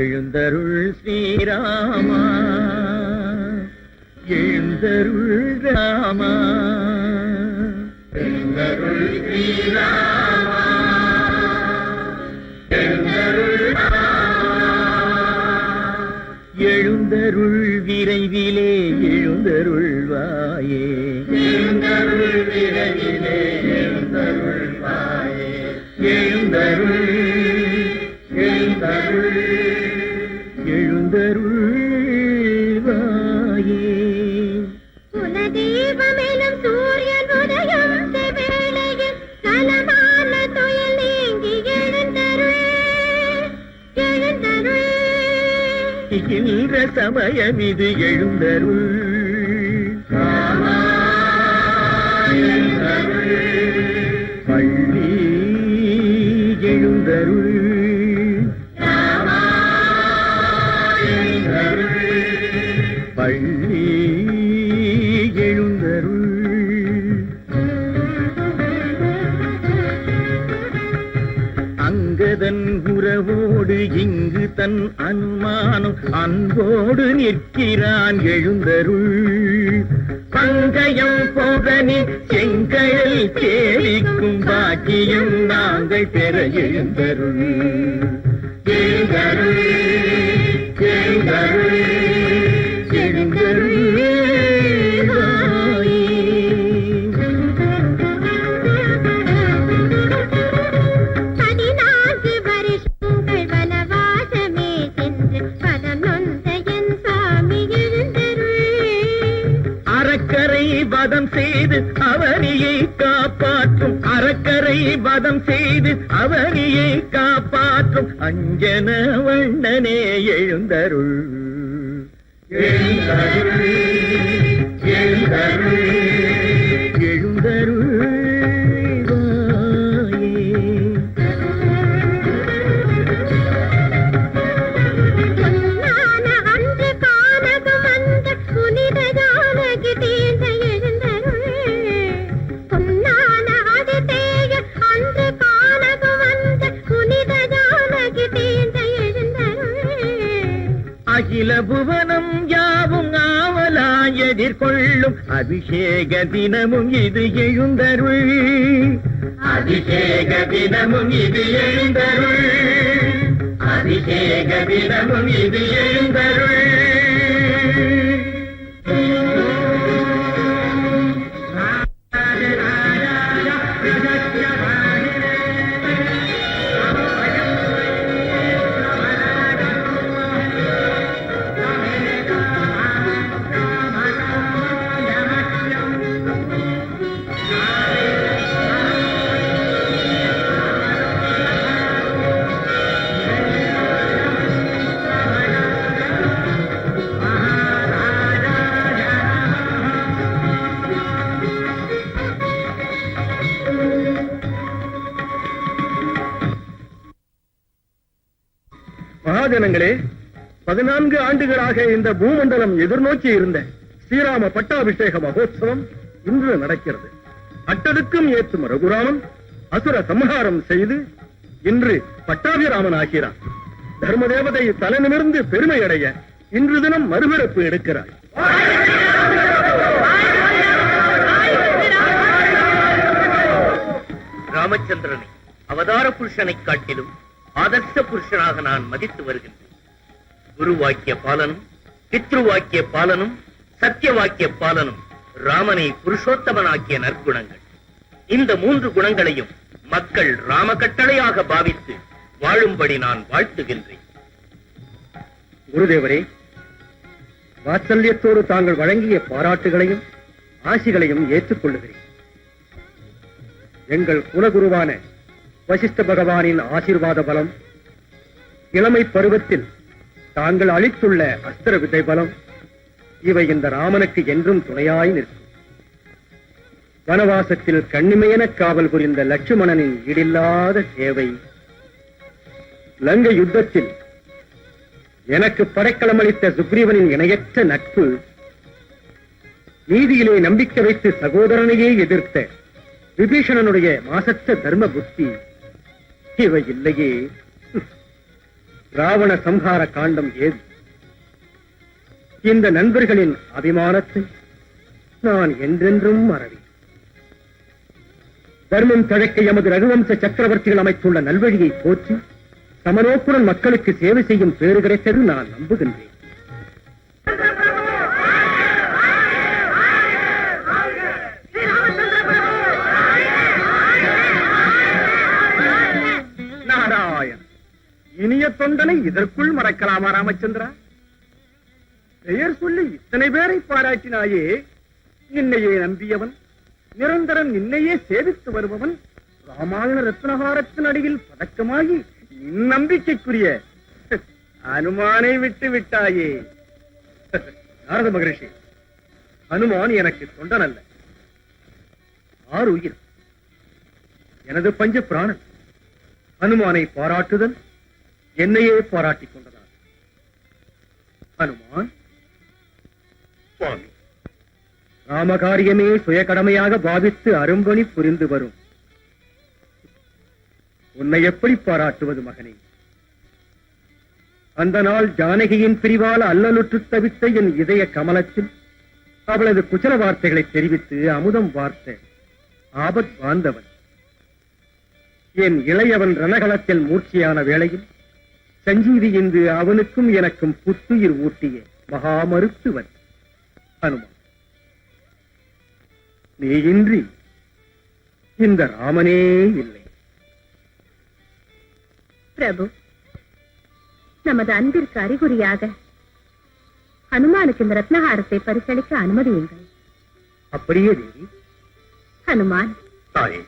எழுந்தருள் ஸ்ரீராமா, எழுந்தருள் ராமா, எழுந்தருள் ஸ்ரீராமா, எழுந்தருள் எழுந்தருள் விரைவிலே எழுந்தருள்வாயே, எழுந்தருள் விரைவிலே எழுந்தருள்வாயே, எழுந்தருள் எழுந்தருள் எழுந்தருள்வாயே. குலதெய்வமெனும் சூரியன் உதயம் வேளையில் நலமான துயில் நீங்கி எழுந்தருள் எழுந்தருள். இகின்ற சமயம் இது எழுந்தருள் பள்ளி எழுந்தருள் பள்ளி எழுந்தருள். அங்கதன் உறவோடு இங்கு தன் அனுமானம் அன்போடு நிற்கிறான் எழுந்தருள். பங்கயம் போதனி செங்கடல் கேலிக்கும் பாக்கியம் நாங்கள் பெற எழுந்தருள் எழுந்தருள் எழுந்தருள் எழுந்தருள். 14 வருஷங்கள் வனவாசமே சென்று பதம் நொந்த என் சாமி எழுந்தருள். அறக்கரை வதம் செய்து அவனியை காப்பாற்றும், அறக்கரை வதம் செய்து அவனியை காப்பாற்றும் அஞ்சன வண்ணனே எழுந்தருள் எழுந்தருள் எழுந்தருள் எழுந்தருள்வாயே. பொன்னான அன்று கானகம் அந்த புனித ஜானகி தீர்ந்த எழுந்தருள். பொன்னான அதிதேய அன்று கானகம் அந்த புனித ஜானகி தீர்ந்த எழுந்தருள். அகில புவனம் யாவும் ஆவலாய் எதிர்கொள்ளும் அபிஷேக தினமும் இது எழுந்தருள், அபிஷேக தினமும் இது எழுந்தருள், அபிஷேக தினமும் இது எழுந்தருள். மகாஜனங்களே, 14 ஆண்டுகளாக இந்த பூமண்டலம் எதிர்நோக்கி இருந்த ஸ்ரீராம பட்டாபிஷேக மகோத்சவம் இன்று நடக்கிறது. அட்டடுக்கும் ஏற்றும் ரகுராமன் அசுர சம்ஹாரம் செய்து இன்று பட்டாபிராமன் ஆகிறார். தர்மதேவதை தலைநிமிர்ந்து பெருமை அடைய இன்று தினம் மறுபிறப்பு எடுக்கிறார். ராமச்சந்திரனை அவதார புருஷனை காட்டிலும் ஆதர்ச புருஷனாக நான் மதித்து வருகின்றேன். குரு வாக்கிய பாலனும், பித்ரு வாக்கிய பாலனும், சத்திய வாக்கிய பாலனும் ராமனை புருஷோத்தமனாக்கிய நற்குணங்கள். இந்த 3 குணங்களையும் மக்கள் ராம கட்டளையாக பாவித்து வாழும்படி நான் வாழ்த்துகின்றேன். குருதேவரே, வாத்சல்யத்தோடு தாங்கள் வழங்கிய பாராட்டுகளையும் ஆசிகளையும் ஏற்றுக்கொள்ளுகிறேன். எங்கள் குலகுருவான வசிஷ்ட பகவானின் ஆசீர்வாத பலம், இளமை பருவத்தில் தாங்கள் அளித்துள்ள அஸ்திர விதை பலம், இவை இந்த ராமனுக்கு என்றும் துணையாய் நிற்கும். வனவாசத்தில் கண்ணிமையென காவல் புரிந்த லட்சுமணனின் ஈடில்லாத சேவை, லங்கை யுத்தத்தில் எனக்கு படைக்கலம் அளித்த சுக்ரீவனின் இணையற்ற நட்பு, நீதியிலே நம்பிக்கை வைத்து சகோதரனையே எதிர்த்த விபீஷணனுடைய மாசற்ற தர்ம புத்தி, இவை இல்லையே ராவண சம்ஹார காண்டம் ஏது? இந்த நண்பர்களின் அபிமானத்தை நான் என்றென்றும் மறவேன். தர்மம் தழைக்க எமது ரகுவம்ச சக்கரவர்த்திகள் அமைத்துள்ள நல்வழியை போற்றி சமநோக்குடன் மக்களுக்கு சேவை செய்யும் பேறு கிடைத்தது நான் நம்புகின்றேன். நாராயண, இனிய தொண்டனை இதற்குள் மறக்கலாமா ராமச்சந்திரா? பெயர் சொல்லி இத்தனை பேரை பாராட்டினாயே. நின்னையே நம்பியவன், நிரந்தரம் நின்னையே சேவித்து வருபவன், ராமாயண ரத்னஹாரத்தின் அடியில் பதக்கமாகி நம்பிக்கைக்குரிய அனுமானை விட்டு விட்டாயே. நாரத மகரிஷி, அனுமான் எனக்கு தொண்டன் அல்ல, ஆறு உயிர், எனது பஞ்ச பிராணன். அனுமானை பாராட்டுதல் என்னையே பாராட்டிக் கொண்டதான். அனுமான், சுவாமி, ராமகாரியமே சுயகடமையாக பாவித்து அரும்பணி புரிந்து வரும் உன்னை எப்படி பாராட்டுவது மகனே? அந்த நாள் ஜானகியின் பிரிவால் அல்லலுற்று தவித்த என் இதய கமலத்தில் அவளது குச்சல வார்த்தைகளை தெரிவித்து அமுதம் வார்த்த ஆபத் வாழ்ந்தவன். என் இளையவன் ரணகளத்தில் மூர்ச்சியான வேளையில் சஞ்சீவி என்று அவனுக்கும் எனக்கும் புத்துயிர் ஊட்டிய மகா மருத்துவன் அனுமான். நீ இன்றி இந்த ராமனே இல்லை. பிரபு, நமது அன்பிற்கு அறிகுறியாக ஹனுமானுக்கு இந்த ரத்னஹாரத்தை பரிசளிக்க அனுமதியுங்கள். அப்படியே தேவி. ஹனுமான், தாயே,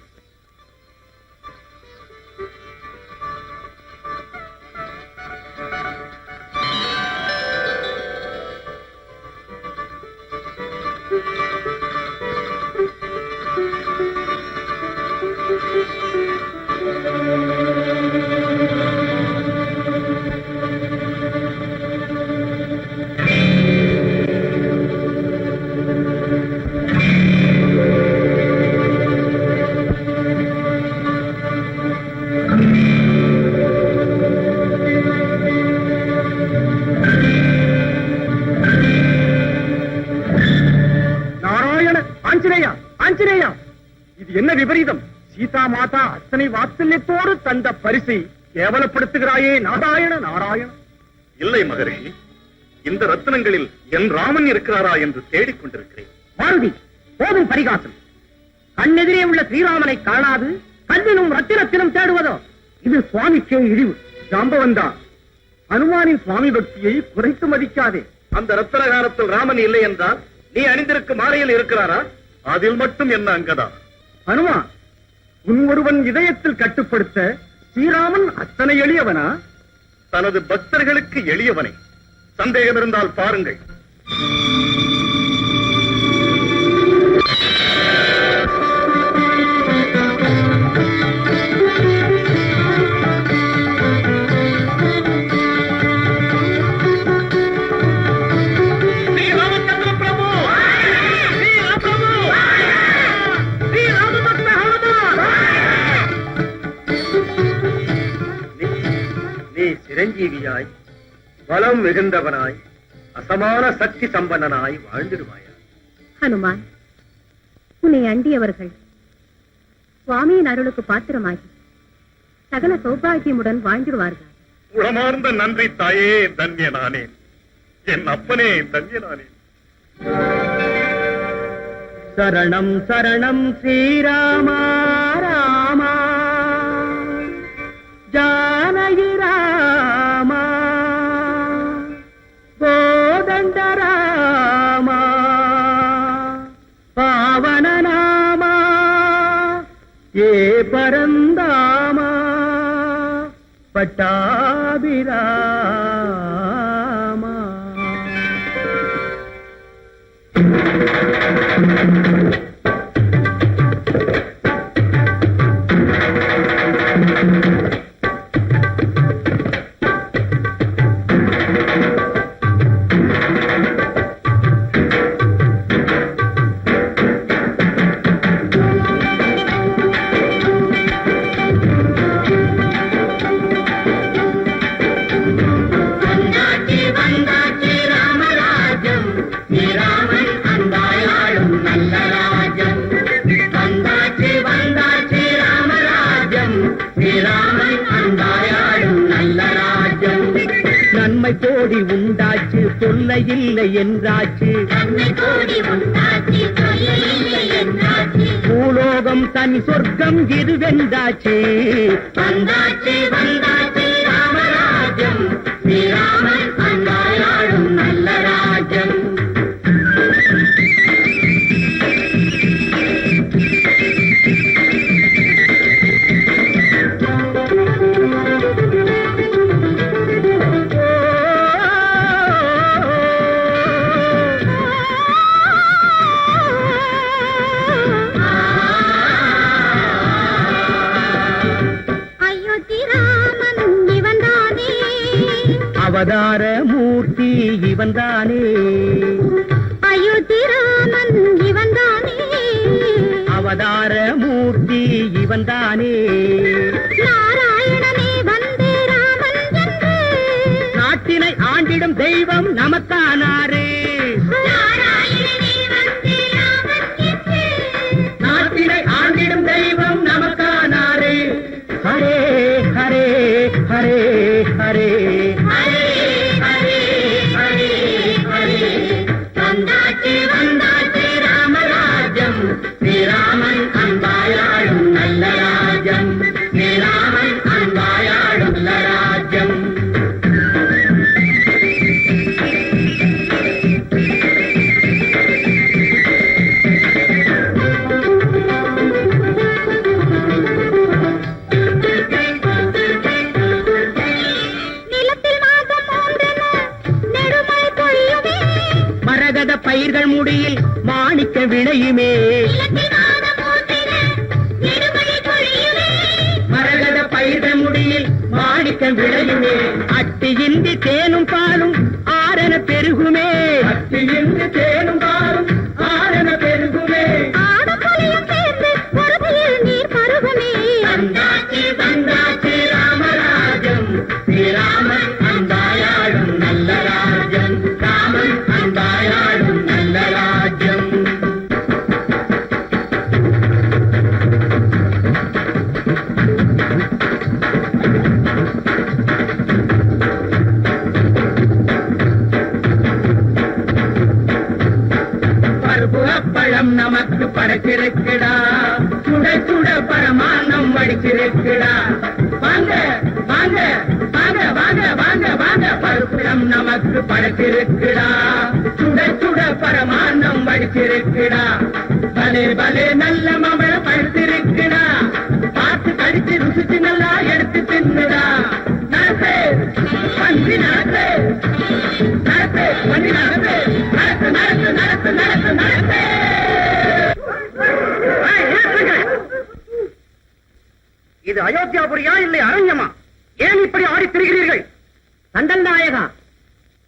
என்ன விபரீதம்? சீதா மாதா அத்தனை வாத்சல்யத்தோடு தந்த பரிசை கேவலப்படுத்துகிறாயே நாராயண நாராயண. இல்லை மகரிஷி, இந்த ரத்னங்களில் என் ராமன் இருக்கிறாரா என்று தேடிக் கொண்டிருக்கிறேன். மாருதி, போதும் பரிகாசம். கண்ணெதிரே உள்ள ஸ்ரீராமனை காணாது கண்ணிலும் ரத்தினத்திலும் தேடுவதோ? இது சுவாமிக்கே இழிவு. ஜாம்பவந்தா, அனுமானின் சுவாமி பக்தியை குறைத்து மதிக்காதே. அந்த ரத்தனகாரத்தில் ராமன் இல்லை என்றால் நீ அணிந்திருக்கும் மாலையில் இருக்கிறாரா? அதில் மட்டும் என்ன அங்கதா? அனுமா, உன் ஒருவன் இதயத்தில் கட்டுப்படுத்த ஸ்ரீராமன் அத்தனை எளியவனா? தனது பக்தர்களுக்கு எளியவனை. சந்தேகம் இருந்தால் பாருங்கள். சிரஞ்சீவியாய், பலம் மிகுந்தவனாய், அசமான சக்தி சம்பன்னனாய் வாழ்ந்திடுவாயா? ஹனுமான், உன்னை அண்டியவர்கள் சுவாமியின் அருளுக்கு பாத்திரமாகி சகல சௌபாகியமுடன் வாழ்ந்திடுவார்கள். உளமார்ந்த நன்றி தாயே, தன்யனானே. என் அப்பனே, தன்யனானே. சரணம் சரணம் ஸ்ரீராமா ராமா ஜானகி ராமா கோதண்ட ராமா பாவன நாமா ஏ பரந்தாமா பட்டாபிராமா. நன்மை கோடி உண்டாச்சு தொல்லை இல்லை என்றாச்சு பூலோகம் தனி சொர்க்கம் இது வென்றாச்சு வந்தாச்சு வந்தாச்சு ராமராஜ்யம் ஸ்ரீராமன் அன்பாயாடும் நல்ல ராஜ்யம் அவதார மூர்த்தி இவன்தானே அயோத்தி ராமன் இவன்தானே அவதார மூர்த்தி இவன்தானே நாராயணனே வந்தே ராமன் என்று நாட்டினை ஆண்டிடும் தெய்வம் நமக்கானாரே நாராயணனே வந்தே ராமன் என்று நாட்டினை ஆண்டிடும் தெய்வம் நமக்கானாரே ஹரே ஹரே ஹரே ஹரே வந்தாச்சு வந்தாச்சு ராமராஜ்யம் ஸ்ரீராமன் அன்பாயாடும் நல்ல ராஜ்யம் ஸ்ரீராமன் அன்பாயாடும் நல்ல ராஜ்யம் நிலத்தில் மாதம் மூன்றென நெடுமழை பொழியுமே மரகத பயிர்கள் முடியில் மாணிக்க விளையுமே நிலத்தில் மாதம் மூன்றென நெடுமழை பொழியுமே மரகத பயிர்கள் முடியில் மாணிக்க விளையுமே அட்டியின்றி தேனும் பாலும் ஆரண பெருகுமே அட்டியின்றி தேனும் பாலும் ஆரண பெருகுமே ஆடும் புலியும் சேர்ந்து பொறுமையில் நீர் பருகுமே வந்தாச்சு வந்தாச்சு ராமராஜ்யம் ஸ்ரீராமன் அன்பாயாடும் நல்ல ராஜ்யம் ராமன் அன்பாயாடும் நல்ல ராஜ்யம் பருப்பு அப்பளம் நமக்கு படைச்சிருக்குடா சுட சுட பரமானம் வடிச்சிருக்குடா வாங்க வாங்க வாங்க வாங்க வாங்க வாங்க பருப்புலம் நமக்கு படைச்சிருக்குடா சுட சுட பரமானம் வடிச்சிருக்குடா பலே பலே நல்ல மமழ பழுத்திருக்குடா பார்த்து கடிச்சு ருசிச்சு நல்லா எடுத்து தின்னுடா நடத்து பன்றி நடத்து நடத்து பன்றி நடத்து நடத்து நடத்து நடத்து நடத்து நடத்து இது அயோத்தியாபுரியா இல்லை அரண்யமா? ஏன் இப்படி ஆடி திரிகிறீர்கள்? தண்டல் நாயகா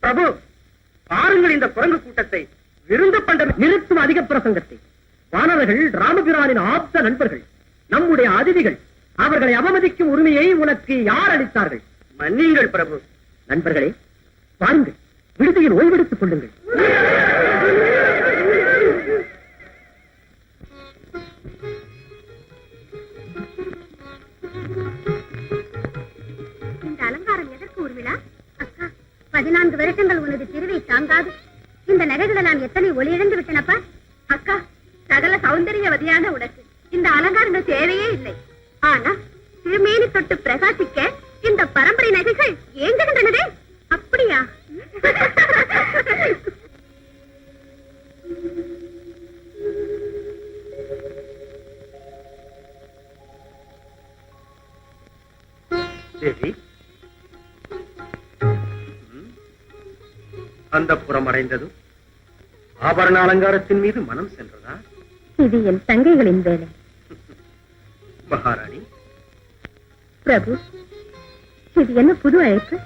பிரபு, பாருங்கள் இந்த குரங்கு கூட்டத்தை. விருந்து பண்ட நிறுத்தும் அதிக பிரசங்கத்தை. வானவர்கள் ராமபிரானின் ஆப்த நண்பர்கள், நம்முடைய அதிதிகள். அவர்களை அவமதிக்கும் உரிமையை உனக்கு யார் அளித்தார்கள்? மன்னியுங்கள் பிரபு. நண்பர்களே, வாருங்கள், விடுதியில் ஓய்வெடுத்துக் கொள்ளுங்கள். இந்த அலங்காரம் எதற்கு ஊர்விழா? அக்கா, 14 வருஷங்கள் உனது திருவை தாங்காது இந்த நகைகளை நான் எத்தனை ஒளியிழந்து விட்டனப்பா. அக்கா, சகல சௌந்தரியவதியான உனக்கு இந்த அலங்காரங்கள் தேவையே இல்லை. ஆனா திருமேனி தொட்டு பிரகாசிக்க இந்த பரம்பரை நகைகள் ஏங்குகின்றனவே. அப்படியா? தேவி, அந்த புறம் அடைந்ததும் ஆபரண அலங்காரத்தின் மீது மனம் சென்றதா? இது என் தங்கைகளின் வேலை. மகாராணி, பிரபு, இது என்ன புது அழைப்பு?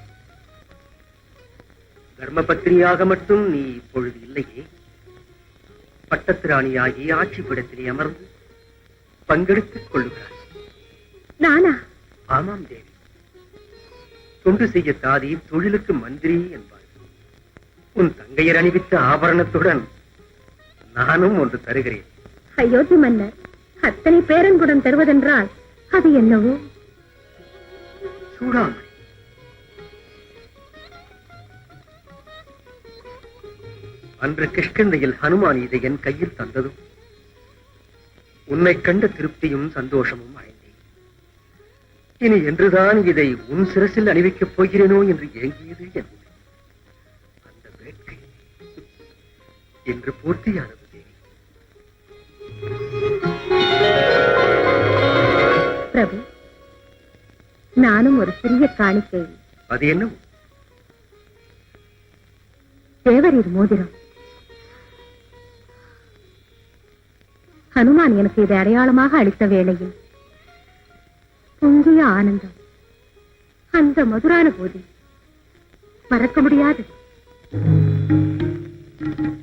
தர்மபத்திரியாக மட்டும் நீ இப்பொழுது இல்லையே. பட்டத்து ராணியாகி ஆட்சி பீடத்திலே அமர்ந்து பங்கெடுத்துக் கொள்ளுகிறார். நானா? ஆமாம் தேவி. தொண்டு செய்ய தாதி, தொழிலுக்கு மந்திரி என்பார். உன் தங்கையர் அணிவித்த ஆபரணத்துடன் நானும் ஒன்று தருகிறேன். அயோத்தி மன்னர் அத்தனை பேரன்புடன் தருவதென்றால் அது என்னவோ. சூடாமணி. அன்று கிஷ்கிந்தையில் ஹனுமான் இதை என் கையில் தந்ததும் உன்னை கண்ட திருப்தியும் சந்தோஷமும் அடைந்தேன். இனி என்றுதான் இதை உன் சிரசில் அணிவிக்கப் போகிறேனோ என்று ஏங்கியது என் உள்ளம். அந்த வேட்கை இன்று பூர்த்தியானது தேவி. பிரபு, நானும் ஒரு சிறிய காணிக்கை. அது என்ன? தேவரீர் மோதிரம். ஹனுமான் எனக்கு இதை அடையாளமாக அளித்த வேளையில் பொங்கிய ஆனந்தம், அந்த மதுரான போது மறக்க முடியாது.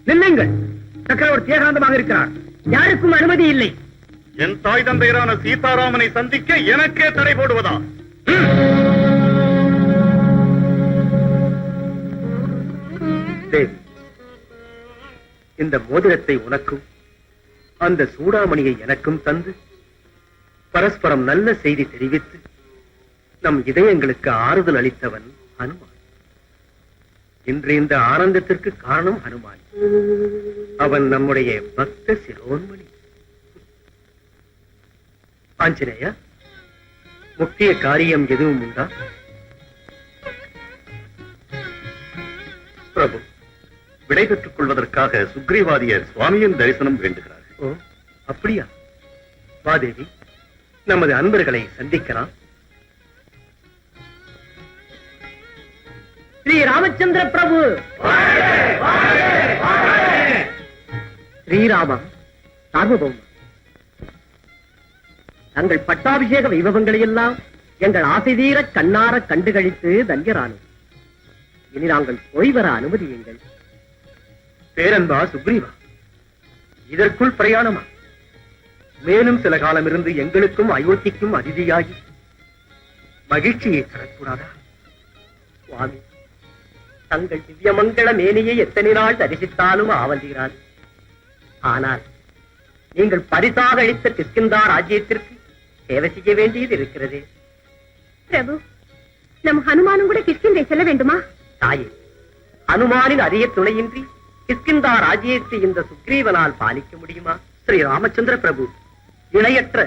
நில்லுங்கள், சக்கரவர்த்தி ஏகாந்தமாக இருக்கிறார். யாருக்கும் அனுமதி இல்லை. என் தாய் தந்தையரான சீதாராமனை சந்திக்க எனக்கே தடை போடுவதா? தேவி, இந்த மோதிரத்தை உனக்கும் அந்த சூடாமணியை எனக்கும் தந்து பரஸ்பரம் நல்ல செய்தி தெரிவித்து நம் இதயங்களுக்கு ஆறுதல் அளித்தவன் ஹனுமான். இன்று இந்த ஆனந்தத்திற்கு காரணம் ஹனுமான். அவன் நம்முடைய பக்த சிரோன்மணி. ஆஞ்சநேயா, முக்கிய காரியம் எதுவும் உண்டா? பிரபு, விடை பெற்றுக் கொள்வதற்காக சுக்ரீவாதியர் சுவாமியின் தரிசனம் வேண்டுகிறார்கள். ஓ, அப்படியா? வாதேவி, நமது அன்பர்களை சந்திக்கலாம். ஸ்ரீ ராமச்சந்திர பிரபு. ஸ்ரீராமா, சார்வபௌமா, தங்கள் பட்டாபிஷேக வைபவங்களை எல்லாம் எங்கள் ஆசை தீர கண்ணார கண்டுகளித்து தன்யரானோம். இனி நாங்கள் போய் வர அனுமதியுங்கள். பேரன்பா சுக்ரீவா, இதற்குள் பிரயாணமா? மேலும் சில காலம் இருந்து எங்களுக்கும் அயோத்திக்கும் அதிதியாகி மகிழ்ச்சியை தரக்கூடாதா? சுவாமி, தங்கள் திவ்யமங்கள மேனியை எத்தனை நாள் தரிசித்தாலும் ஆவந்தீராது. ஆனால் நீங்கள் பரிசாக அளித்த கிஷ்கிந்தா ராஜ்யத்திற்கு சேவை செய்ய வேண்டியது இருக்கிறது. பிரபு, நம் ஹனுமானும் கூட கிஷ்கிந்தை செல்ல வேண்டுமா? தாயே, ஹனுமானின் அரிய துணையின்றி கிஷ்கிந்தா ராஜ்யத்தை இந்த சுக்ரீவனால் பாலிக்க முடியுமா? ஸ்ரீ ராமச்சந்திர பிரபு, இணையற்ற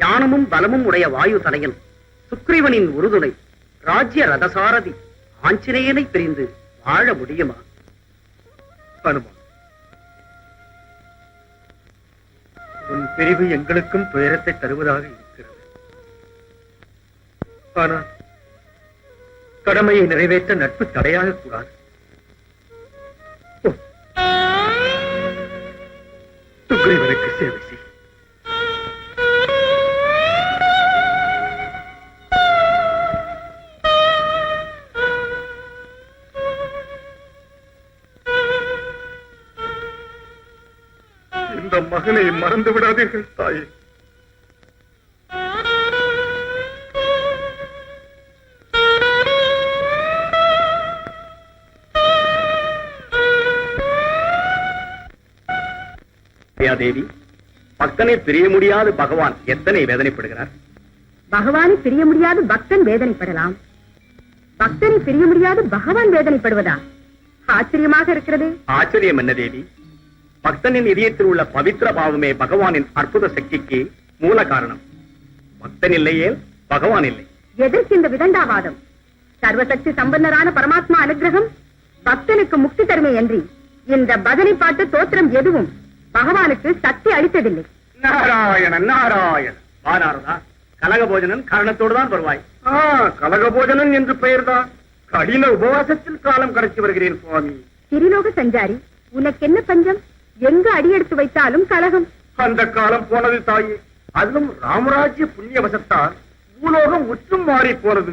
ஞானமும் பலமும் உடைய வாயு தனையன் சுக்ரீவனின் உறுதுணை ராஜ்ய ரதசாரதி ஆஞ்சநேயனை பிரிந்து வாழ முடியுமா? ஹனுமான், உன் பிரிவு எங்களுக்கும் துயரத்தை தருவதாக இருக்கிறது. ஆனால் கடமையை நிறைவேற்ற நட்பு தடையாக கூடாது. சுக்ரீவனுக்கு சேவை செய். இந்த மகனை மறந்து விடாதீர்கள் தாயே. தேவி, பக்தனை பிரிய முடியாத பகவான் எத்தனை வேதனைப்படுகிறார். பகவானை பிரிய முடியாது பக்தன் வேதனைப்படலாம், பக்தனை பிரிய முடியாது பகவான் வேதனைப்படுவதா? ஆச்சரியமாக இருக்கிறது. ஆச்சரியம் என்ன தேவி? பக்தனின் இதயத்தில் உள்ள பவித்திர பாவமே பகவானின் அற்புத சக்திக்கு மூல காரணம். பக்தன் இல்லையே பகவான் இல்லை. எதற்கு இந்த விதண்டாவாதம்? சர்வசக்தி சம்பன்னரான பரமாத்மா அனுகிரகம் பக்தனுக்கு முக்தி தருமே என்று இந்த பஜனை பாட்டு தோத்திரம் எதுவும் பகவானுக்கு சக்தி அளித்ததில்லை. நாராயணன் நாராயணன். வாராரதா, கலக போஜனன் காரணத்தோடு தான் வருவாய். கலக போஜனன் என்று பெயர்தான். கடின உபவாசத்தில் காலம் கடத்தி வருகிறேன் சுவாமி. திரிலோக சஞ்சாரி, உனக்கு என்ன பஞ்சம்? எங்கு அடியெடுத்து வைத்தாலும் கலகம். அந்த காலம் போனது தாயே. அதிலும் ராமராஜ்ய புண்ணியவசத்தால் பூலோகம் முற்றும் மாறி போனது.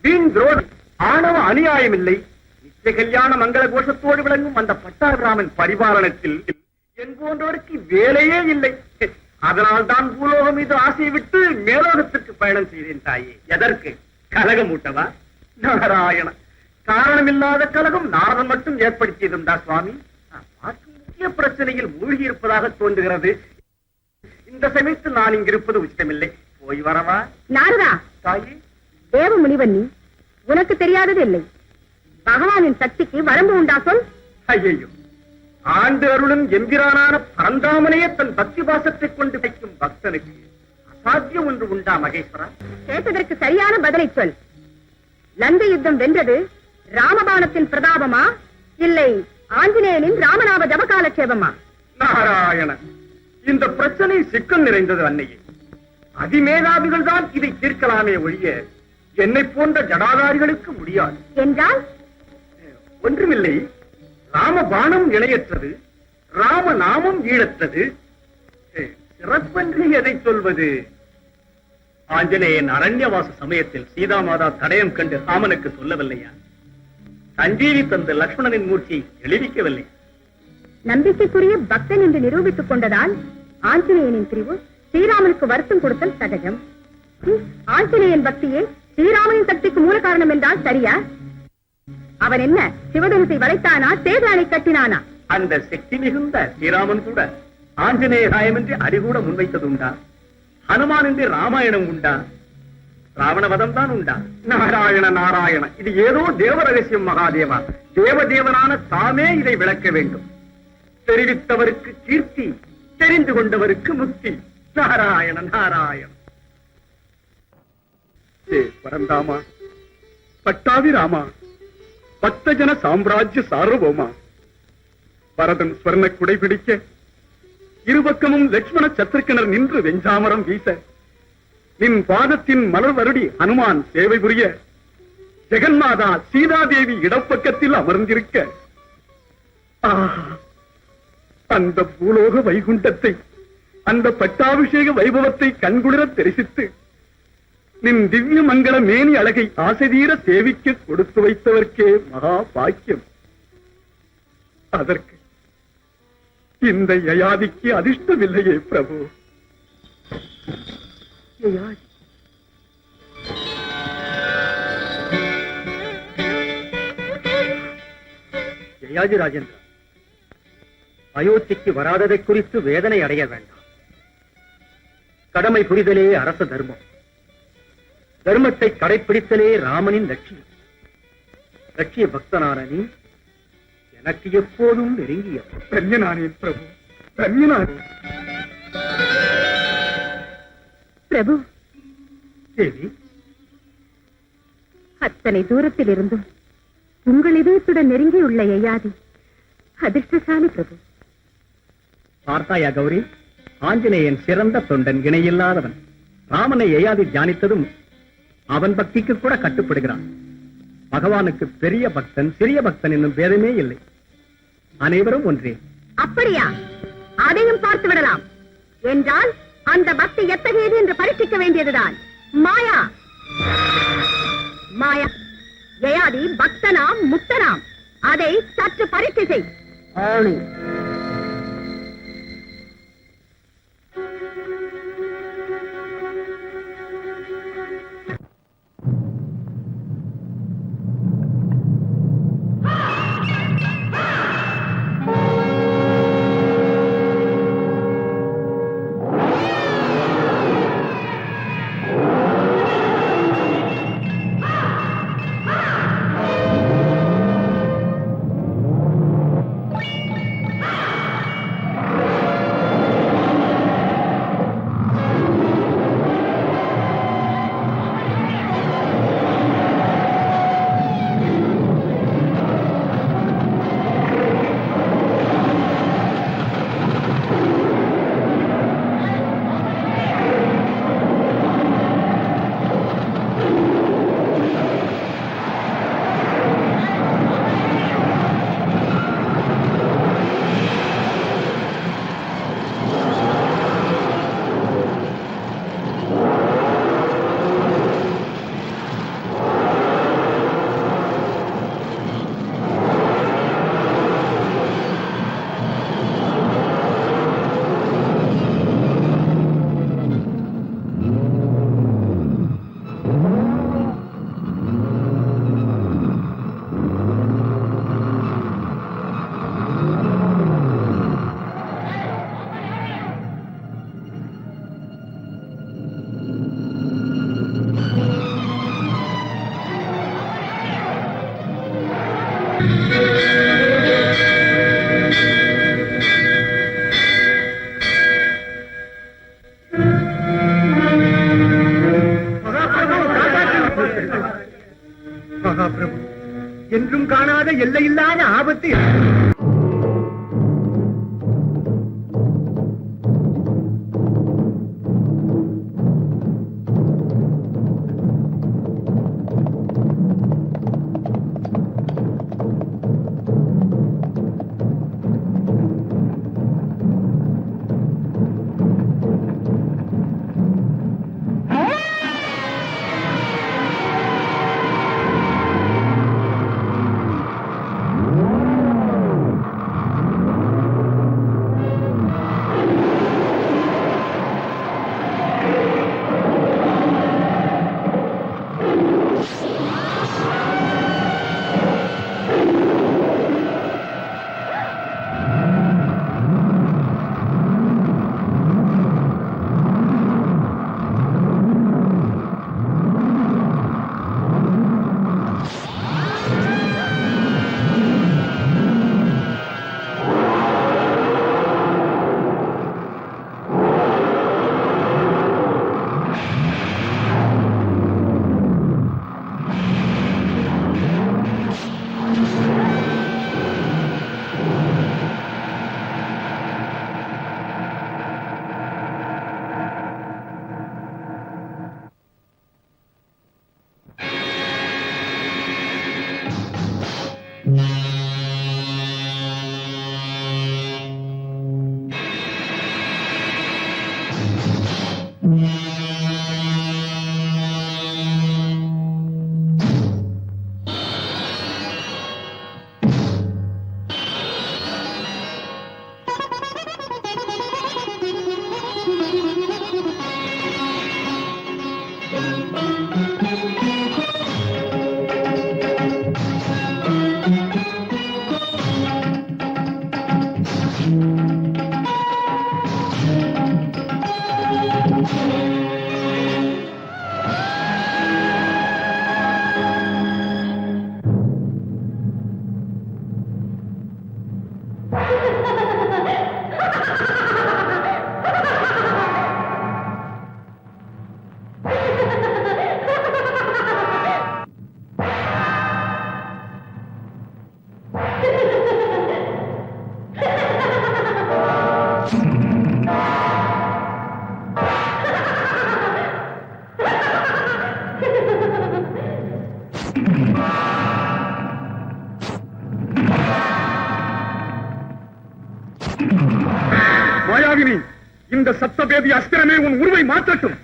வீண் துரோகம், ஆணவ அநியாயம் இல்லை. நித்திய கல்யாண மங்கள கோஷத்தோடு விளங்கும் அந்த பட்டாபிராமன் பரிபாலனத்தில் என் போன்றவருக்கு வேலையே இல்லை. அதனால் தான் பூலோகம் மீது ஆசையை விட்டு மேலோகத்திற்கு பயணம் செய்தேன் தாயே. எதற்கு? கலகம் ஊட்டவா? நாராயண, காரணமில்லாத கலகம் நாரதன் மட்டும் ஏற்படுத்தியதுண்டா சுவாமி? முக்கிய பிரச்சனையில் மூழ்கி இருப்பதாக தோன்றுகிறது. இந்த சமயத்தில் நான் இங்கிருப்பது உச்சிதமில்லை. போய் வரவா? நாரதா, தாயே, தேவ முனிவன் நீ, உனக்கு தெரியாதது இல்லை. பகவானின் சக்திக்கு வரம்பு உண்டா சொல். ஐயோ, ஆண்டு அருளும் எம்பிரானான பரந்தாமனையே தன் பக்தி பாசத்தை கொண்டு வைக்கும் பக்தனுக்கு அசாத்தியம் ஒன்று உண்டா மகேஸ்வரா? கேட்டதற்கு சரியான பதிலை சொல். லந்த யுத்தம் வென்றது ராமபாணத்தின் பிரதாபமா, இல்லை ஆஞ்சநேயனின் ராமநாம ஜபகாலட்சேபமா? நாராயண, இந்த பிரச்சனை சிக்கல் நிறைந்தது அன்னையே. அதிமேதாவிகள் தான் இதை தீர்க்கலாமே ஒழிய என்னை போன்ற ஜடாதாரிகளுக்கு முடியாது. என்றால் ஒன்றுமில்லை, ராமபாணம் இணையற்றது, ராமநாமம் ஈழற்றது. சிறப்பென்று எதை சொல்வது? ஆஞ்சநேயன் அரண்யவாச சமயத்தில் சீதாமாதா தடயம் கண்டு ராமனுக்கு சொல்லவில்லையா? சஞ்சீவி தந்து லக்ஷ்மணனின் மூர்த்தியை எளிவிக்கவில்லை. நம்பிக்கைக்குரிய பக்தன் என்று நிரூபித்துக் கொண்டதால் ஆஞ்சநேயனின் பிரிவு ஸ்ரீராமனுக்கு வருத்தம் கொடுத்தல் சகஜம். ஆஞ்சநேயன் பக்தியே ஸ்ரீராமனின் சக்திக்கு மூல காரணம் என்றால் சரியா? அவன் என்ன சிவதனுசை வளைத்தானா, சேது கட்டினானா? அந்த சக்தி மிகுந்த ஸ்ரீராமன் கூட ஆஞ்சநேய காயமின்றி அடிகூட முன்வைத்தது உண்டா? ஹனுமானின்றி ராமாயணம் உண்டா? ராவணவதம் தான் உண்டா? நாராயண நாராயண, இது ஏதோ தேவ ரகசியம் மகாதேவா. தேவதேவனான தாமே இதை விளக்க வேண்டும். தெரிவித்தவருக்கு கீர்த்தி, தெரிந்து கொண்டவருக்கு முக்தி. நாராயண நாராயண. பரந்தாமா, பட்டாவி ராமா, பக்தஜன சாம்ராஜ்ய சார்வபௌமா, பரதன் ஸ்வர்ண குடை பிடிக்க இருபக்கமும் லட்சுமண சத்ருக்கனர் நின்று வெஞ்சாமரம் வீச, நின் பாதத்தின் மலர் வருடி ஹனுமான் சேவை புரிய, ஜெகன்மாதா சீதாதேவி இடப்பக்கத்தில் அமர்ந்திருக்க, அந்த பூலோக வைகுண்டத்தை, அந்த பட்டாபிஷேக வைபவத்தை கண்குளிர தரிசித்து நின் திவ்ய மங்கள மேனி அழகை ஆசைதீர சேவிக்க கொடுத்து வைத்தவர்க்கே மகா பாக்கியம். அதற்கு இந்த யயாதிக்கு அதிர்ஷ்டமில்லையே பிரபு. யயாதி யயாதி ராஜேந்திரா, அயோத்திக்கு வராததை குறித்து வேதனை அடைய வேண்டாம். கடமை புரிதலே அரச தர்மம். தர்மத்தை கடைப்பிடித்தலே ராமனின் லட்சியம். லட்சிய பக்தனான நீ எனக்கு எப்போதும் நெருங்கிய தன்யனானேன் பிரபு, தன்யனானேன். பிரபு, தேவி, அத்தனை தூரத்தில் இருந்தும் உங்கள் இதயத்துடன் நெருங்கியுள்ள யயாதி அதிர்ஷ்டசாலி பிரபு. பார்த்தாயா கௌரி, ஆஞ்சநேயன் சிறந்த தொண்டன், இணையில்லாதவன். ராமனை யயாதி தியானித்ததும் அவன் பக்திக்கு கூட கட்டுப்படுகிறான். பகவானுக்கு பெரிய பக்தன், சிறிய பக்தன் என்னும் பேதமே இல்லை. அனைவரும் ஒன்றே. அப்படியா? அதையும் பார்த்து விடலாம். என்றால் அந்த பக்தி எத்தகையது என்று பரீட்சிக்க வேண்டியதுதான். மாயா மாயா, யயாதி பக்தனாம் முக்தனாம், அதை சற்று பரீட்சை செய். ஆணை. பிரபு, என்றும் காணாத எல்லையில்லாத ஆபத்து. மாயாவினி, இந்த சப்தபேதி அஸ்திரமே உன் உருவை மாற்றட்டும்.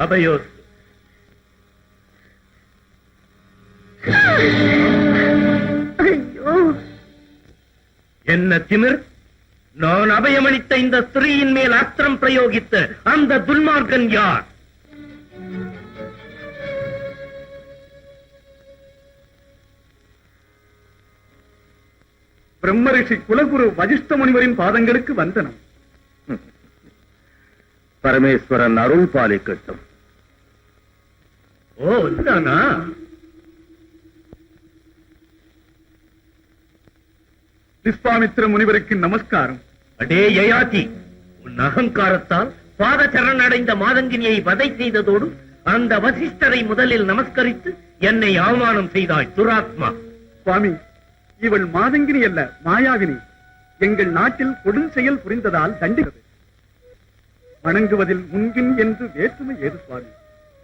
அபயோஸ், என்ன திமிர்! நான் அபயமளித்த இந்த ஸ்திரீயின் மேல் அஸ்திரம் பிரயோகித்த அந்த துன்மார்க்கன் யார்? பிரம்மரிஷி குலகுரு வசிஷ்ட முனிவரின் பாதங்களுக்கு வந்தனம். பரமேஸ்வரன் அருள் பாலிக்கட்டும். ஓ, இதானா? விஸ்வாமித்திர முனிவருக்கு நமஸ்காரம். அடே யயாதி, உன் அகங்காரத்தால் பாதச்சரணடைந்த மாதங்கினியை வதை செய்ததோடு அந்த வசிஷ்டரை முதலில் நமஸ்கரித்து என்னை அவமானம் செய்தாய், துராத்மா. சுவாமி, இவள் மாதங்கினி அல்ல, மாயாவினி. எங்கள் நாட்டில் கொடும் செயல் புரிந்ததால் தண்டித்தது. வணங்குவதில் முன்பின் என்று வேற்றுமை ஏது சுவாமி?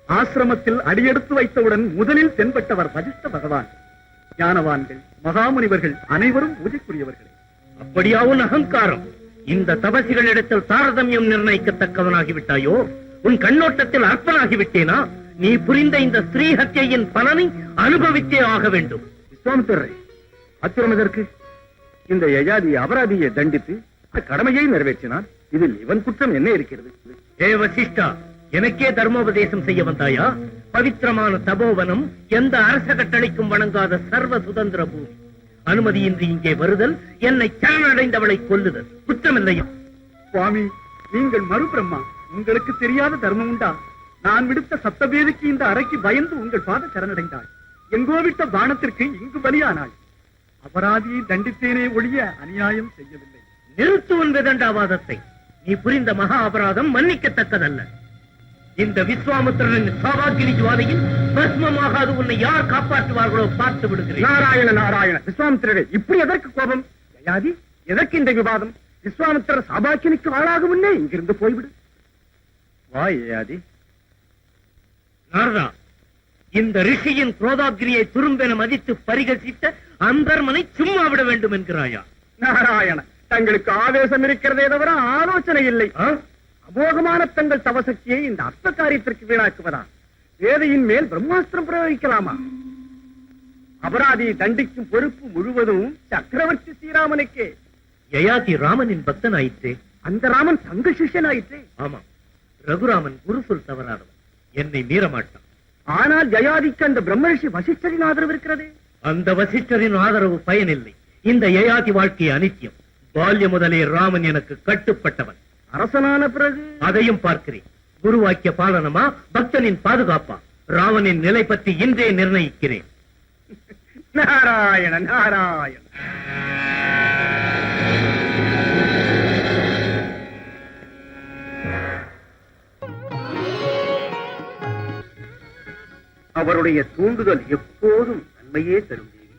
ஆசிரமத்தில் அடியெடுத்து வைத்தவுடன் முதலில் தென்பட்டவர் வசிஷ்ட பகவான். ஞானவான்கள், மகாமுனிவர்கள் அனைவரும் பூஜைக்குரியவர்களே. அப்படியாவும் அகங்காரம்! இந்த தபசிகளிடத்தில் தாரதமியம் நிர்ணயிக்கத்தக்கவனாகிவிட்டாயோ? உன் கண்ணோட்டத்தில் அற்பனாகிவிட்டேனா? நீ புரிந்த இந்த ஸ்ரீ ஹத்யையின் பலனை அனுபவித்தே ஆக வேண்டும். விஸ்வாமித்திரரை, அத்துறம் எதற்கு? இந்த யயாதி அபராதியை தண்டித்து கடமையை நிறைவேற்றினான். இதில் இவன் குற்றம் என்ன இருக்கிறது? ஏ வசிஷ்டா, எனக்கே தர்மோபதேசம் செய்ய வந்தாயா? பவித்திரமான தபோவனம், எந்த அரச கட்டளைக்கும் வணங்காத சர்வ சுதந்திர பூமி. அனுமதியின்றி இங்கே வருதல், என்னை சரணடைந்தவளை கொல்லுதல் குற்றமில்லையா? சுவாமி, நீங்கள் மறுபிரம்மா. உங்களுக்கு தெரியாத தர்மம் உண்டா? நான் விடுத்த சப்தபேதிக்கு இந்த அறைக்கு பயந்து உங்கள் பாத சரணடைந்தாள். எங்கோ விட்ட பானத்திற்கு இங்கு பலியானாள். அபராதியை தண்டித்தேனே ஒழிய அநியாயம் செய்யவில்லை. நிறுத்துவன் விதண்டாவாதத்தை. நீ புரிந்த மகா அபராதம் மன்னிக்கத்தக்கதல்ல. இந்த விஸ்வாமித்திரனின் சாவாக்கினி ஜுவாலையில் பஸ்மமாகாது உன்னை யார் காப்பாற்றுவார்களோ பார்த்து விடுகிறேன். நாராயண நாராயண. விஸ்வாமித்திரரே, இப்படி எதற்கு கோபம்? யயாதி, எதற்கு இந்த விவாதம்? விஸ்வாமித்திரர் சாபாக்கினிக்கு ஆளாகும் முன்னே இங்கிருந்து போய்விடு. வா யயாதி. நாரதா, இந்த ரிஷியின் குரோதாகிரியை துரும்பென மதித்து பரிகசித்த அந்தர்மனை சும்மா விட வேண்டும் என்கிறாயா? நாராயண, தங்களுக்கு ஆவேசம் இருக்கிறதே தவிர ஆலோசனை இல்லை. அமோகமான தங்கள் தவசக்தியை இந்த அர்த்த காரியத்திற்கு வீணாக்குவதா? வேதையின் மேல் பிரம்மாஸ்திரம் பிரயோகிக்கலாமா? அபராதியை தண்டிக்கும் பொறுப்பு முழுவதும் சக்கரவர்த்தி ஸ்ரீராமனுக்கே. யயாதி ராமனின் பக்தனாயிற்றே. அந்த ராமன் தங்கள் சிஷ்யனாயிற்றே. ஆமாம், ரகுராமன் குரு சொல் தவறாதவன், என்னை மீறமாட்டான். ஆனால் யயாதிக்கு அந்த பிரம்மரிஷி வசிஷ்டரின் ஆதரவு இருக்கிறதே. அந்த வசிஷ்டரின் ஆதரவு பயனில்லை. இந்த யயாதி வாழ்க்கை அனித்தியம். பால்ய முதலே ராமன் எனக்கு கட்டுப்பட்டவன். அரசனான பிறகு அதையும் பார்க்கிறேன். குருவாக்கிய பாலனமா, பக்தனின் பாதுகாப்பா? ராவனின் நிலை பற்றி இன்றே நிர்ணயிக்கிறேன். நாராயண நாராயண. அவருடைய தூண்டுதல் எப்போதும் நன்மையே தரும் தேவி.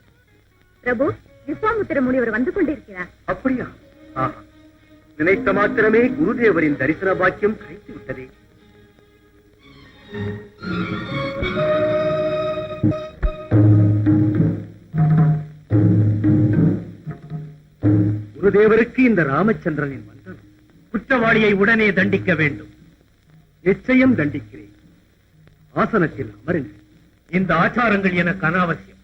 பிரபு, விஸ்வாமித்திர முனிவர் வந்து கொண்டிருக்கிறார். அப்படியா? ஆஹா, நினைத்த மாத்திரமே குருதேவரின் தரிசன பாக்கியம் கிடைத்து விட்டதே. குருதேவருக்கு இந்த ராமச்சந்திரனின் வந்தனம். குற்றவாளியை உடனே தண்டிக்க வேண்டும். நிச்சயம் தண்டிக்கிறேன். ஆசனத்தில் அமருங்கள். இந்த ஆச்சாரங்கள் எனக்கு அனாவசியம்.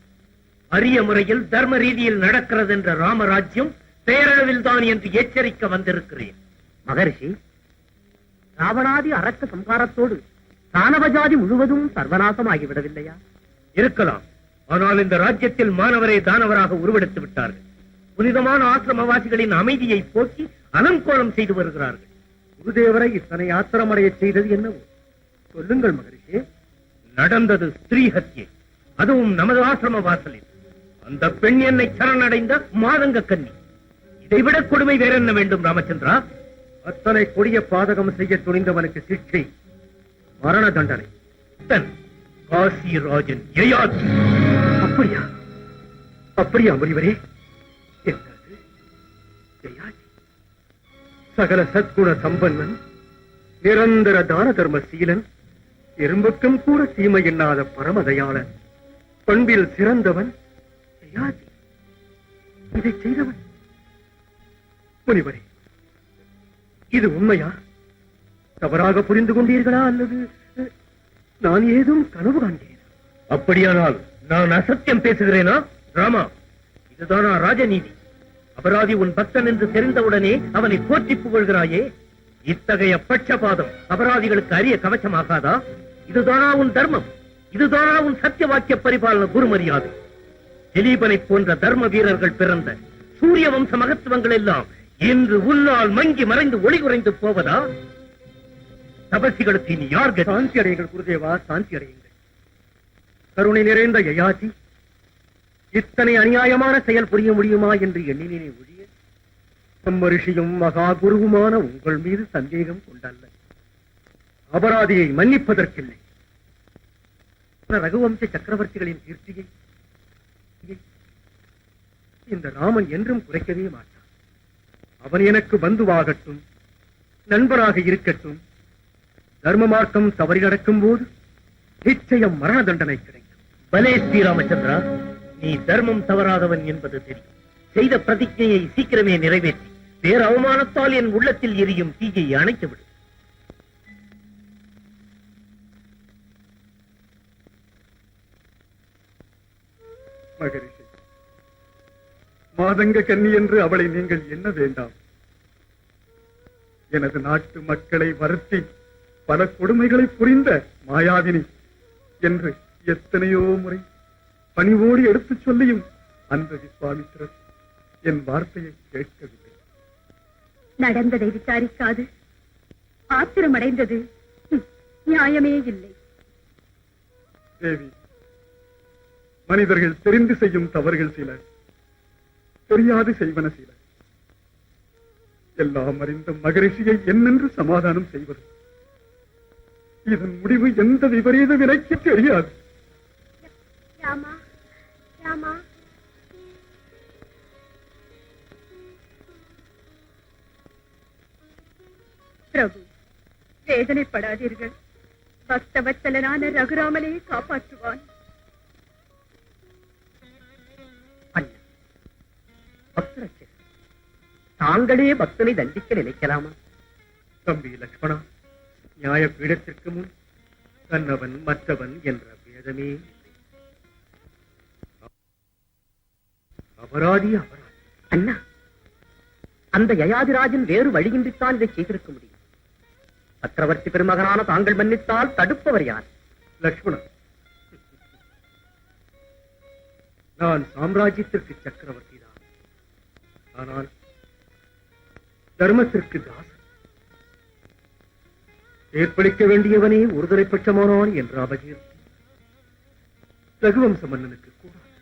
அரிய முறையில் தர்ம ரீதியில் நடக்கிறது என்ற ராமராஜ்யம் பேரளவில் தான் என்று எச்சரிக்க வந்திருக்கிறேன். மகரிஷி, ராவணாதி அரக்க சம்ஹாரத்தோடு தானவஜாதி முழுவதும் சர்வநாசமாகிவிடவில்லையா? இருக்கலாம். ஆனால் இந்த ராஜ்யத்தில் மாணவரை தானவராக உருவெடுத்து விட்டார்கள். புனிதமான ஆசிரமவாசிகளின் அமைதியை போக்கி அலங்கோலம் செய்து வருகிறார்கள். குருதேவரை இத்தனை ஆத்திரமடைய செய்தது என்னவோ சொல்லுங்கள் மகரிஷி. நடந்தது ஸ்திரீ ஹத்யை, அதுவும் நமது ஆசிரம வாசலில். அந்த பெண் என்னை சரணடைந்த மாதங்க கன்னி. இதைவிட கொடுமை வேற என்ன வேண்டும் ராமச்சந்திரா? அத்தனை கொடிய பாதகம் செய்ய துணிந்தவனுக்கு சிக்ஷை மரண தண்டனை. காசிராஜன் யயாதி. அப்படியா? அப்படியா முனிவரே? என்னது? யயாதி சகல சத்குண சம்பன்னன், நிரந்தர தான தர்ம சீலன், எறும்புக்கும் கூட தீமை எண்ணாத பரமதயாளன், பண்பில் சிறந்தவன் யயாதி. இதை செய்தவன் முனிவரே, இது உண்மையா? தவறாக புரிந்து கொண்டீர்களா அல்லது நான் ஏதும் கனவு காண்கிறேன்? அப்படியானால் நான் அசத்தியம் பேசுகிறேனா? ராமா, இதுதானா ராஜநீதி? அபராதி உன் பக்தன் என்று தெரிந்தவுடனே அவனை போற்றி புகழ்கிறாயே. இத்தகைய பட்சபாதம் அபராதிகளுக்கு அரிய கவச்சமாகாதா? இதுதானா உன் தர்மம்? இதுதானா உன் சத்திய வாக்கிய பரிபாலன குரு மரியாதை? திலீபனை போன்ற தர்ம வீரர்கள் பிறந்த சூரிய வம்ச மகத்துவங்கள் எல்லாம் இன்று உன்னால் மங்கி மறைந்து ஒளி குறைந்து போவதா? தபசிகளுக்கு இனி யார் கதி? சாந்தி அடையுங்கள் குருதேவா, சாந்தி அடையுங்கள். கருணை நிறைந்த யயாதி, இத்தனை அநியாயமான செயல் புரிய முடியுமா என்று எண்ணினே ஒழிய நம்ம ரிஷியும் மகா குருவுமான உங்கள் மீது சந்தேகம் கொண்டல்ல. அபராதியை மன்னிப்பதற்கில்லை. ரகுவம்ச சக்கரவர்த்திகளின் கீர்த்தியை இந்த ராமன் என்றும் குறைக்கவே மாட்டான். அவன் எனக்கு பந்துவாகட்டும், நண்பராக இருக்கட்டும். தர்ம மார்க்கம் தவறி நடக்கும் போது நிச்சயம் மரண தண்டனை கிடைக்கும். பலே ஸ்ரீராமச்சந்திரா, நீ தர்மம் தவறாதவன் என்பது தெரியும். செய்த பிரதிஜையை சீக்கிரமே நிறைவேற்றி வேறு அவமானத்தால் என் உள்ளத்தில் எரியும் தீயை அணைத்துவிடு. மகரிஷி, மாதங்க கன்னி என்று அவளை நீங்கள் எண்ண வேண்டாம். எனது நாட்டு மக்களை வருத்தி பல கொடுமைகளை புரிந்த மாயாவினி என்று எத்தனையோ முறை பணிவோடு எடுத்துச் சொல்லியும் அந்த விஸ்வாமித்திரர் என் வார்த்தையை கேட்கவில்லை. நடந்ததை விசாரிக்காது ஆத்திரமடைந்தது நியாயமே இல்லை. தேவி, மனிதர்கள் தெரிந்து செய்யும் தவறுகள் சில, தெரியாது செய்வன சில. எல்லாம் அறிந்த மகரிஷியை என்னென்று சமாதானம் செய்வது? இதன் முடிவு எந்த விபரீத விலைக்கு தெரியாது. ராமா, ராமா. பிரபு, வேதனைப்படாதீர்கள். பக்தவத்சலனான ரகுராமனை காப்பாற்றுவான். தாங்களே பக்தனை தண்டிக்க நினைக்கலாமா? தம்பி லட்சுமணா, நியாய பீடத்திற்கு முன் தன்னவன் மற்றவன் என்ற பேதமே இல்லை. அபராதி அபராதி. அண்ணா, அந்த யயாதிராஜன் வேறு வழியின்றித்தான் இதை செய்திருக்க முடியும். சக்கரவர்த்தி பெருமகனான தாங்கள் மன்னித்தால் தடுப்பவர் யார்? லட்சுமணா, நான் சாம்ராஜ்யத்திற்கு சக்கரவர்த்தி தான். ஆனால் தர்மத்திற்கு தாசன். ஏற்பளிக்க வேண்டியவனே ஒருதலை பட்சமானான் என்ற அபகீர்த்தி ரகுவம்ச மன்னனுக்கு கூடாது.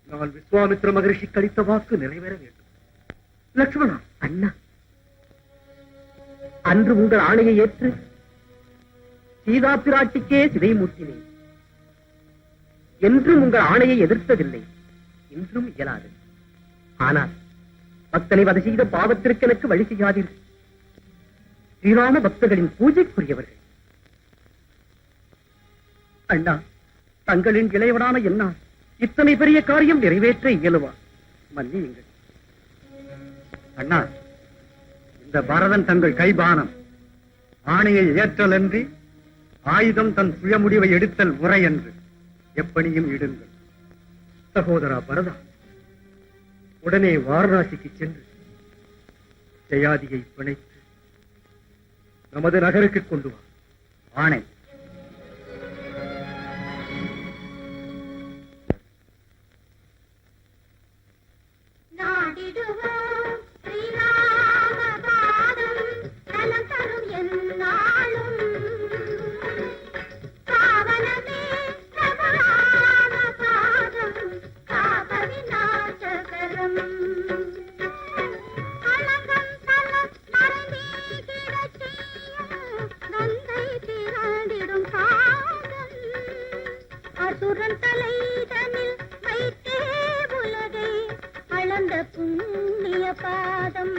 நான் விஸ்வாமித்திர மகரிஷி கழித்த வாக்கு நிறைவேற வேண்டும். லட்சுமணா. அண்ணா, அன்று உங்கள் ஆணையை ஏற்று சீதா பிராட்டிக்கே சிதை மூட்டினேன். என்றும் உங்கள் ஆணையை எதிர்த்ததில்லை, இன்றும் இயலாது. ஆனால் பக்தனை வதை செய்த பாவத்திற்கு எனக்கு வழி செய்யாதீர்கள். ஸ்ரீராம பக்தர்களின் பூஜைக்குரியவர்கள். அண்ணா, தங்களின் இளையவனான என்னால் இத்தனை பெரிய காரியம் நிறைவேற்ற இயலுவா? மன்னியுங்கள். அண்ணா, இந்த பரதன் தங்கள் கைபானம். ஆணையை ஏற்றல் என்று, ஆயுதம் தன் சுய முடிவை எடுத்தல் முறை என்று எப்படியும் இடுங்கள். சகோதரா பரதா, உடனே வாரணாசிக்கு சென்று ஜெயாதியை பிணைத்து நமது நகருக்கு கொண்டு வா. ஆணை. பாதம்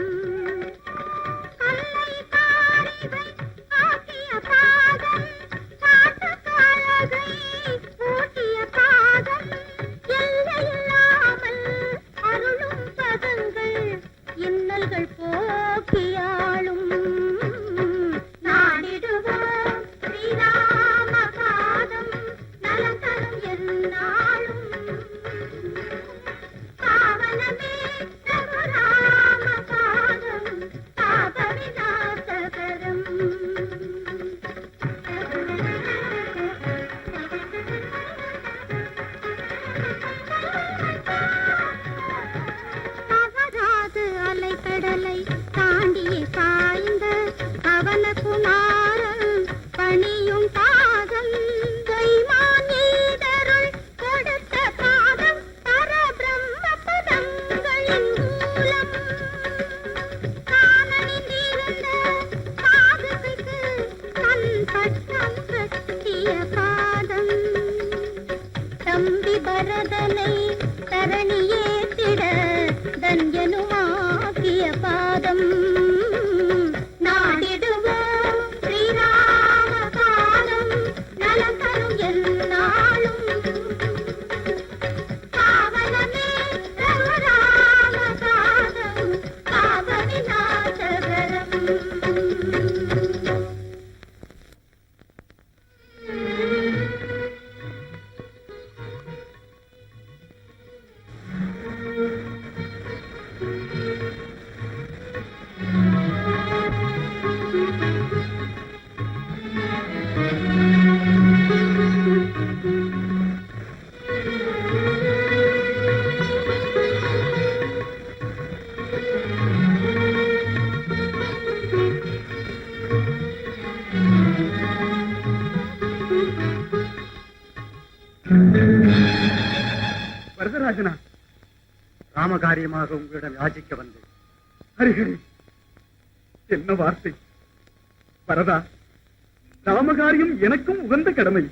ராஜனா, ராமகாரியமாக உங்களிடம் யாசிக்க வந்தேன். ஹரிஹரி, என்ன வார்த்தை! வரதா, ராமகாரியம் எனக்கும் உகந்த கடமை.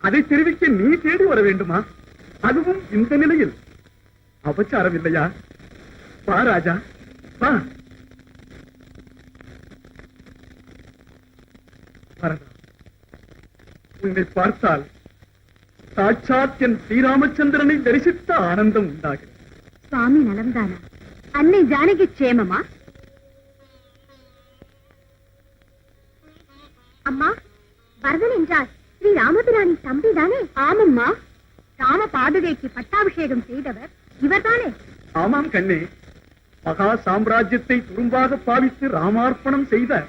அதை தெரிவிக்க நீ தேடி வர வேண்டுமா? அதுவும் இந்த நிலையில் அபச்சாரம் இல்லையா? வா ராஜா, வா. வரதா, உன்னை பார்த்தால் சாட்சாத் என் ஸ்ரீராமச்சந்திரனை தரிசித்த ஆனந்தம் உண்டாகிறது. சுவாமி நலம்தானா? அன்னை ஜானகி க்ஷேமமா? அம்மா, பரதன் என்றால் ஸ்ரீ ராமபிராணி தம்பி தானே? ஆமம்மா, ராம பாதுகைக்கு பட்டாபிஷேகம் செய்தவர் இவர்தானே? ஆமாம் கண்ணே, மகா சாம்ராஜ்யத்தை துரும்பாக பாவித்து ராமார்ப்பணம் செய்த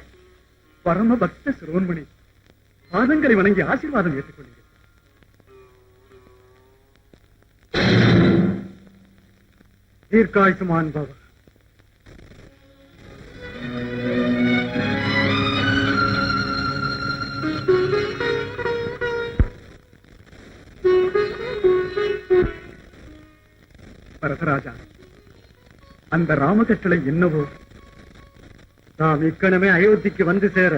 பரம பக்த சிரோன்மணி. பாதங்களை வணங்கி ஆசீர்வாதம் ஏற்றுக்கொள்கிறேன். தீர்க்காயுஷ்மான் பவ. பரதராஜா, அந்த ராமகட்டளை என்னவோ நாம் இக்கணமே அயோத்திக்கு வந்து சேர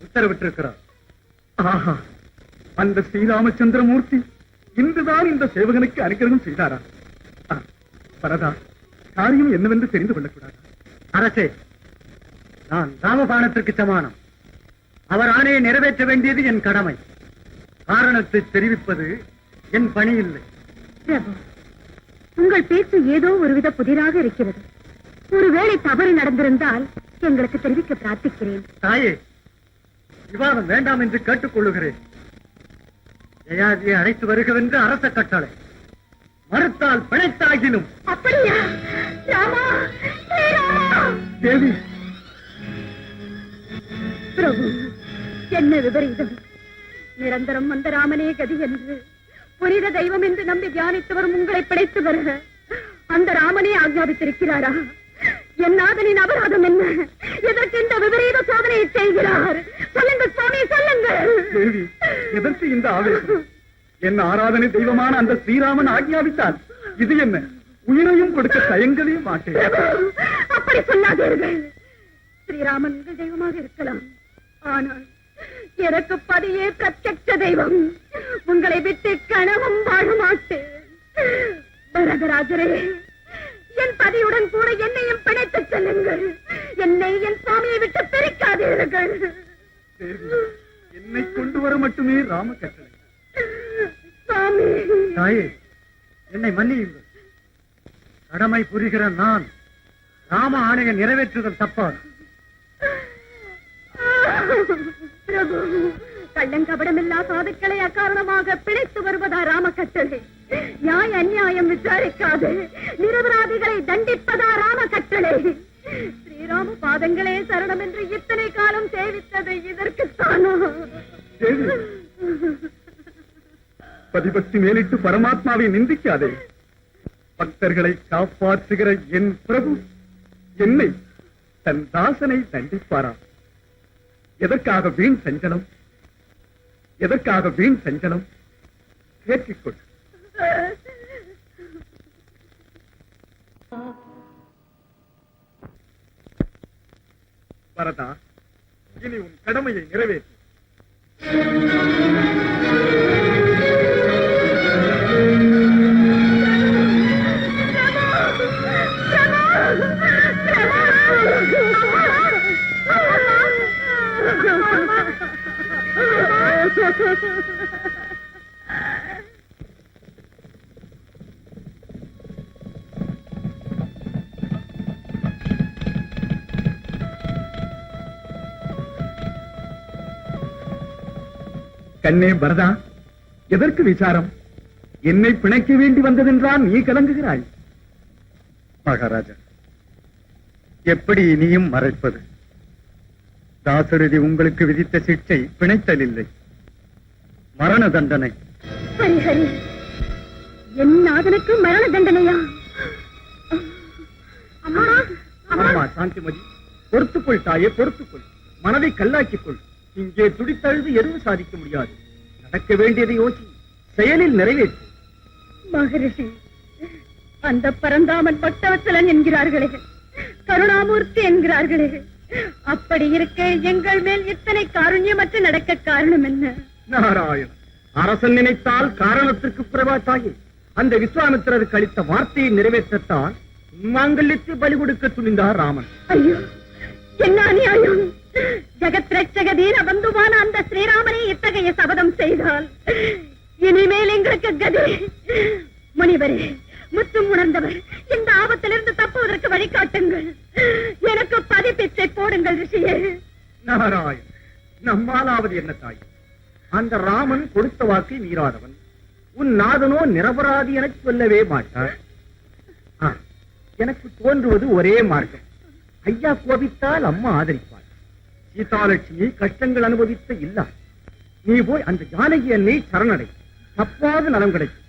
உத்தரவிட்டிருக்கிறார். ஆஹா, அந்த ஸ்ரீராமச்சந்திரமூர்த்தி இன்றுதான் இந்த சேவகனுக்கு அனுகிரகம் செய்தாரா? பரதா, காரியம் என்னவென்று தெரிந்து கொள்ளக்கூடாது? அரசே, நான் ராமபாணத்திற்கு சமானம். அவர் ஆணையை நிறைவேற்ற வேண்டியது என் கடமை. காரணத்தை தெரிவிப்பது என் பணி இல்லை. பிரபு, உங்கள் பேச்சு ஏதோ ஒருவித புதிராக இருக்கிறது. ஒருவேளை தவறு நடந்திருந்தால் எங்களுக்கு தெரிவிக்க பிரார்த்திக்கிறேன். தாயே, விவாதம் வேண்டாம் என்று கேட்டுக்கொள்ளுகிறேன். ஜெயாதியை அழைத்து வருகவென்று அரச கட்டளை. மறுத்தால் பிழைத்தாகிலும். அப்படியா? ராமா, ஸ்ரீராமா! தேவி, பிரபு, என்ன விபரீதம்! நிரந்தரம் வந்த ராமனே கதி என்று புனித தெய்வம் என்று நம்பி தியானித்து வரும் உங்களை பிழைத்து வருக அந்த ராமனே ஆக்ஞாபித்திருக்கிறாரா? என் நாதனின் அபராதம் என்ன? எதற்கு இந்த விபரீத சோதனையை செய்கிறார்? சொல்லுங்கள் சுவாமி, சொல்லுங்கள். தேவி, எதற்கு இந்த ஆவேசம்? என் ஆராதனை தெய்வமான அந்த ஸ்ரீராமன் ஆக்ஞாபித்தால் இது என்ன? உயிரையும் கொடுக்க தயங்கவே மாட்டேன். அப்படி சொல்லாதீர்கள். ஸ்ரீராமன் உங்கள் தெய்வமாக இருக்கலாம், ஆனால் எனக்கு பதியே பிரத்யட்ச தெய்வம். உங்களை விட்டு கனவும் வாழ மாட்டேன். பரதராஜரே, என் பதியுடன் கூட என்னையும் பிணைத்து செல்லுங்கள். என்னை என் சுவாமியை விட்டு பிரிக்காதீர்கள். என்னை கொண்டு வர மட்டுமே ராம கட்டளை. சுவாமி, தாயே, என்னை மன்னியுங்கள். கடமை புரிகிற நான் ராம ஆணையை நிறைவேற்றுதல் தப்பாது. பிரபு, கள்ளங்கபடமில்லா சாதுக்களை அக்காரணமாக பிழைத்து வருவதா ராம கட்டளை? நியாய அநியாயம் விசாரிக்காது நிரபராதிகளை தண்டிப்பதா ராம கட்டளை? ஸ்ரீராம பாதங்களே சரணம் என்று இத்தனை காலம் சேவித்தது இதற்குத்தானோ? பதிபக்தி மேலிட்டு பரமாத்மாவை நிந்திக்காதே. பக்தர்களை காப்பாற்றுகிற என் பிரபு என்னை, தன் தாசனை தண்டிப்பாரா? எதற்காக வீண் சஞ்சலம்? எதற்காக வீண் சஞ்சலம்? ஏற்றிக்கொள். பரதா, இனி உன் கடமையை நிறைவேற்று. கண்ணே பரதா, எதற்கு விசாரம்? என்னை பிணைக்க வேண்டி வந்ததென்றால் நீ கலங்குகிறாய். மகாராஜா, எப்படி இனியும் மறைப்பது? தாசரதி உங்களுக்கு விதித்த சிக்ஷை பிணைத்தல் இல்லை, மரண தண்டனை. ஹரி ஹரி, என் நாதனுக்கு மரண தண்டனையா? அம்மா, அம்மா சாந்திமதி, பொறுத்துக்கொள் தாயே, பொறுத்துக்கொள். மனதை கல்லாக்கிக்கொள். இங்கே துடித்தழுது எதுவும் சாதிக்க முடியாது. நடக்க வேண்டியதை யோசி, செயலில் நிறைவேற்று. மகரிஷி, அந்த பரந்தாமன் பட்டவச்சலன் என்கிறார்களே, கருணாமூர்த்தி என்கிறார்களே, அப்படி இருக்க எங்கள் மேல் இத்தனை காருண்யமற்று நடக்க காரணம் என்ன? நாராயணன், அரசன் நினைத்தால் காரணத்திற்கு புறவாத்தாயே அந்த விஸ்வாமித்திரருக்கு அளித்த வார்த்தையை நிறைவேற்றத்தான் மாங்கல்யத்தை பலி கொடுக்க துணிந்தார் ராமன். ஐயோ, என்ன அநியாயம்! ஜெகத் ரட்சக தீன பந்துவான அந்த ஸ்ரீராமனை இத்தகைய சபதம் செய்தால் இனிமேல் எங்களுக்கு கதி. முனிவரே, முற்றும் உணர்ந்தவர், இந்த ஆபத்திலிருந்து தப்புவதற்கு வழிகாட்டுங்கள். எனக்கு பதிப்பிச்சை போடுங்கள் ரிஷியே. நாராயணன், நம்மாலாவது என்ன தாய்? அந்த ராமன் கொடுத்த வாக்கை மீறாதவன். உன் நாதனோ நிரபராதி என சொல்லவே மாட்டார். எனக்கு தோன்றுவது ஒரே மார்க்கம். ஐயா கோபித்தால் அம்மா ஆதரிப்பார். சீதாலட்சுமி கஷ்டங்கள் அனுபவித்த இல்ல. நீ போய் அந்த ஜானகி என்னை சரணடை, தப்பாத நலம் கிடைக்கும்.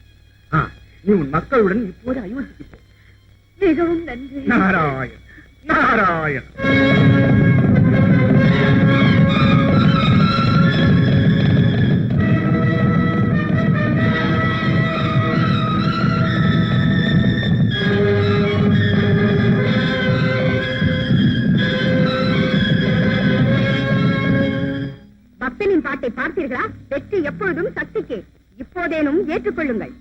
நீ உன் மக்களுடன் இப்போது அயோத்திக்கு போ. மிகவும் நன்றி. நாராயண், நாராயண். பக்தனின் பாட்டை பார்த்தீர்களா? வெற்றி எப்பொழுதும் சக்திக்கு. இப்போதேனும் ஏற்றுக்கொள்ளுங்கள்.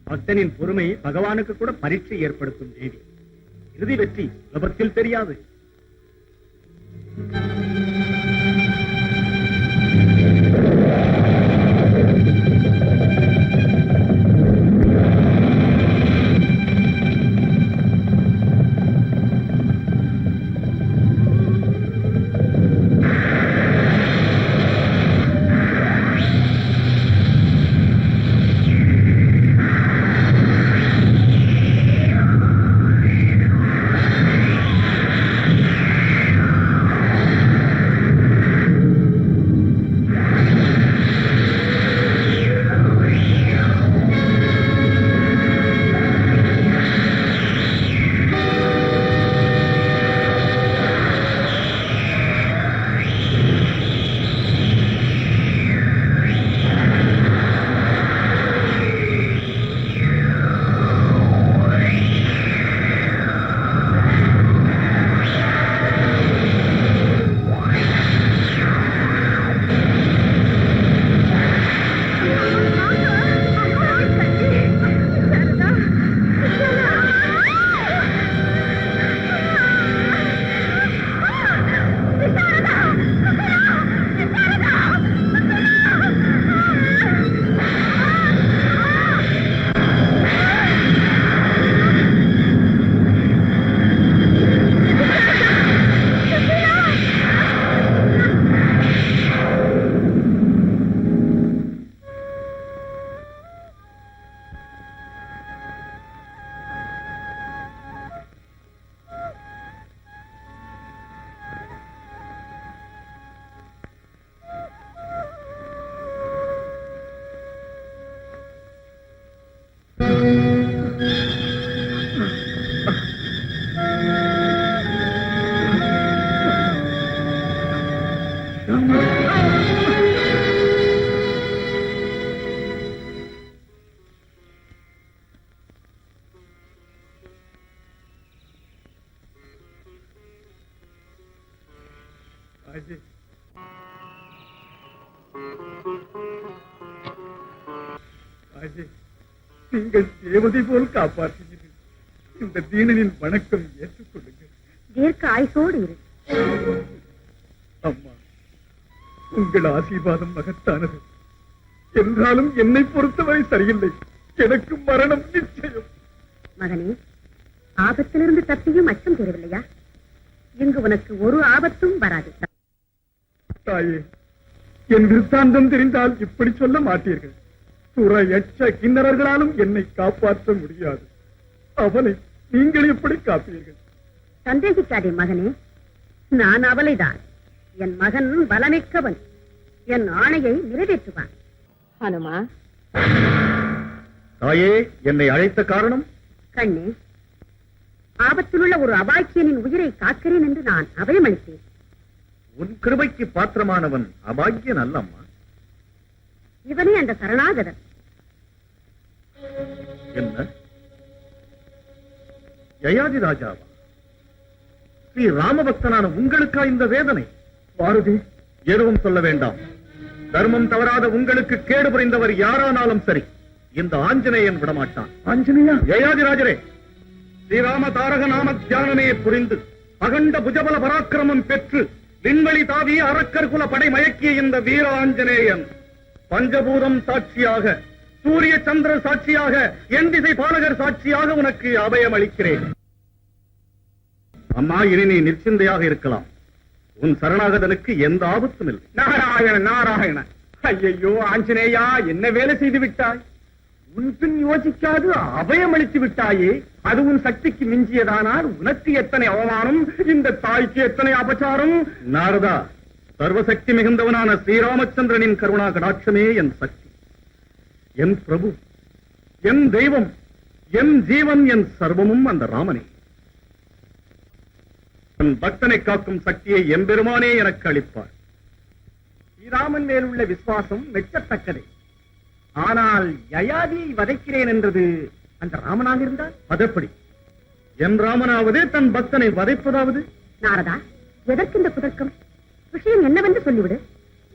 பக்தனின் பொறுமை பகவானுக்கு கூட பரீட்சை ஏற்படுத்தும் தேவி. இறுதி வெற்றி சுலபத்தில் தெரியாது. நீங்கள் தேவதை போல் காப்பாற்றுகிறீர்கள். இந்த தீனனின் வணக்கம் ஏற்றுக்கொள்ளுங்கள். தீர்க்க ஆயுசோடு இரு. அம்மா, உங்கள் ஆசீர்வாதம் மகத்தானது. என்றாலும் என்னை பொறுத்தவரை சரியில்லை. எனக்கு மரணம் நிச்சயம். மகனே, ஆபத்திலிருந்து தப்பியும் அச்சம் தெரியவில்லையா? இங்கு உனக்கு ஒரு ஆபத்தும் வராது. தாயே, என் விருத்தாந்தம் தெரிந்தால் இப்படி சொல்ல மாட்டீர்கள். சுர எச்ச கிண்ணறர்களாலும் என்னை காப்பாற்ற முடியாது. அவளை நீங்கள் எப்படி காப்பீர்கள்? சந்தேகிக்காதே மகனே, நான் அவளைதான். என் மகன் பலமிக்கவன். என் ஆணையை நிறைவேற்றுவான். ஹனுமா, தாயே, என்னை அழைத்த காரணம்? கண்ணே, ஆபத்திலுள்ள ஒரு அபாக்கியனின் உயிரை காக்கிறேன் என்று நான் அபயமளித்தேன். உன் கிருபைக்கு பாத்திரமானவன் அபாக்கியன் அல்லம்மா. இவனே அந்த சரணாகதன். என்ன யயாதி ராஜாவா? ஸ்ரீ ராமபக்தனான உங்களுக்கா இந்த வேதனை? பாரதி, எதுவும் சொல்ல வேண்டாம். தர்மம் தவறாத உங்களுக்கு கேடு புரிந்தவர் யாரானாலும் சரி, இந்த ஆஞ்சநேயன் விடமாட்டான். ஆஞ்சநேயா? யயாதி ராஜரே, ஸ்ரீராம தாரக நாம தியானமே புரிந்து அகண்ட புஜபல பராக்கிரமம் பெற்று விண்வெளி தாவி அரக்கர் குல படை மயக்கிய இந்த வீர ஆஞ்சநேயன் பஞ்சபூதம் சாட்சியாக, சூரிய சந்திர சாட்சியாக, என் திசை பாலகர் சாட்சியாக உனக்கு அபயம் அளிக்கிறேன். அம்மா, இனி நீ நிச்சந்தையாக இருக்கலாம். உன் சரணாகதனுக்கு எந்த ஆபத்தும் இல்லை. நாராயண நாராயண. ஐயோ ஆஞ்சநேயா, என்ன வேலை செய்து விட்டாய்? உன் பின் யோசிக்காது அபயம் அளித்து விட்டாயே. அது உன் சக்திக்கு மிஞ்சியதானால் உனக்கு எத்தனை அவமானம், இந்த தாய்க்கு எத்தனை அபச்சாரம். நாரதா, சர்வசக்தி மிகுந்தவனான ஸ்ரீராமச்சந்திரனின் கருணா கடாட்சமே என் சக்தி, என் பிரபு, என் தெய்வம், என் ஜீவன், என் சர்வமும் அந்த ராமனே. என் பக்தனை காக்கும் சக்தியை எம்பெருமானே எனக்கு அளிப்பார். ஸ்ரீராமன் மேல் உள்ள விசுவாசம் மெச்சத்தக்கதே. ஆனால் யயாதியை வதைக்கிறேன் என்றது அந்த ராமனாக இருந்தால் அதப்படி என் ராமனாவது தன் பக்தனை வதைப்பதாவது? நாரதா, எதற்கு இந்த குதர்க்கம்? விஷயம் என்னவென்று சொல்லிவிடு.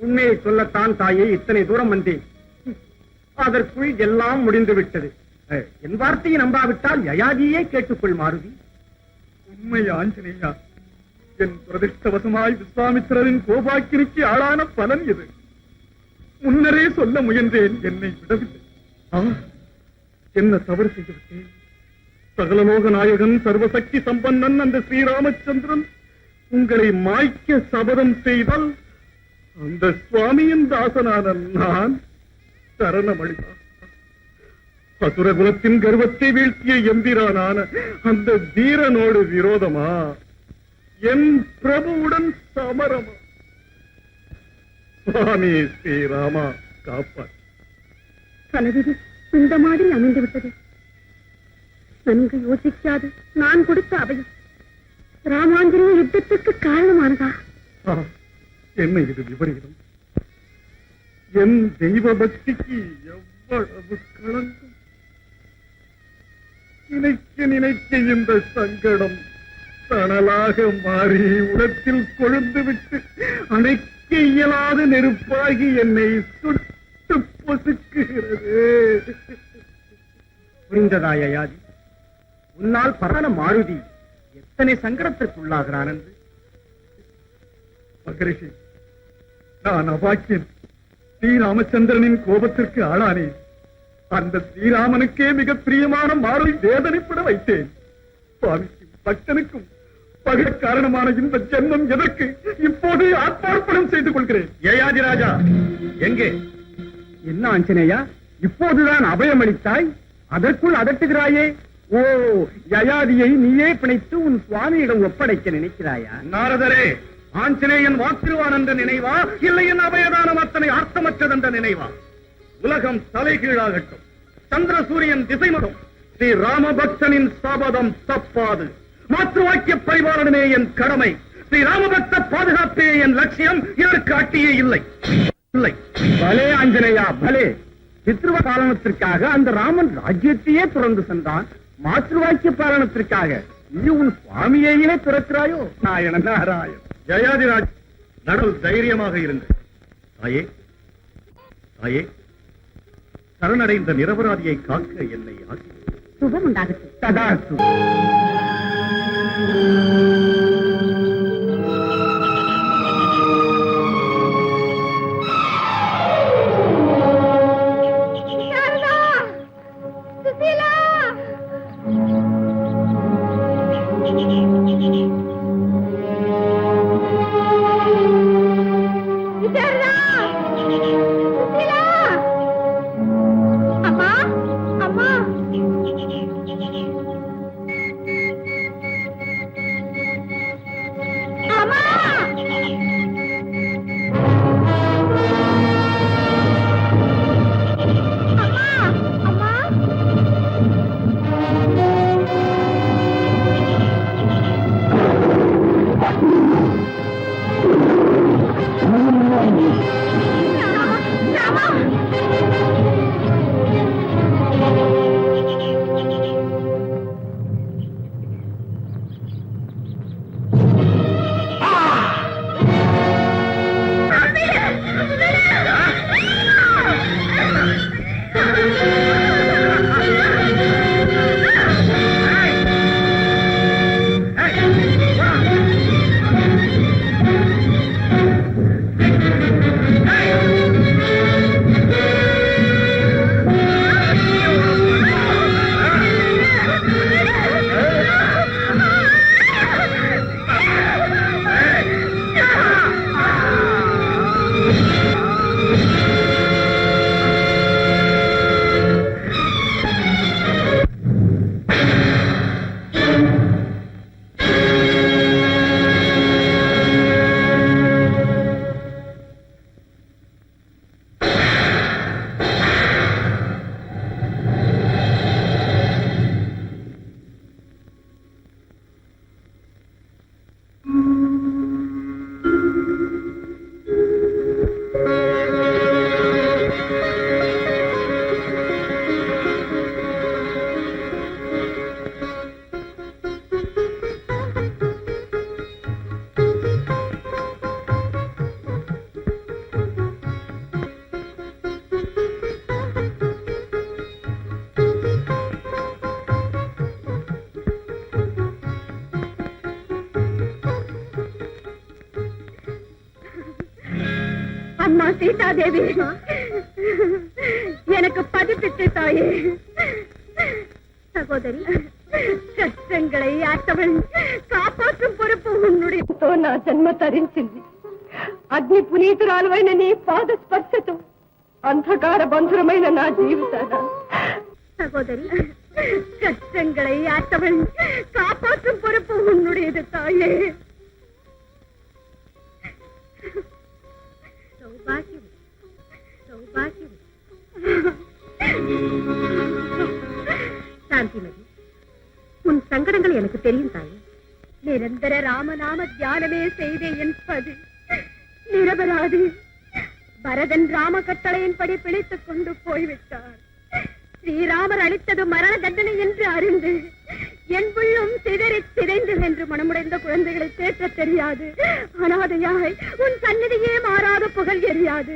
உண்மையை சொல்லத்தான் தாயே இத்தனை தூரம் வந்தேன். அதற்குள் எல்லாம் முடிந்து விட்டது. என் வார்த்தையை நம்பாவிட்டால் யயாதியே கேட்டுக்கொள் மாருதி. உண்மை ஆஞ்சநேயா, என் பிரதிஷ்டவசமாய் விஸ்வாமித்திரரின் கோபாக்கினிக்கு ஆளான பலன் இது. முன்னரே சொல்ல முயன்றேன், என்னை விடவில்லை. என்ன தவறு செய்துவிட்டேன்? சகலலோக நாயகன், சர்வசக்தி சம்பன்னன் அந்த ஸ்ரீராமச்சந்திரன் உங்களை மாய்க்க சபதம் செய்தால் அந்த சுவாமியின் தாசனான நான் சரணமளித்தார். அசுரகுலத்தின் கர்வத்தை வீழ்த்திய எம்பிரானான அந்த வீரனோடு விரோதமா? என் பிரபுவுடன் சமரமா? சுவாமி ஸ்ரீராமா, காப்பார். தலைவிதி இந்த மாதிரி அமைந்து விட்டது. நன்கு யோசிக்காது நான் கொடுத்த அபயம் ராமாஞ்சலிய யுத்தத்துக்கு காரணமானதா? என்ன இது விபரீதம்? என் தெய்வ பக்திக்கு எவ்வளவு களங்கம்! நினைக்க நினைக்க இந்த சங்கடம் தணலாக மாறி உலத்தில் கொழுந்து விட்டு அணைக்க இயலாத நெருப்பாகி என்னை சுட்டு பொசுக்குகிறது. புரிந்ததா யயாதி? உன்னால் பரம மாருதி எத்தனை சங்கடத்திற்குள்ளாகிறான் என்று? மகரிஷி, நான் அபாக்கியன். ஸ்ரீராமச்சந்திரனின் கோபத்திற்கு ஆளானேன். அந்த ஸ்ரீராமனுக்கே மிக பிரியமான மாருதி வேதனைப்பட வைத்தேன். சுவாமிக்கும் பக்தனுக்கும் பகை காரணமான இந்த ஜென்மம் எதற்கு? இப்போது ஆத்மார்ப்பணம் செய்து கொள்கிறேன். யயாதி ராஜா எங்கே? என்ன ஆஞ்சநேயா, இப்போதுதான் அபயம் அளித்தாய், அதற்குள் அதட்டுகிறாயே? ஓ, யயாதியை நீயே பிணைத்து உன் சுவாமியிடம் ஒப்படைக்க நினைக்கிறாயா? நாரதரே, ஆஞ்சநேயன் வாக்கிருவான் என்ற நினைவா, இல்லை என் அபயதானம் அத்தனை அர்த்தமற்றதென்ற நினைவா? உலகம் தலைகீழாகட்டும், சந்திர சூரியன் திசை மடும், ஸ்ரீ ராமபக்தனின் சபதம் தப்பாது. மாற்று வாக்கிய பரிபாலனமே என் கடமை. ஸ்ரீ ராமபக்த பாதுகாப்பே என் லட்சியம். இதற்கு அட்டியே இல்லை. இல்லை. பலே ஆஞ்சநேயா, பலே. பித்ருவ பாலனத்திற்காக அந்த ராமன் ராஜ்யத்தையே துறந்து சென்றான். மாற்று வாக்கிய பாலனத்திற்காக நீ உன் சுவாமியையே துறக்கிறாயோ? நாராயண நாராயண. ஜயாதிராஜ், நடுவில் தைரியமாக இருங்கள். தாயே, தாயே, சரணடைந்த நிரபராதியை காக்க என்னை ஆசி. சுபம் உண்டாகட்டும். ததாஸ்து. அம்மா சீதாதேவி, எனக்கு பதிப்பிட்டு தாயே. சகோதரி, கஷ்டங்களை ఆటవల్ కాపాற்றும் పొరుపు ఉన్నుడితో నా జన్మ తరించింది. అగ్ని పునీతురాలువైన నీ పాద స్పర్శతో అంధకార బంధురమైన నా జీవితాన. సహోదరి, కష్టங்களை ஆட்டவள் காப்பாற்றும் பொறுப்பு உன்னுடையது தாயே. சௌபாகியம், சௌபாகியம். சாந்திமதி, உன் சங்கடங்கள் எனக்கு தெரியும் தாயே. நிரந்தர ராமநாம தியானமே செய்த என் பதி நிரபராதி. பரதன் ராம கட்டளையின்படி பிழைத்துக் கொண்டு போய்விட்டார். ஸ்ரீராமர் அளித்தது மரண தண்டனை என்று அறிந்து என் உள்ளம் சிதறி சிதைந்து என்று மனமுடைந்த குழந்தைகளை தேற்ற தெரியாது. அனாதையாய் உன் சந்நிதியே மாறாத புகழ் எரியாது.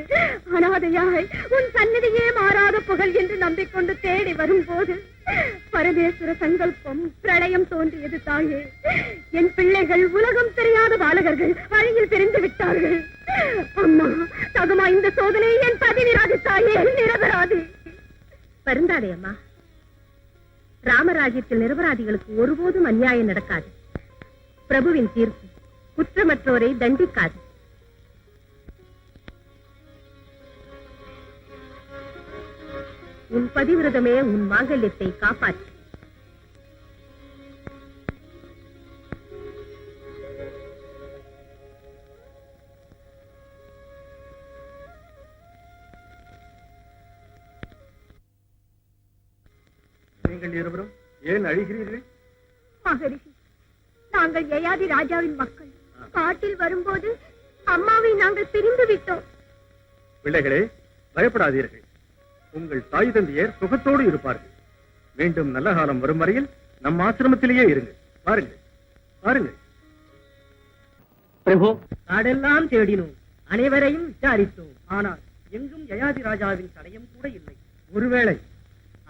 அனாதையாய் உன் சந்நிதியே மாறாத புகழ் என்று நம்பிக்கொண்டு தேடி வரும்போது பரமேஸ்வர சங்கல்பம் பிரளயம் தோன்றியது தாயே. என் பிள்ளைகள் உலகம் தெரியாத பாலகர்கள் வழியில் பிரிந்து விட்டார்கள். அம்மா, தகுமா இந்த சோதனை என் பதி நிராதித்தாயே, நிரபராதி. வருந்தாதே அம்மா. ராமராஜ்யத்தில் நிரபராதிகளுக்கு ஒருபோதும் அநியாயம் நடக்காது. பிரபுவின் தீர்ப்பு குற்றமற்றோரை தண்டிக்காது. உன் பதிவிரதமே உன் மாங்கல்யத்தை காப்பாற்று. நீங்கள் இருவரும் ஏன் அழுகிறீர்கள்? மகரிஷி, நாங்கள் யயாதி ராஜாவின் மக்கள். காட்டில் வரும்போது அம்மாவை நாங்கள் பிரிந்து விட்டோம். பிள்ளைகளே, பயப்படாதீர்கள். உங்கள் தாய் தந்தையர் சுகத்தோடு இருப்பார்கள். மீண்டும் நல்ல காலம் வரும் வரையில் நம் ஆசிரமத்திலேயே இருங்கள். பாருங்கள், பாருங்கள். பிரபு, நாடெல்லாம் தேடினோம், அனைவரையும் விசாரித்தோம். ஆனால் எங்கும் யயாதி ராஜாவின் தடயம் கூட இல்லை. ஒருவேளை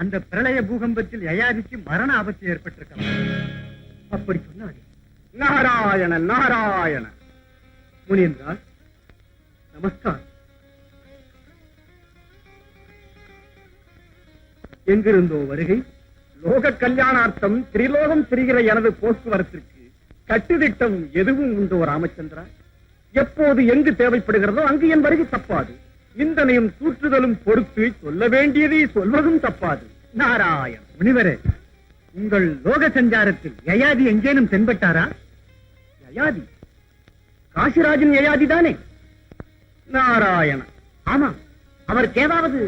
அந்த பிரளய பூகம்பத்தில் யயாதிக்கு மரண ஆபத்து ஏற்பட்டிருக்கலாம். அப்படி சொன்னாரே. நாராயண நாராயண. முனியன்றா, நமஸ்காரம். எங்கிருந்தோ வருகை? லோக கல்யாணார்த்தம் திரிலோகம் திரிகிற எனது போக்குவரத்திற்கு கட்டுத்திட்டம் எதுவும் உண்டோ ராமச்சந்திரா? எப்போது எங்கு தேவைப்படுகிறதோ அங்கு என் வருகை தப்பாது. நிந்தனையும் தூற்றுதலும் பொறுத்து சொல்ல வேண்டியதை சொல்வதும் தப்பாது. நாராயண. முனிவரே, உங்கள் லோக சஞ்சாரத்தில் யயாதி எங்கேனும் தென்பட்டாரா? யயாதி? காசிராஜின் யயாதி தானே? நாராயண. ஆமா, அவருக்கு ஏதாவது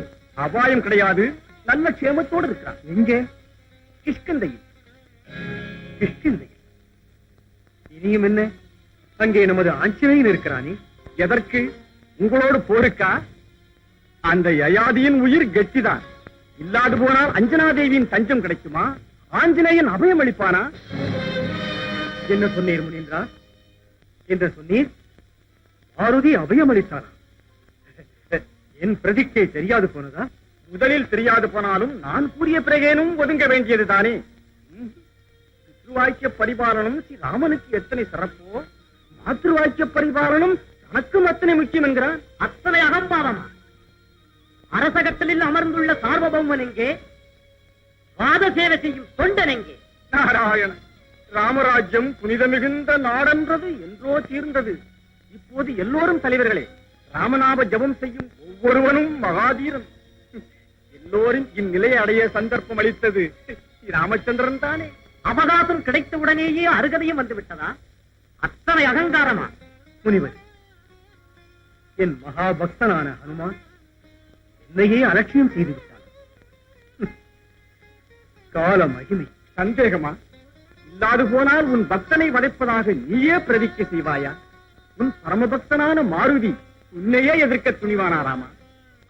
அபாயம் கிடையாது. நல்ல சேமத்தோடு இருக்கிறார். எங்கே? கிஷ்கிந்தையில். கிஷ்கிந்தையில். இனியும் என்ன? அங்கே நமது ஆஞ்சநேயன் இருக்கிறானே. எதற்கு? உங்களோடு போருக்கா? அந்த யயாதியின் உயிர் கெட்டிதான். இல்லாது போனால் அஞ்சனாதேவியின் தஞ்சம் கிடைக்குமா? ஆஞ்சநேயன் அபயம் அளிப்பானா? என்ன சொன்னீர் முனிந்திரா? என்ன சொன்னீர்? ஆருதி அபயம் அளித்தானா? என் பிரதிக்கை தெரியாது போனதா? முதலில் தெரியாது போனாலும் நான் கூறிய பிறகேனும் ஒதுங்க வேண்டியதுதானே. பித்ருவாக்கிய பரிபாலனம் ஸ்ரீராமனுக்கு எத்தனை சிறப்போ, மாத்ருவாக்கிய பரிபாலனம் தனக்கும் அத்தனை முக்கியம் என்கிறார். அத்தனை அகம்பாவமா? அரசகத்தில் அமர்ந்துள்ள சார்வபௌமன் எங்கே? வாத சேவை செய்யும் தொண்டன் எங்கே? நாராயண. ராமராஜ்யம் புனித மிகுந்த நாடென்றது என்றோ தீர்ந்தது. இப்போது எல்லோரும் தலைவர்களே. ராமநாம ஜபம் செய்யும் ஒவ்வொருவனும் மகாதீரன். எல்லோரும் இந்நிலையை அடைய சந்தர்ப்பம் அளித்தது ராமச்சந்திரன் தானே. அவகாசம் கிடைத்தவுடனேயே அருகதையும் வந்து விட்டதா? அத்தனை அகங்காரமா? முனிவர், என் மகாபக்தனான ஹனுமான் என்னையே அலட்சியம் செய்து விட்டான். கால மகிமை. சந்தேகமா? இல்லாது போனால் உன் பக்தனை வதைப்பதாக நீயே பிரதிக்கை செய்வாயா? உன் பரமபக்தனான மாருதி உன்னையே எதிர்க்க துணிவானாராமா?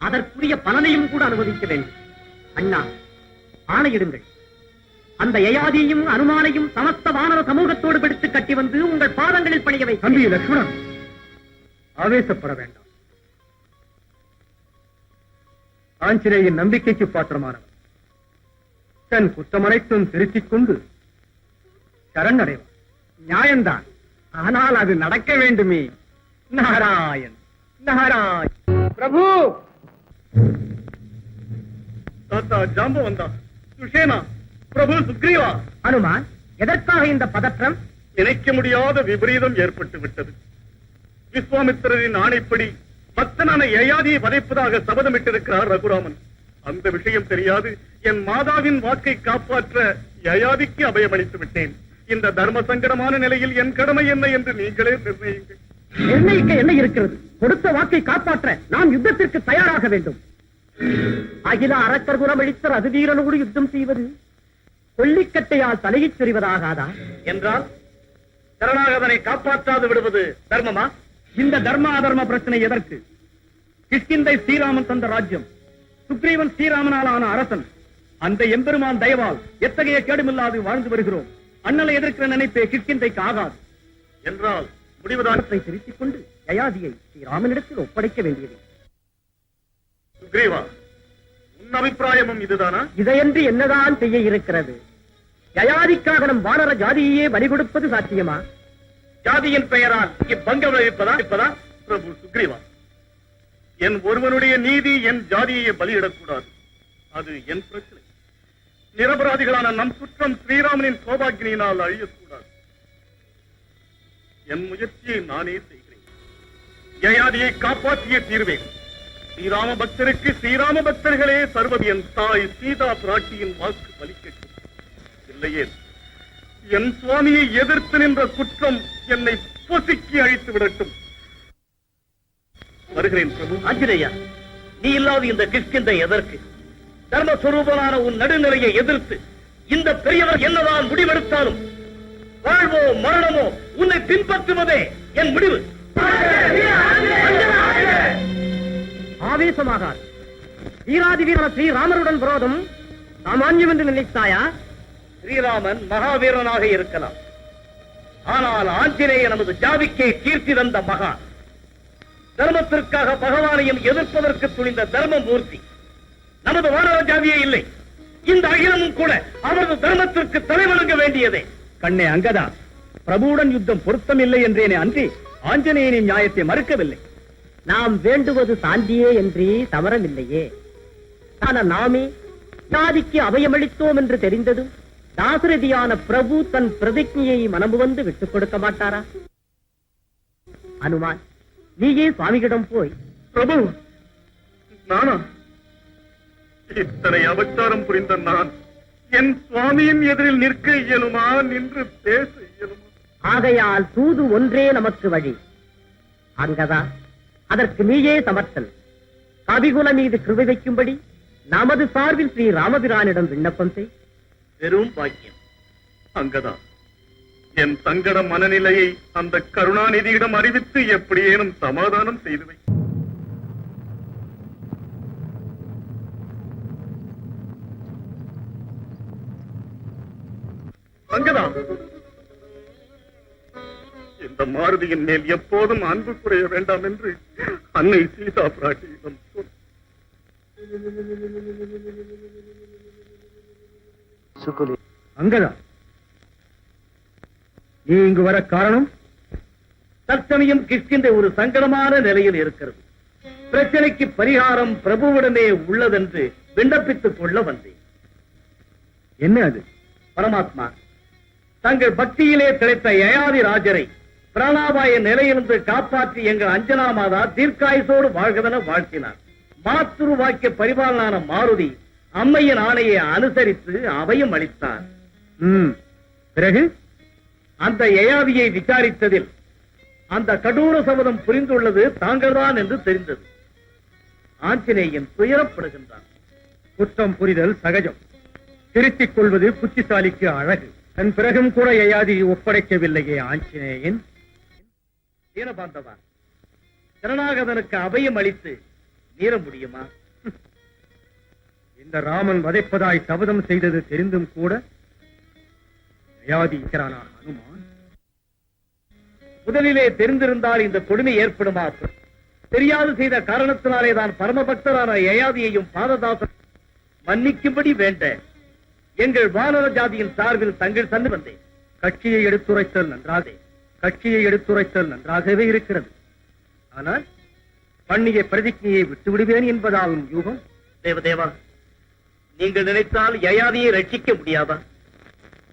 அதற்குரிய பலனையும் கூட அனுமதிக்க வேண்டும். அண்ணா, ஆணையிடுங்கள். அந்த யயாதியையும் அனுமானையும் சமஸ்த வானர சமூகத்தோடு பிடித்து கட்டி வந்து உங்கள் பாதங்களில் பணிய வை. தம்பி லட்சுமணன், ஆவேசப்பட வேண்டாம். ஆஞ்சநேயன் நம்பிக்கைக்கு பாத்திரமானவர். தன் குற்றமனைத்தும் திருத்திக் கொண்டு சரணடைவார். நியாயம்தான். ஆனால் அது நடக்க வேண்டுமே. நாராயண் நாராயண். பிரபு தாத்தா ஜாம்பவந்தா, சுஷேனா, பிரபு சுக்ரீவா. அனுமான், எதற்காக இந்த பதற்றம்? நினைக்க முடியாத விபரீதம் ஏற்பட்டு விட்டது. விஸ்வாமித்திரரின் ஆணைப்படி பக்தனான யயாதியை வதைப்பதாக சபதமிட்டிருக்கிறார் ரகுராமன். அந்த விஷயம் தெரியாது என் மாதாவின் வாக்கை காப்பாற்ற யயாதிக்கு அபயமளித்து விட்டேன். இந்த தர்ம சங்கடமான நிலையில் என் கடமை என்ன என்று நீங்களே நிர்ணயிங்கள். நிர்ணயிக்க என்ன இருக்கிறது? கொடுத்த வாக்கை காப்பாற்ற நாம் யுத்தத்திற்கு தயாராக வேண்டும். அகில அரக்கர் குணமளித்த ரகுவீரனோடு யுத்தம் செய்வது கொல்லிக்கட்டையால் தலையைச் சொறிவதாகாதா? என்றால் சரணாகதனை காப்பாற்றாது விடுவது தர்மமா? இந்த தர்ம அதர்ம பிரச்சனை எதற்கு? கிஷ்கிந்தை ஸ்ரீராமன் தந்த ராஜ்யம், சுக்ரீவன் ஸ்ரீராமனாலான அரசன். அந்த எம்பெருமான் தயவால் எத்தகைய கேடுமில்லாது வாழ்ந்து வருகிறோம். அண்ணலை எதிர்க்கிற நினைப்பே கிஷ்கிந்தைக்கு ஆகாது. என்றால் முடிவுதானத்தை திருத்திக் கொண்டு யயாதியை ஸ்ரீராமனிடத்தில் ஒப்படைக்க வேண்டியது. சுக்ரீவா, உன் அபிப்பிராயமும் இதுதானா? இதையன்றி என்னதான் செய்ய இருக்கிறது? யயாதிக்காக நம் வானர ஜாதியையே பலி கொடுப்பது சாத்தியமா? ஜாதியின் பெயரால் இப்பங்கம் இருப்பதா? பிரபு சுக்ரீவா, என் ஒருவனுடைய நீதி என் ஜாதியை பலியிடக்கூடாது. அது என் பிரச்சனை. நிரபராதிகளான நம் குற்றம் ஸ்ரீராமனின் சோபாகினியினால் அழியக்கூடாது. என் முயற்சியை நானே செய்கிறேன். யயாதியை காப்பாற்றிய தீர்வேன். ஸ்ரீராம பக்தருக்கு ஸ்ரீராம பக்தர்களே சர்வம். என் தாய் சீதா பிராட்டியின் வாக்கு பலிக்கட்டும். இல்லையே என் சுவாமியை எதிர்த்து நின்ற குற்றம் என்னை பொசுக்கி அழித்து விடட்டும். வருகிறேன் பிரபு. ஆஞ்சநேயா, நீ இல்லாத இந்த கிஷ்கிந்தை எதற்கு? தர்மஸ்வரூபனான உன் நடுநிலையை எதிர்த்து இந்த பெரியவர் என்னதான் முடிவெடுத்தாலும் வாழ்வோ மரணமோ உன்னை பின்பற்றுவதே என் முடிவு. ஆவேசமாக வீராதி வீரன ஸ்ரீராமருடன் விரோதம் சாமான்யம் என்று நினைத்தாயா? ஸ்ரீராமன் மகாவீரனாக இருக்கலாம், ஆனால் ஆஞ்சநேய நமது ஜாதிக்கே கீர்த்தி தந்த மகா. தர்மத்திற்காக பகவானையும் எதிர்ப்பதற்கு துணிந்த தர்மமூர்த்தி. நமது வானர ஜாதியே இல்லை, இந்த அகிலமும் கூட அவரது தர்மத்திற்கு தலைவணங்க வேண்டியதே. கண்ணே அங்கதா, பிரபுவுடன் யுத்தம் பொருத்தமில்லை என்றேனே அன்றி ஆஞ்சநேயனின் நியாயத்தை மறுக்கவில்லை. நாம் வேண்டுவது சாந்தியே என்று தவறமில்லையே. ஆனால் நாமே ஜாதிக்கு அபயமளித்தோம் என்று தெரிந்ததும் தாசரதியான பிரபு தன் பிரதிஜையை மனமுவந்து விட்டுக் கொடுக்க மாட்டாரா? அனுமான், நீயே சுவாமியிடம் போய், பிரபு, நானா? இத்தனை அபச்சாரம் புரிந்த நான் என் சுவாமியின் எதிரில் நிற்க இயலுமா? நின்று பேச இயலுமா? ஆகையால் தூது ஒன்றே நமக்கு வழி. அங்கதா, அதற்கு நீயே சமர்த்தன். கவிகுல மீது கிருபை வைக்கும்படி நமது சார்பில் ஸ்ரீ ராமபிரானிடம் விண்ணப்பம் செய். பெரும் பாக்கியம். அங்கதான் என் சங்கட மனநிலையை அந்த கருணாநிதியிடம் அறிவித்து எப்படியேனும் சமாதானம் செய்து வை. அங்கதான் இந்த மாருதியின் மேல் எப்போதும் அன்பு குறைய வேண்டாம் என்று அன்னை சீதா பிராட்டியிடம் சொல். அங்கதா, நீ இங்கு வர காரணம்? தற்சமயம் கிஷ்கிந்தை ஒரு சங்கடமான நிலையில் இருக்கிறது. பிரச்சனைக்கு பரிகாரம் பிரபுவிடமே உள்ளதென்று விண்ணப்பித்துக் கொள்ள வந்தேன். என்ன அது? பரமாத்மா, தங்கள் பக்தியிலே திளைத்த யயாதி ராஜரை பிராணாபாய நிலையிலிருந்து காப்பாற்றி எங்கள் அஞ்சனா மாதா தீர்க்காயுசோடு வாழ்கவென வாழ்த்தினார். மாத்துரு வாக்கிய பரிபாலனான மாருதி அம்மையின் ஆணையை அனுசரித்து அபயம் அளித்தார். பிறகு அந்த யயாதியை விசாரித்ததில் அந்த கடூர சபதம் புரிந்துள்ளது தாங்கள்தான் என்று தெரிந்தது. ஆஞ்சநேயன் துயரப்படுகின்றான். குற்றம் புரிதல் சகஜம், திருத்திக் கொள்வது புத்திசாலிக்கு அழகு. தன் பிறகும் கூட யயாதி ஒப்படைக்கவில்லையே ஆஞ்சநேயன். தீனபாந்தவா, சரணாகதனுக்கு அபயம் அளித்து மீற முடியுமா? இந்த ராமன் வதைப்பதாய் சபதம் செய்தது தெரிந்தும் கூட யயாதி இருக்கிறானா அனுமான்? முதலிலே தெரிந்திருந்தால் இந்த கொடுமை ஏற்படுமா? தெரியாது செய்த காரணத்தினாலே தான் பரமபக்தரான யயாதியையும் பாததாசன் மன்னிக்கும்படி வேண்ட எங்கள் வானர ஜாதியின் சார்பில் தங்கள் தந்து வந்தேன். கட்சியை எடுத்துரைத்தல் நன்றாகவே இருக்கிறது. ஆனால் பண்ணிய பிரதிஜையை விட்டுவிடுவேன் என்பதால் யூகம். தேவதேவா, நீங்கள் நினைத்தால் யயாதியை ரட்சிக்க முடியாதா?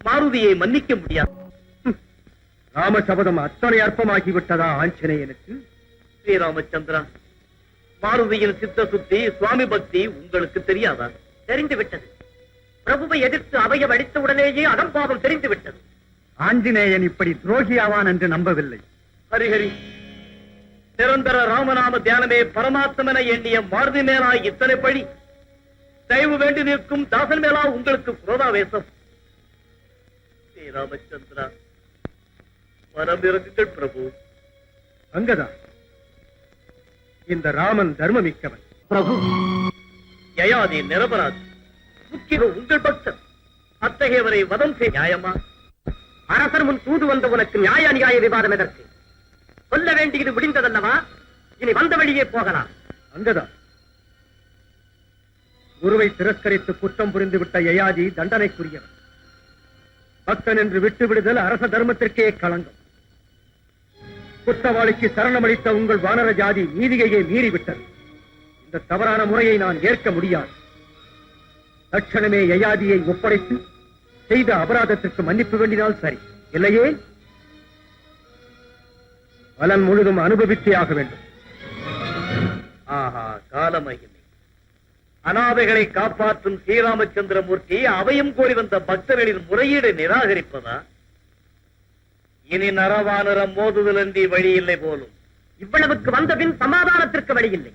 மாருதியை மன்னிக்க முடியாது? ராமசபதம் அத்தனை அற்பமாகிவிட்டதா ஆஞ்சநேயனுக்கு? ஸ்ரீராமச்சந்திரா, மாருதியின் சித்த சுத்தி, சுவாமி பக்தி உங்களுக்கு தெரியாதா? தெரிந்து விட்டது. பிரபுவை எதிர்த்து அவையம் அடித்த உடனேயே அகம்பாவம் தெரிந்து விட்டது. ஆஞ்சநேயன் இப்படி துரோகியாவான் என்று நம்பவில்லை. ஹரிஹரி, நிரந்தர ராமநாம தியானமே பரமாத்மன எண்ணிய மாருதி மேலா இத்தனை பழி? தயவு வேண்டி நிற்கும் தாசன் மேலா உங்களுக்கு குரோதாவேசம்? ஸ்ரீராமச்சந்திரா, மனமிறங்குங்கள் பிரபு. அங்கதா, இந்த ராமன் தர்மமிக்கவன். பிரபு, யயாதி நிரபராதி, முக்கியம் உங்கள் பக்தர். அத்தகையவரை வதம் செய்ய நியாயமா? அரசர் முன் தூது வந்த உனக்கு நியாய அநியாய விவாதம் எதற்கு? சொல்ல வேண்டியது முடிந்ததல்லவா? இனி வந்த வழியே போகலாம். அங்கதா, குருவை திரஸ்கரித்து குற்றம் புரிந்துவிட்ட யயாதி தண்டனைக்குரியவன். பக்தன் என்று விட்டுவிடுதல் அரச தர்மத்திற்கே களங்கம். குற்றவாளிக்கு சரணமளித்த உங்கள் வானர ஜாதி நீதியையே மீறிவிட்டது. இந்த தவறான முறையை நான் ஏற்க முடியாது. தட்சணமே யயாதியை ஒப்படைத்து செய்த அபராதத்திற்கு மன்னிப்பு வேண்டினால் சரி. இல்லையே பலன் முழுதும் அனுபவித்தே ஆக வேண்டும். ஆஹா, காலமகிமை! அனாதைகளை காப்பாற்றும் ஸ்ரீராமச்சந்திரமூர்த்தி அவையும் கோரி வந்த பக்தர்களின் முறையீடு நிராகரிப்பதா? இனி நரவானரம் மோதுதலன்றி வழி இல்லை போலும். இவ்வளவுக்கு வந்தபின் சமாதானத்திற்கு வழி இல்லை.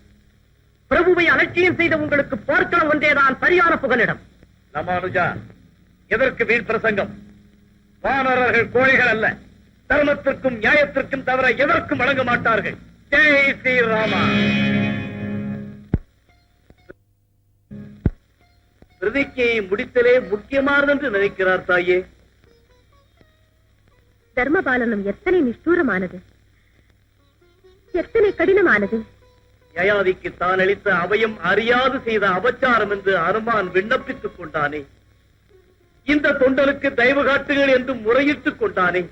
பிரபுவை அலட்சியம் செய்த உங்களுக்கு போர்க்களம் ஒன்றேதான் சரியான புகலிடம். ராமானுஜா, எதற்கு வீண் பிரசங்கம்? வானரர்கள் கோழிகள் அல்ல. தர்மத்திற்கும் நியாயத்திற்கும் தவிர எதற்கும் வழங்க மாட்டார்கள். ஜெய் ஸ்ரீராமா. பிரதிஜையை முடித்தலே முக்கியமானது என்று நினைக்கிறார் தாயே. தர்மபாலனம் எத்தனை நிஷ்டூரமானது, எத்தனை கடினமானது. யயாதிக்கு தான் அளித்த அவையும் அறியாது செய்த அபச்சாரம் என்று அனுமான் விண்ணப்பித்துக் கொண்டானே. இந்த தொண்டனுக்கு தயவு காட்டுகள் என்று முறையிட்டுக் கொண்டானே.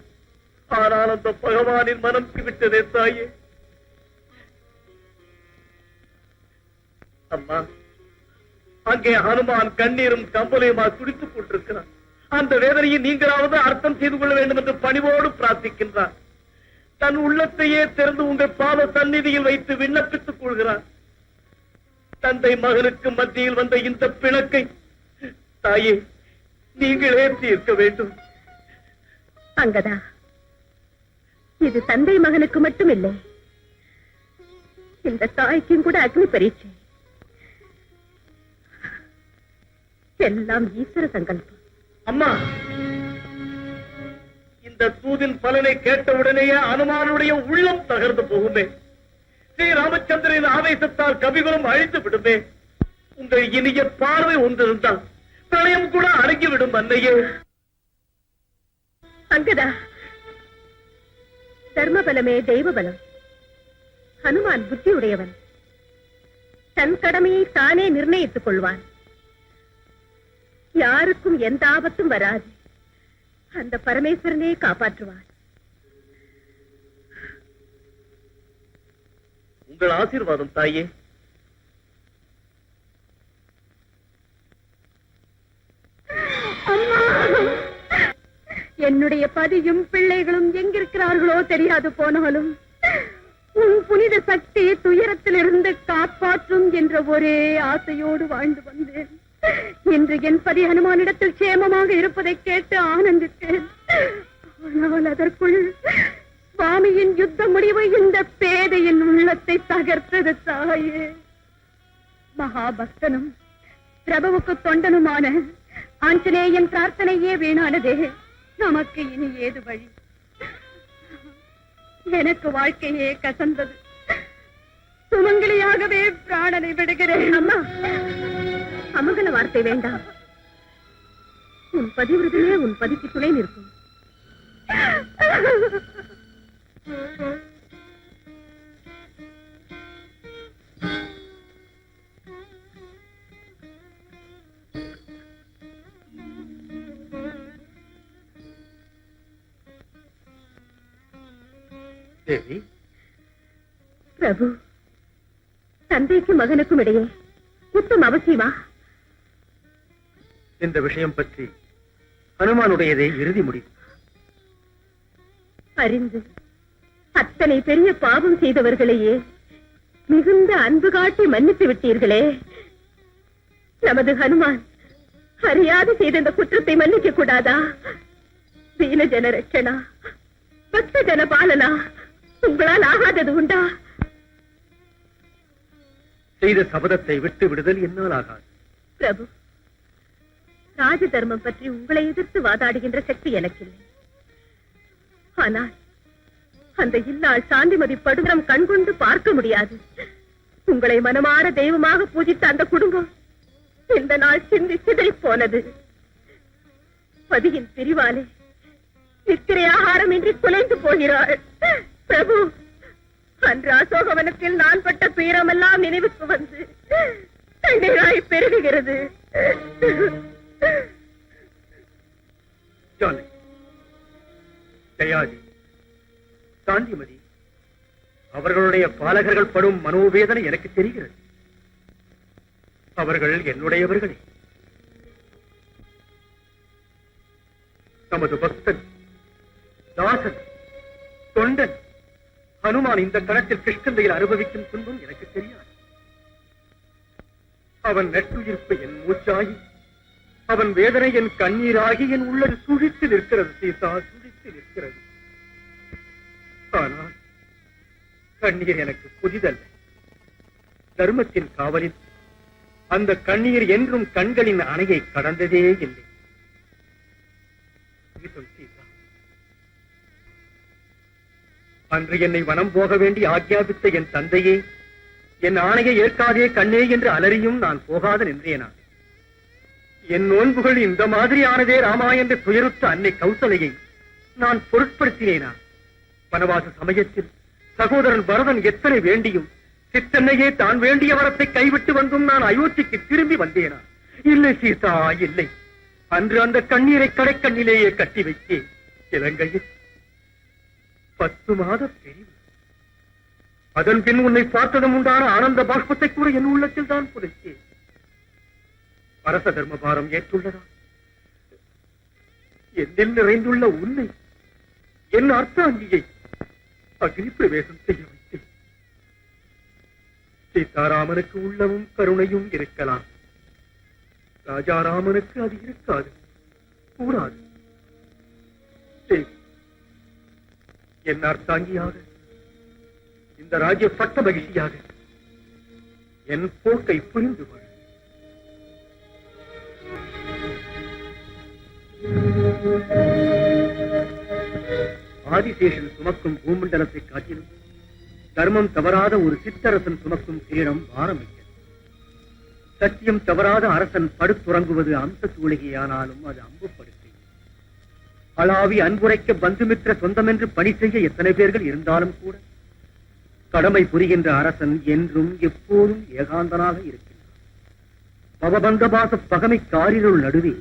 ஆனால் அந்த பகவானின் மனம் விட்டதே தாயே. அம்மா, அங்கே ஹனுமான் கண்ணீரும் கம்பலையுமா துடித்துக் கொண்டிருக்கிறார். அந்த வேதனையை நீங்களாவது அர்த்தம் செய்து கொள்ள வேண்டும் என்று பணிவோடு பிரார்த்திக்கின்றார். தன் உள்ளத்தையே திறந்து உங்கள் பாத சந்நிதியில் வைத்து விண்ணப்பித்துக் கொள்கிறார். தந்தை மகனுக்கு மத்தியில் வந்த இந்த பிணக்கை தாயே நீங்களே தீர்க்க வேண்டும். அங்கதா, இது தந்தை மகனுக்கு மட்டுமில்லை, இந்த தாய்க்கும் கூட அக்னி பரீட்சை. எல்லாம் ஈஸ்வர சங்கல்பம். அம்மா, இந்த தூதின் பலனை கேட்டவுடனேயே அனுமானுடைய உள்ளம் தகர்ந்து போகுமே. ஸ்ரீ ராமச்சந்திரன் ஆவேசத்தால் கவிகளும் அழித்து விடுமே. உங்கள் இனிய பார்வை ஒன்றிருந்தால் பிரளயம் கூட அடங்கிவிடும். அன்னையே அங்கதா, தர்மபலமே தெய்வபலம். ஹனுமான் புத்தியுடையவன். தன் கடமையை தானே நிர்ணயித்துக் கொள்வான். யாருக்கும் எந்த ஆபத்தும் வராது. அந்த பரமேஸ்வரனே காப்பாற்றுவான். உங்கள் ஆசீர்வாதம் தாயே. என்னுடைய பதியும் பிள்ளைகளும் எங்கிருக்கிறார்களோ தெரியாது போனாலும் உன் புனித சக்தி துயரத்திலிருந்து காப்பாற்றும் என்ற ஒரே ஆசையோடு வாழ்ந்து வந்தேன். இன்று என் பதி ஹனுமானிடத்தில் சேமமாக இருப்பதை கேட்டு ஆனந்தித்தேன். ஆனால் அதற்குள் சுவாமியின் யுத்த முடிவு இந்த பேதையின் உள்ளத்தை தகர்த்தது தாயே. மகாபக்தனும் பிரபுவுக்கு தொண்டனுமான ஆஞ்சநேயன் பிரார்த்தனையே வீணானதே. நமக்கு இனி ஏது வழி? எனக்கு வாழ்க்கையே கசந்தது. சுமங்கலியாகவே பிராணனை விடுகிறேன். அம்மா, அமங்கல வார்த்தை வேண்டாம். உன் பதிவிரதமே உன் பதிக்கு துணை நிற்கும். தேவி, பிரபு, தந்தைக்கும் மகனுக்கும் இடையே யுத்தம் அவசியமா? இந்த விஷயம் பற்றி ஹனுமானுடையதே இறுதி முடிவு. அறிந்து அத்தனை பெரிய பாவம் செய்தவர்களையே மிகுந்த அன்பு காட்டி மன்னித்து விட்டீர்களே. நமது ஹனுமான் அறியாது செய்த இந்த குற்றத்தை மன்னிக்க கூடாதா? தீன ஜன ரட்சணா, பக்த ஜன பாலனா, உங்களால் ஆகாதது உண்டா? செய்த சபதத்தை விட்டு விடுதல் என்னால் ஆகாது. பிரபு, ராஜ தர்மம் பற்றி உங்களை எதிர்த்து வாதாடுகின்ற சக்தி எனக்கில்லை. ஆனால் அந்த இல்லாள் சாந்திமதி படுகரம் கண்கொண்டு பார்க்க முடியாது. உங்களை மனமாற தெய்வமாக பூஜித்த அந்த குடும்பம் இந்த நாள் சிந்தி சிதறி போனது. பதியின் பிரிவாலே நித்திரை ஆகாரமின்றி குலைந்து போகிறாள். பிரபு, அன்று அசோகவனத்தில் நான் பட்ட துயரமெல்லாம் நினைவுக்கு வந்து தண்ணீராய் பெருகுகிறது. ஜயாதி, சாந்திமதி, அவர்களுடைய பாலகர்கள் படும் மனோவேதனை எனக்கு தெரிகிறது. அவர்கள் என்னுடையவர்களே. நமது பக்தன், தாசன், தொண்டன் ஹனுமான் இந்த கணத்தில் கிருஷ்ணந்தையில் அனுபவிக்கும் துன்பம் எனக்கு தெரியாது. அவன் நெட்டுயிர்ப்பு என் மூச்சாகி, அவன் வேதனை என் கண்ணீராகி என் உள்ளது சுழித்து நிற்கிறது. சீதா, சுழித்து நிற்கிறது. ஆனால் கண்ணீர் எனக்கு புதிதல்ல. தர்மத்தின் காவலில் அந்த கண்ணீர் என்றும் கண்களின் அணையை கடந்ததே இல்லை. சீதா, அன்று என்னை வனம் போக வேண்டி ஆக்ஞாபித்த என் தந்தையே, என் ஆணையை ஏற்காதே கண்ணே என்று அலறியும் நான் போகாத நின்றேனா? என் நோன்புகள் இந்த மாதிரியானதே ராமா என்று துயருத்த அன்னை கௌசலையை நான் பொருட்படுத்தினேனா? வனவாச சமயத்தில் சகோதரன் பரதன் எத்தனை வேண்டியும் சித்தன்னையே தான் வேண்டிய வரத்தை கைவிட்டு வந்தும் நான் அயோத்திக்கு திரும்பி வந்தேனா? இல்லை சீதா, இல்லை. அன்று அந்த கண்ணீரை கடைக்கண்ணிலேயே கட்டி வைத்தேன். இலங்கையில் 10 மாத பிரிவு. அதன் பின் உன்னை பார்த்ததும் உண்டான ஆனந்த பாஷ்பத்தை கூட என் உள்ளத்தில் தான் புதைத்தேன். அரச தர்மபாரம் ஏற்றுள்ளதா? என்னில் நிறைந்துள்ள உன்னை, என் அர்த்தாங்கியை அக்னி பிரவேசம் செய்ய வைத்தேன். சீதாராமனுக்கு உள்ளமும் கருணையும் இருக்கலாம், ராஜாராமனுக்கு அது இருக்காது, கூடாது. என் அர்த்தாங்கியாக, இந்த ராஜ்ய பட்ட மகிழ்ச்சியாக என் போக்கை புரிந்து கொள். ஆதிசேஷன் சுமக்கும் பூமண்டலத்தை காட்டிலும் தர்மம் தவறாத ஒரு சித்தரசன் சுமக்கும் கிரீடம் பாரமிக்க. சத்தியம் தவறாத அரசன் படுத்துறங்குவது அம்ச தூளிகையானாலும் அது அம்புப்படுத்தி அளாவி அன்புரைக்க பந்துமித்திர சொந்தம் என்று பணி செய்ய எத்தனை பேர்கள் இருந்தாலும் கூட கடமை புரிகின்ற அரசன் என்றும் எப்போதும் ஏகாந்தனாக இருக்கின்றான். பவபந்தபாச பகமை காரிருள் நடுவே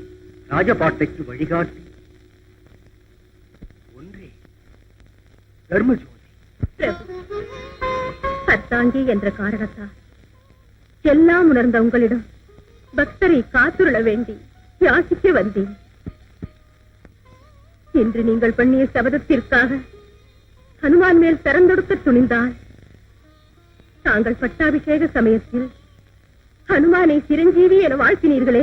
ராஜபாட்டைக்கு வழிகாட்டி ஒன்றே தர்மஜோதி. சத்தாங்கி என்ற காரணத்தால் எல்லாம் உணர்ந்த உங்களிடம் பக்தரை காத்துருள வேண்டி யாசிக்க வந்தேன். இன்று நீங்கள் பண்ணிய சபதத்திற்காக ஹனுமான் மேல் திறந்தொடுக்க துணிந்தால் தாங்கள் பட்டாபிஷேக சமயத்தில் ஹனுமானை சிரஞ்சீவி என வாழ்த்தினீர்களே,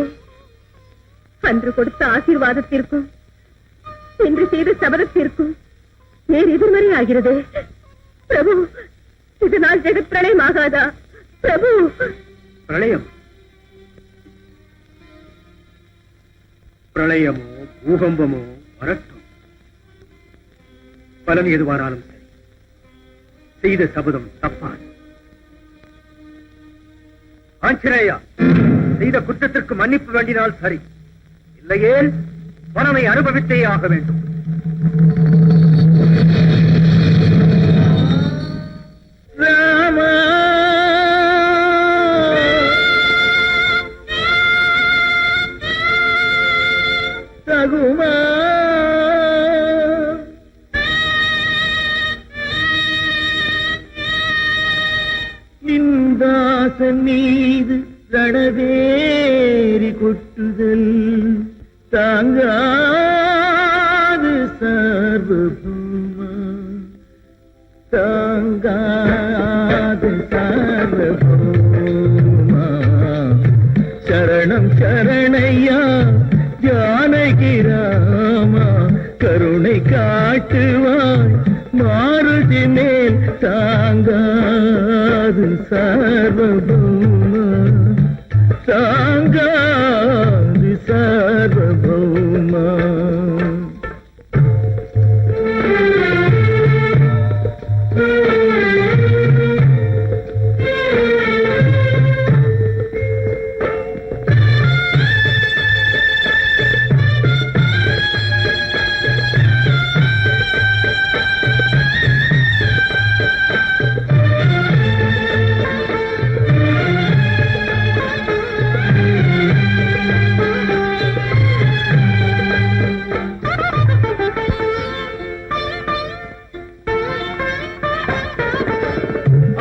அன்று கொடுத்த ஆசீர்வாதத்திற்கும் இன்று செய்த சபதத்திற்கும் நேர் எதிர்மறை ஆகிறது. பிரபு, இதனால் ஜெகத் பிரளயம் ஆகாதா? பிரபு, பிரளயம் பிரளயமோ பூகம்பமோ வரட்டும், பலன் எதுவானாலும் சரி, செய்த சபதம் தப்பாது. ஆஞ்சநேயா, செய்த குற்றத்திற்கு மன்னிப்பு வேண்டினால் சரி, இல்லையேல் பலனை அனுபவித்தே ஆக வேண்டும். ராமா, ரகுமா, இந்தாச ராட்சசன் மீது ரணவேரி கொட்டுதல் தாங்காது சார்வபௌமா தாங்காது சார்வபௌமா சரணம் சரணையா ஜானகி ராமா கருணை காட்டுவாய் மாருதி மேல் தாங்காது சார்வபௌமா தாங்காது சார்வபௌமா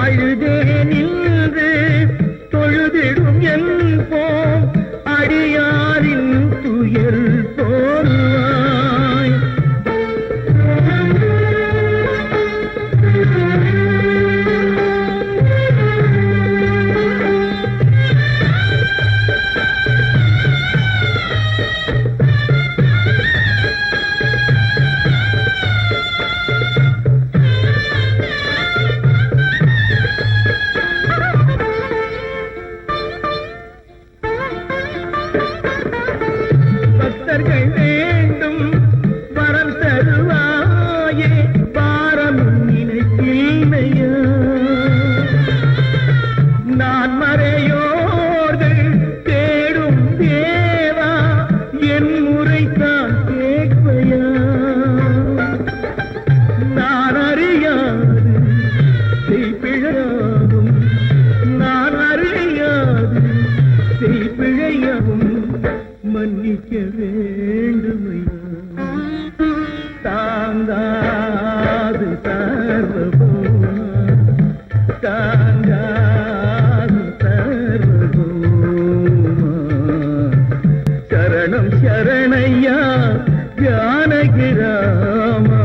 அழுதே நின்று தொழுதிடும் என்போம் அடியாரின் துயர் போர்வாய் பக்தர்கள் வேண்டும் வரம் தருவாயே பாரம் நினைக்கில்லையா நான் மறையோர்கள் தேடும் தேவா என் முறைதான் கேட்பையா நான் அறியாது செய்பிழையாகும் நான் அறியாது செய்பிழையாகும் மன்னிக்க வேண்டுமையா தாங்காது சார்வபௌமா தாங்காது சார்வபௌமா சரணம் சரணையா ஜானகி ராமா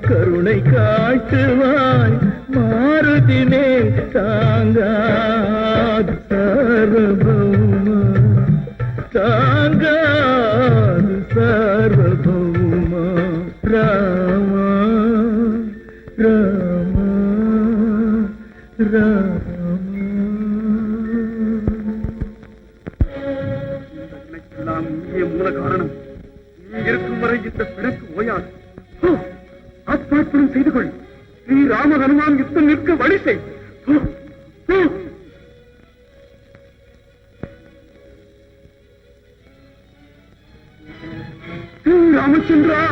கருணை காட்டுவாய் மாருதினே தாங்காது சார்வபௌமா தாங்காது சார்வபௌமா ராமா ராமா ராமா எல்லாம் நீயே மூல காரணம். நீ இருக்கும் வரை இந்த பிணக்கு ஓயாது. ஆத்மார்ப்பணம் செய்து கொள். நீ ராம ஹனுமான் யுத்தம் நிற்க வழி செய். ராமச்சந்திரா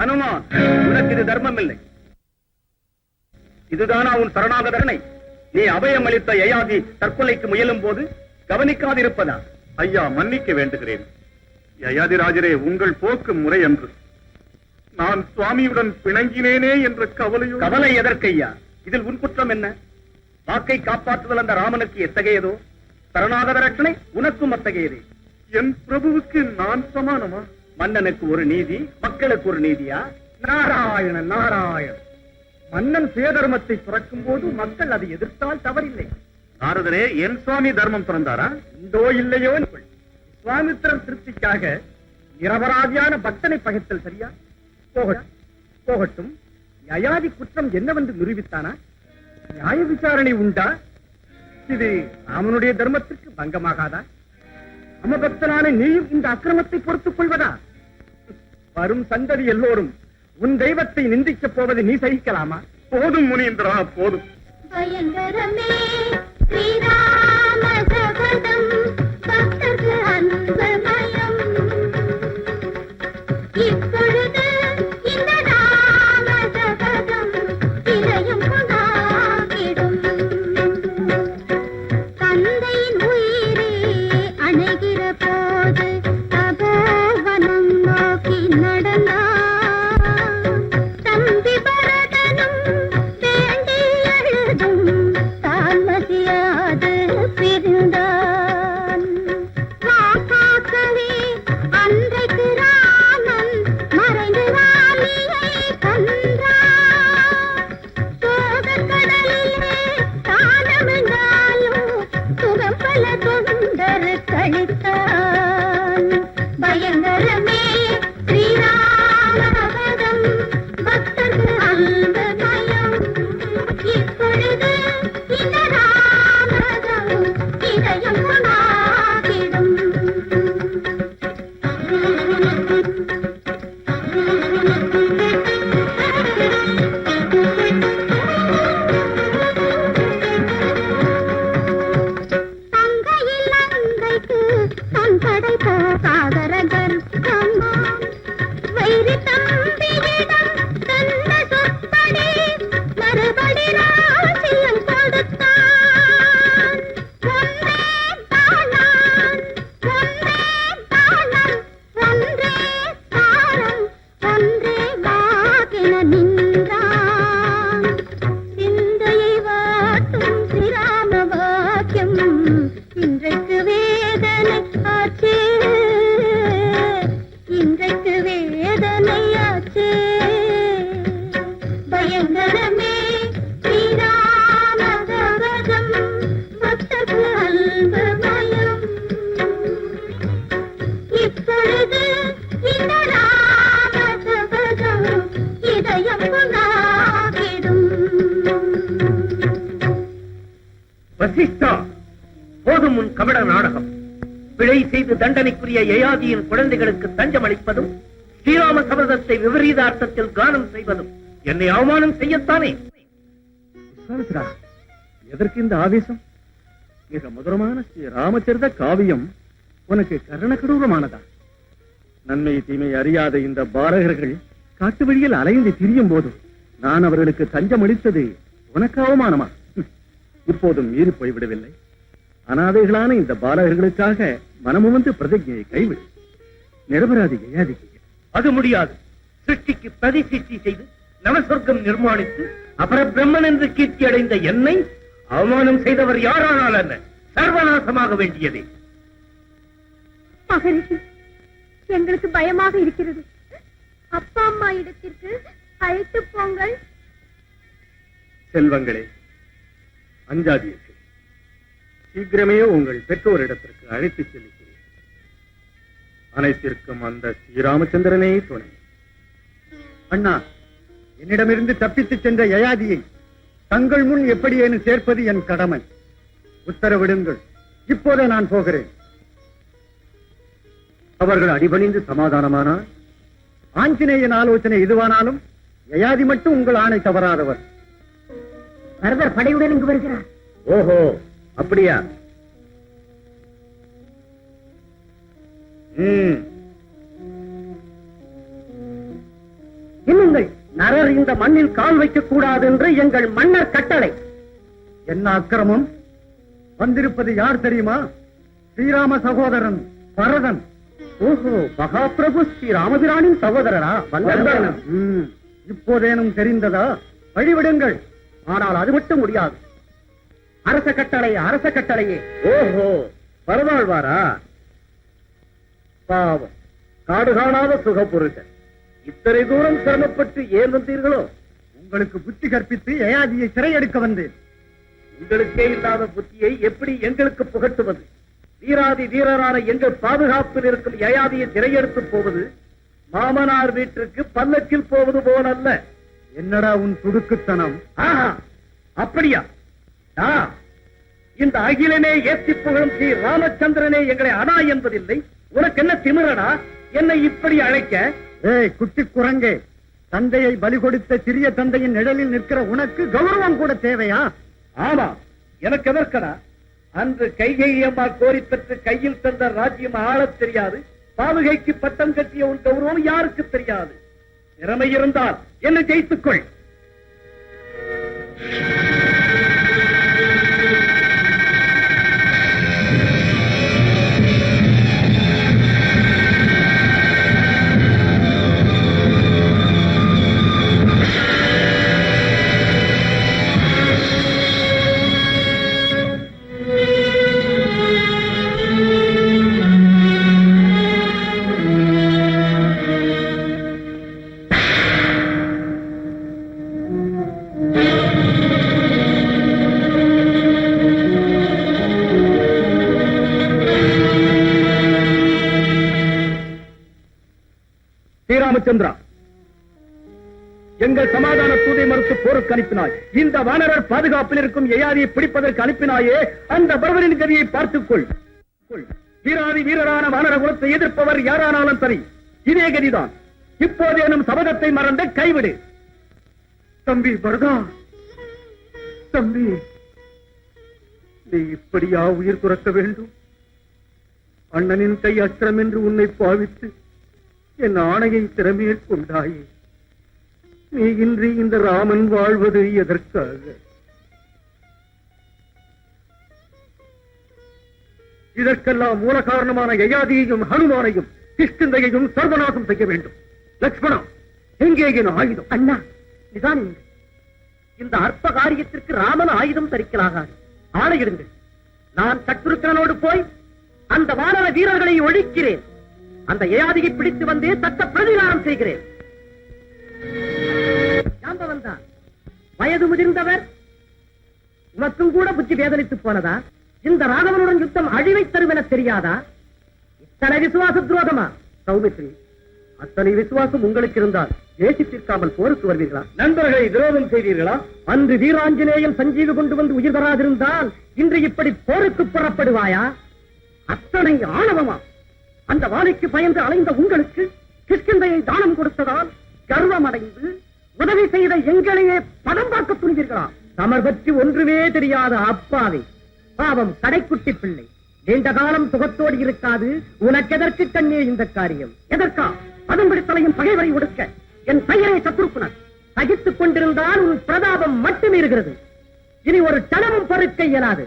ஹனுமான், உனக்கு இது தர்மம் இல்லை. இதுதானா உன் சரணாகதனை? நீ அபயம் அளித்த யயாதி தற்கொலைக்கு முயலும் போது கவனிக்காதிருப்பதா? ஐயா, மன்னிக்க வேண்டுகிறேன். யயாதி ராஜரே, உங்கள் போக்கு முறை அன்று. நான் சுவாமியுடன் பிணங்கினேனே என்ற கவலையோ. கவலை எதற்கையா? இதில் உன் குற்றம் என்ன? வாக்கை காப்பாற்றுதல் அந்த ராமனுக்கு எத்தகையதோ, சரணாகத ரட்சணை உனக்கும் அத்தகையதே. என் பிரபுவுக்கு நான் சமானமா? மன்னனுக்கு ஒரு நீதி, மக்களுக்கு ஒரு நீதியா? நாராயண நாராயண. மன்னன் சுயதர்மத்தை துறக்கும் போது மக்கள் அதை எதிர்த்தால் தவறில்லை. நாரதரே, என் சுவாமி தர்மம் துறந்தாரா? இந்தோ இல்லையோ. சுவாமித்திரன் திருப்திக்காக நிரபராதியான பக்தனை பகைத்தல் சரியா? போகட்டும். யயாதி குற்றம் என்னவென்று நிரூபித்தானா? நியாய விசாரணை உண்டா? இது ராமனுடைய தர்மத்திற்கு பங்கமாகாதா? அமபக்தனான நீயும் இந்த அக்கிரமத்தை பொறுத்துக் கொள்வதா? வரும் சந்ததி எல்லோரும் உன் தெய்வத்தை நிந்திக்கப் போவதை நீ சகிக்கலாமா? போதும் முனீந்திரா, போதும். பயங்கரமே ஸ்ரீராம சபதம் பக்தர்க்கு அன்பமயம் வசிஷ்டா, போதும் உன் கபட நாடகம். பிழை செய்து தண்டனைக்குரிய யயாதியின் குழந்தைகளுக்கு தஞ்சம் அளிப்பதும், ஸ்ரீராம சபதத்தை விபரீத அர்த்தத்தில் கானம் செய்வதும் என்னை அவமானம் செய்யத்தானே? விஸ்வாமித்ரா, எதற்கு இந்த ஆவேசம்? மிக மதுரமான ஸ்ரீ ராமச்சரித காவியம் உனக்கு கர்ணகடூரமானதா? நன்மை தீமை அறியாத இந்த பாலகர்கள் காட்டு வழியில் அலைந்து திரியும் போது நான் அவர்களுக்கு தஞ்சம் அளித்தது உனக்கு அவமானமா? இப்போதும் மீறி போய்விடவில்லை. அனாதைகளான இந்த பாலகர்களுக்காக மனமுவந்து பிரதிஜையை கைவிடு. நிரபராதி யயாதிக்கு அது முடியாது. சிருஷ்டிக்கு பிரதி சிருஷ்டி செய்து நவசொர்க்கம் நிர்மாணித்து அபர பிரம்மன் என்று கீர்த்தி அடைந்த என்னை அவமானம் செய்தவர் யாரானால் என்ன? சர்வநாசமாக வேண்டியதே. மகரிஷி, எங்களுக்கு பயமாக இருக்கிறது. அப்பா அம்மா இடத்திற்கு அழைத்து போங்கள். செல்வங்களே, அஞ்சாதீர்கள். சீக்கிரமே உங்கள் பெற்றோரிடத்திற்கு அழைத்துச் செல்கிறேன். அனைத்திற்கும் அந்த ஸ்ரீராமச்சந்திரனே துணை. அண்ணா, என்னிடமிருந்து தப்பித்துச் சென்ற யயாதியை தங்கள் முன் எப்படியேனும் சேர்ப்பது என் கடமை. உத்தரவிடுங்கள். இப்போதே நான் போகிறேன். அவர்கள் அடிபணிந்து சமாதானமானால், ஆஞ்சநேயன் ஆலோசனை இதுவானாலும் யயாதி மட்டும் உங்கள் ஆணை தவறாதவர். பரதர் படையுடன் இங்கு வருகிறார். ஓஹோ, அப்படியா? என்னுங்கள், நரர் இந்த மண்ணில் கால் வைக்க கூடாது என்று எங்கள் மன்னர் கட்டளை. என்ன அக்கிரமம்! வந்திருப்பது யார் தெரியுமா? ஸ்ரீராம சகோதரன் பரதன். ஓஹோ, மகாபிரபு ஸ்ரீ ராமபிரானின் சகோதரரா? இப்போதேனும் தெரிந்ததா? வழிவிடுங்கள். ஆனால் அது மட்டும் முடியாது. அரச கட்டளை, அரச கட்டளையே. ஓஹோ, பரவாழ்வாரா? பாவம், காடு காணாத சுகப்புருஷன். இத்தனை தூரம் சிரமப்பட்டு ஏன் வந்தீர்களோ? உங்களுக்கு புத்தி கற்பித்து யயாதியை சிறையெடுக்க வந்தேன். உங்களுக்கே இல்லாத புத்தியை எப்படி எங்களுக்கு புகட்டுவது? வீராதி வீரரான எங்கள் பாதுகாப்பில் இருக்கும் யயாதியை சிறையெடுத்து போவது மாமனார் வீட்டிற்கு பல்லக்கில் போவது போலல்ல. என்னடா உன் துடுக்குத்தனம்? ஆஹா, அப்படியா? இந்த அகிலனே ஏற்றி புகழும் ஸ்ரீ ராமச்சந்திரனே எங்களை அடா என்பதில்லை. உனக்கு என்ன திமிரடா என்னை இப்படி அழைக்க? ஏய் குட்டி குரங்கே, தந்தையை பலி கொடுத்த சிறிய தந்தையின் நிழலில் நிற்கிற உனக்கு கௌரவம் கூட தேவையா? ஆமா, எனக்கு எதற்கடா? அன்று கைகை அம்மா கோரி பெற்று கையில் தந்த ராஜ்யம் ஆளத் தெரியாது. பாதுகைக்கு பட்டம் கட்டிய உன் கௌரவம் யாருக்கு தெரியாது? திறமை இருந்தால் என்னை ஜெயித்துக்கொள். ஸ்ரீராமச்சந்திரா, எங்கள் சமாதான தூதை மறுத்து போருக்கு அனுப்பினாய். இந்த வானரர் பாதுகாப்பில் இருக்கும் யயாதியை பிடிப்பதற்கு அனுப்பினாயே, அந்த பரவரின் கதியை பார்த்துக்கொள். வீராதி வீரரான வானர குலத்தை எதிர்ப்பவர் யாரானாலும் சரி, இதே கதிதான். இப்போதேனும் சபதத்தை மறந்த கைவிடு. தம்பி பரதா, தம்பி, நீ இப்படியா உயிர் துறக்க வேண்டும்? அண்ணனின் கை அற்றம் என்று உன்னை பாவித்து என் ஆணையை திறமையில் கொண்டாயே. நீ இன்றி இந்த ராமன் வாழ்வது எதற்காக? இதற்கெல்லாம் மூல காரணமான யயாதியையும் ஹனுமானையும் கிஷ்கிந்தையையும் சர்வநாசம் செய்ய வேண்டும். லட்சுமணா, எங்கே என் ஆயுதம்? அண்ணா, நிதானி. இந்த அற்ப காரியத்திற்கு ராமன் ஆயுதம் தரிக்கலாகாது. ஆணையிடுங்கள். நான் சத்ருக்கனோடு போய் அந்த வானர வீரர்களை ஒழிக்கிறேன். அந்த யயாதியை பிடித்து வந்தே தக்க பிரதிகாரம் செய்கிறேன். ஜாம்பவன் தான் வயது முதிர்ந்தவர். உனக்கும் கூட புத்தி வேதனைத்து போனதா? இந்த ராகவனுடன் யுத்தம் அழிவை தரும் என தெரியாதா? இத்தனை விசுவாச துரோகமா? சௌமித்ரி, அத்தனை விசுவாசம் உங்களுக்கு இருந்தால் தேசித்திருக்காமல் போருக்கு வருவீர்களா? நண்பர்களை துரோகம் செய்வீர்களா? அன்று வீராஞ்சநேயன் சஞ்சீவி கொண்டு வந்து உயிர் தராதிருந்தால் இன்று இப்படி போருக்கு புறப்படுவாயா? அத்தனை ஆணவமா? அந்த வாலிக்கு பயந்து அலைந்த உங்களுக்கு கிஷ்கிந்தையை தானம் கொடுத்ததால் கர்வம் அடைந்து உதவி செய்த எங்களையே படம் பார்க்க துணிவீர்களா? தமர் பற்றி ஒன்றுமே தெரியாத அப்பாவை, பாவம் கடைக்குட்டி பிள்ளை, நீண்ட காலம் சுகத்தோடு இருக்காது. உனக்கெதற்கு கண்ணே இந்த காரியம்? எதற்கா பதம் பிடித்தலையும் பகைவரை ஒடுக்க என் பெயரை சத்ருக்குனர் சகித்துக் கொண்டிருந்தால் உன் பிரதாபம் மட்டும் இருக்கிறது. இனி ஒரு தளமும் பொறுக்க இயலாது.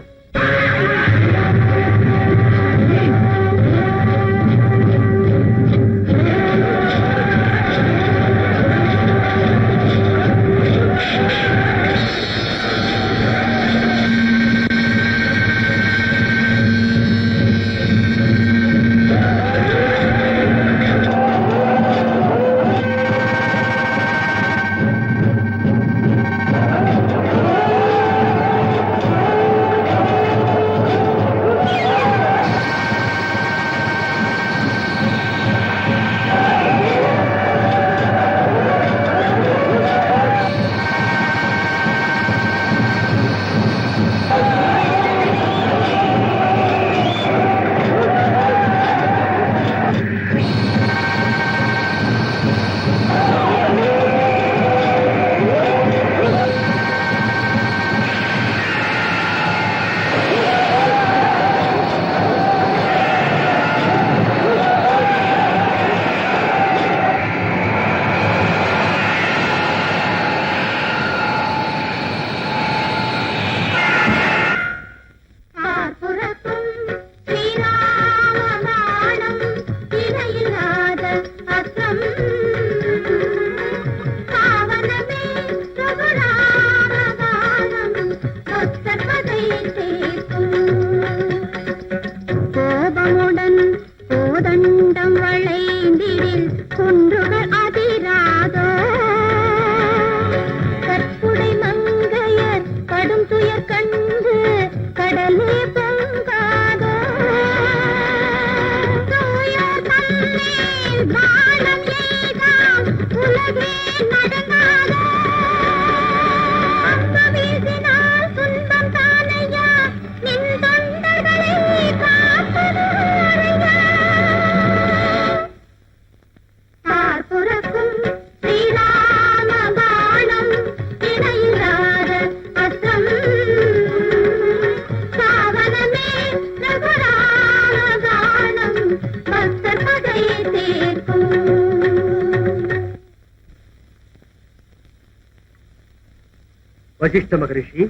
வசிஷ்ட மகரிஷி,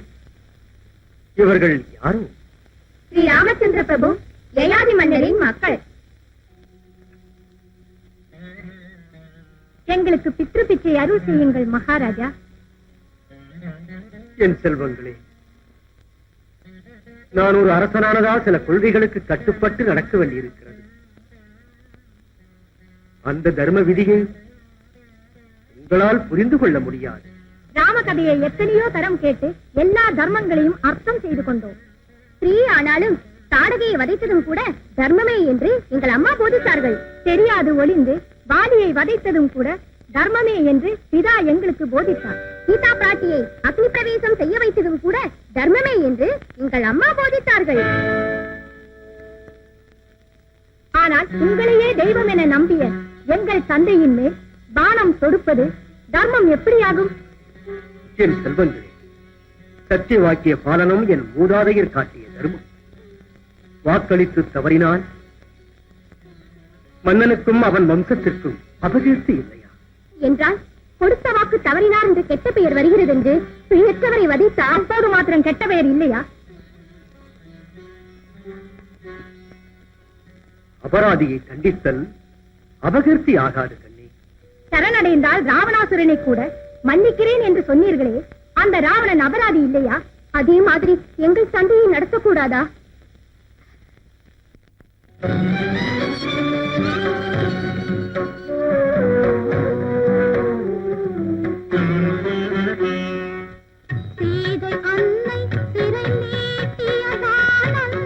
இவர்கள் யாரும்? ஸ்ரீ ராமச்சந்திர பிரபு, யயாதி மன்னரின் மக்கள். எங்களுக்கு பித்ரு பிச்சை அருள் செய்யுங்கள் மகாராஜா. என் செல்வங்களே, நான் ஒரு அரசனானதால் சில கொள்கைகளுக்கு கட்டுப்பட்டு நடக்க வேண்டியிருக்கிறது. அந்த தர்ம விதியை உங்களால் புரிந்து கொள்ள முடியாது. ராமகதையை எத்தனையோ தரம் கேட்டு எல்லா தர்மங்களையும் அர்த்தம் செய்து கொண்டோம். ஸ்ரீ ஆனாலும் தாடகையை வதைத்ததும் கூட தர்மமே என்று எங்கள் அம்மா போதித்தார்கள். தெரியாது ஒளிந்து வாலியை வதைத்ததும் கூட தர்மமே என்று பிதா எங்களுக்கு போதித்தார். சீதா பிராட்டியை அக்னி பிரவேசம் செய்ய வைத்ததும் கூட தர்மமே என்று எங்கள் அம்மா போதித்தார்கள். ஆனால் உங்களையே தெய்வம் என நம்பிய எங்கள் தந்தையின் மேல் பானம் தொடுப்பது தர்மம் எப்படியாகும்? என் செல்வங்களே, சத்திய வாக்கிய பாலனும் என் மூதாதையர் காட்டிய தர்மம். வாக்களித்து தவறினால் மன்னனுக்கும் அவன் வம்சத்திற்கும் அபகீர்த்தி இல்லையா? என்றால் கொடுத்த வாக்கு தவறினார் என்று கெட்ட பெயர் வருகிறது என்று பிழைத்தவரை வதித்தால் அப்போது மாத்திரம் கெட்ட பெயர் இல்லையா? அபராதியை தண்டித்தல் அபகீர்த்தி ஆகாது கண்ணே. சரணடைந்தால் ராவணாசுரனை கூட மன்னிக்கிறேன் என்று சொன்னீர்களே, அந்த ராவணன் அபராதி இல்லையா? அதே மாதிரி எங்கள் சண்டையை நடத்தக்கூடாதா? சீதை அன்னை சிறை நீட்டிய வானம்,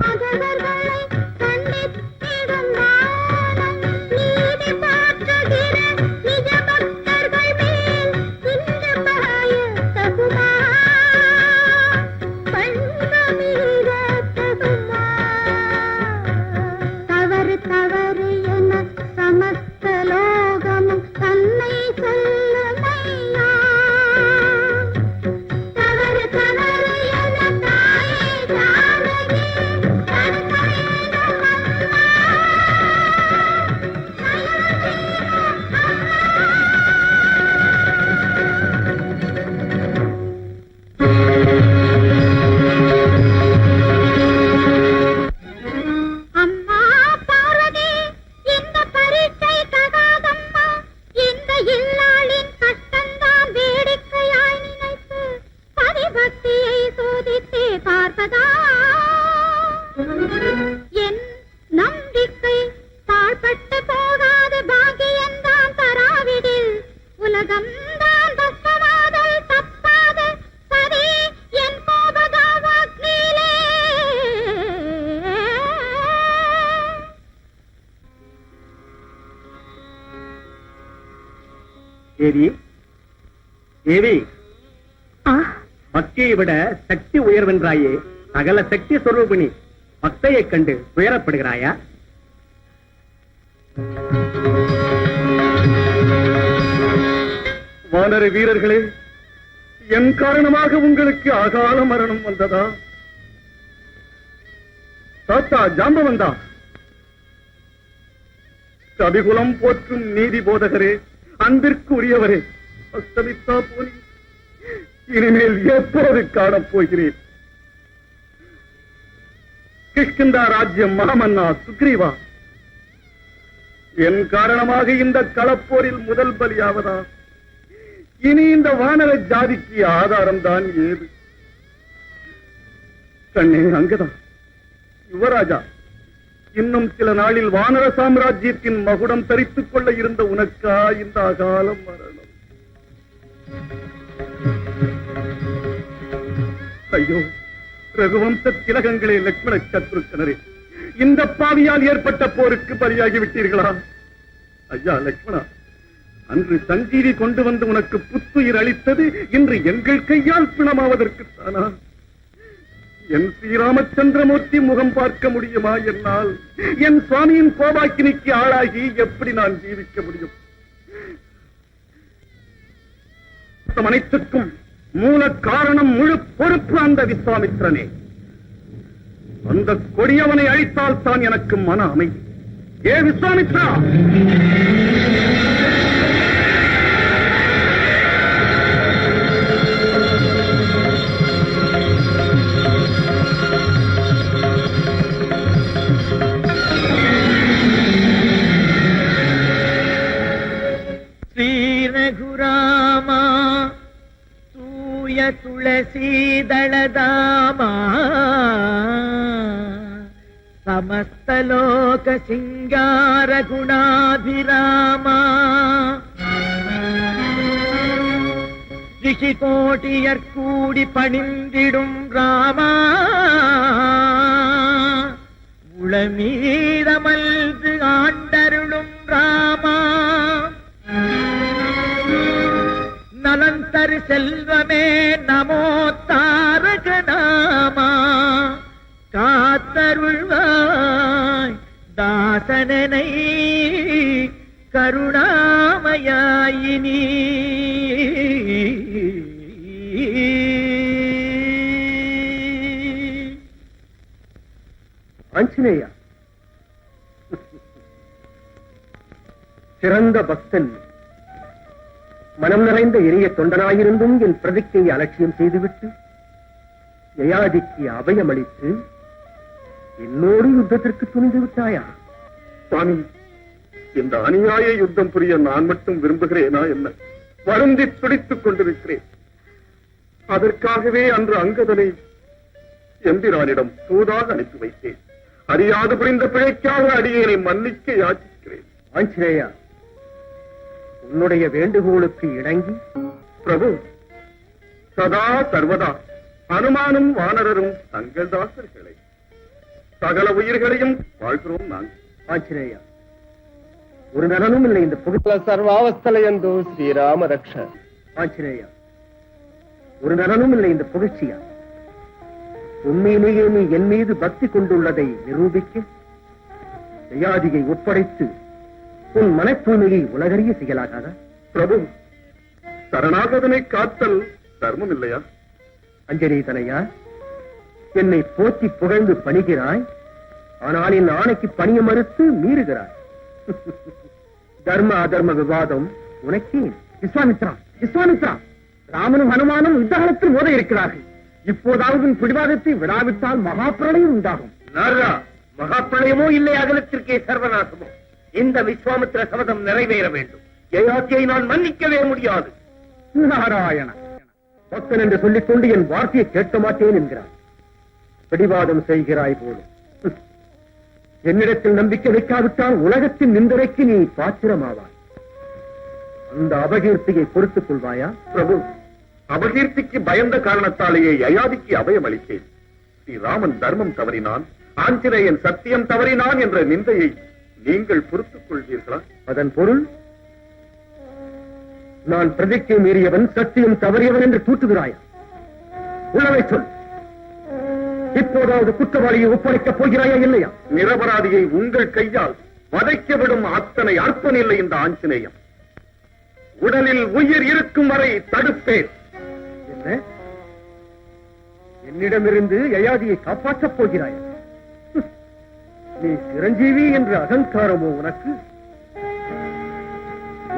மகவர்களை கண்டித்திடும் வானம், நீதி போற்றுகிற நிஜ பக்தர்கள் தேவி தேவி, ஆ, பக்தியை விட சக்தி உயர்வென்றாயே, சகல சக்தி சொரூபிணி பக்தையைக் கண்டு துயரப்படுகிறாயா? வானர வீரர்களே, என் காரணமாக உங்களுக்கு அகால மரணம் வந்ததா? தாத்தா ஜாம்பவந்தா, கவிகுலம் போற்றும் நீதி போதகரே, அன்பிற்கு உரியவரே, அஸ்தமித்தா போனி இனிமேல் எப்போது காணப் போகிறேன்? கிஷ்கிந்தா ராஜ்யம் மாமன்னா சுக்ரீவா, என் காரணமாக இந்த களப்போரில் முதல் பலியாவதா? இனி இந்த வானர ஜாதிக்கு ஆதாரம் தான் ஏது? கண்ணே அங்கதான் யுவராஜா, இன்னும் சில நாளில் வானர சாம்ராஜ்யத்தின் மகுடம் தரித்துக் கொள்ள இருந்த உனக்கா இந்த அகால மரணம்? ஐயோ, ரகுவம்ச திலகங்களே, லக்ஷ்மண சத்ருக்கனரே, இந்த பாவியால் ஏற்பட்ட போருக்கு பலியாகி விட்டீர்களா? ஐயா லக்ஷ்மணா, அன்று சஞ்சீவி கொண்டு வந்து உனக்கு புத்துயிர் அளித்தது இன்று எங்கள் கையால் பிணமாவதற்குத்தானா? என் ஸ்ரீராமச்சந்திரமூர்த்தி முகம் பார்க்க முடியுமா என்னால்? என் சுவாமியின் கோபாக்கினிக்கு ஆளாகி எப்படி நான் ஜீவிக்க முடியும்? அனைத்துக்கும் மூல காரணம், முழு பொறுப்பு அந்த விஸ்வாமித்திரனே. அந்த கொடியவனை அழித்தால் தான் எனக்கு மன அமைதி. ஏ விஸ்வாமித்ரா, ஸ்ரீரகுராமா தூய துளசீதளதாமா சமஸ்தலோக சிங்கார குணாபிராமா ரிஷிகோட்டியர் கூடி பணிந்திடும் ராமா உளமீதமல்து ஆண்டருளும் ராமா நலந்தரு செல்வமே நமோ தாரக நாமா காத்தருள்வாய் தாசனனை கருணாமயாயினி. ஆஞ்சநேயா, சிறந்த பக்தன், மனம் நிறைந்த இறைய தொண்டனாயிருந்தும் என் பிரதிக்கையை அலட்சியம் செய்துவிட்டு யயாதிக்கு அபயமளித்து என்னோடு யுத்தத்திற்கு துணிந்து விட்டாயா? சுவாமி, இந்த அநியாய யுத்தம் புரிய நான் மட்டும் விரும்புகிறேனா என்ன? வருந்தி துடித்துக் கொண்டிருக்கிறேன். அதற்காகவே அன்று அங்கதனை எம்பிரானிடம் தூதாக அனுப்பி வைத்தேன். அறியாது புரிந்த பிழைக்காக அடியேனை மன்னிக்க யாச்சிக்கிறேன். ஆஞ்சநேயா, உன்னுடைய வேண்டுகோளுக்கு இணங்கி பிரபு, சதா சர்வதா அனுமானும் வானரரும் தங்கள் தாசர்களை, சகல உயிர்களையும் வாழ்கிறோம் நாங்கள். ஆஞ்சநேயா, ஒரு நலனும் இல்லை இந்த புகழ சர்வாவஸ்தலயந்தோ ஸ்ரீராம ரக்ஷ. ஆஞ்சநேயா, ஒரு நலனும் இல்லை இந்த புகழ்ச்சியா? உண்மையிலேயே நீ என் மீது பக்தி கொண்டுள்ளதை நிரூபிக்க யயாதியை ஒப்படைத்து உன் மனத்தூய்மையை உலகறிய செய்யலாகாதா? பிரபு, சரணாகதனை காத்தல் தர்மம் இல்லையா? அஞ்சலி தனையா, என்னை போற்றி புகழ்ந்து பணிகிறாய், ஆனால் என் ஆணைக்கு பணிய மறுத்து மீறுகிறாய். தர்ம அதர்ம விவாதம் உனக்கே. விஸ்வாமித்ரா, விஸ்வாமித்ரா, ராமனும் ஹனுமானும் யுத்தகாலத்தில் மோத இருக்கிறார்கள். இப்போதாவது பிடிவாதத்தை விடாவிட்டால் மகாபிரளயம் உண்டாகும். நாரதா, மகாபிரளயமோ இல்லை அகலத்திற்கே சர்வநாசமோ, இந்த விஸ்வாமித்திர சபதம் நிறைவேற வேண்டும். யயாதியை நான் மன்னிக்கவே முடியாது. நாராயண, பக்தன் என்று சொல்லிக் கொண்டு என் வார்த்தையை கேட்க மாட்டேன் என்கிறார். பிடிவாதம் செய்கிறாய் போலும். என்னிடத்தில் நம்பிக்கை வைக்காவிட்டால் உலகத்தின் நிந்தனைக்கு நீ பாத்திரமாவாய். அந்த அபகீர்த்தியை பொறுத்துக் கொள்வாயா? பிரபு, அபகீர்த்திக்கு பயந்த காரணத்தாலேயே யயாதிக்கு அபயம் அளித்தேன். ஸ்ரீராமன் தர்மம் தவறினான், ஆஞ்சநேயன் சத்தியம் தவறினான் என்ற நிந்தையை நீங்கள் பொறுத்துக் கொள்வீர்களா? அதன் பொருள் நான் பிரதிக்கை மீறியவன், சத்தியம் தவறியவன் என்று தூற்றுகிறாயா? உள்ளவை சொல். இப்போதாவது குற்றவாளியை ஒப்படைக்கப் போகிறாயா இல்லையா? நிரபராதியை உங்கள் கையால் வதைக்க விடும் அத்தனை அர்ப்பம் இல்லை இந்த ஆஞ்சநேயம். உடலில் உயிர் இருக்கும் வரை தடுப்பேன். என்ன? என்னிடமிருந்து யயாதியை காப்பாற்றப் போகிறாயா? நீ சிரஞ்சீவி என்ற அகங்காரமோ உனக்கு?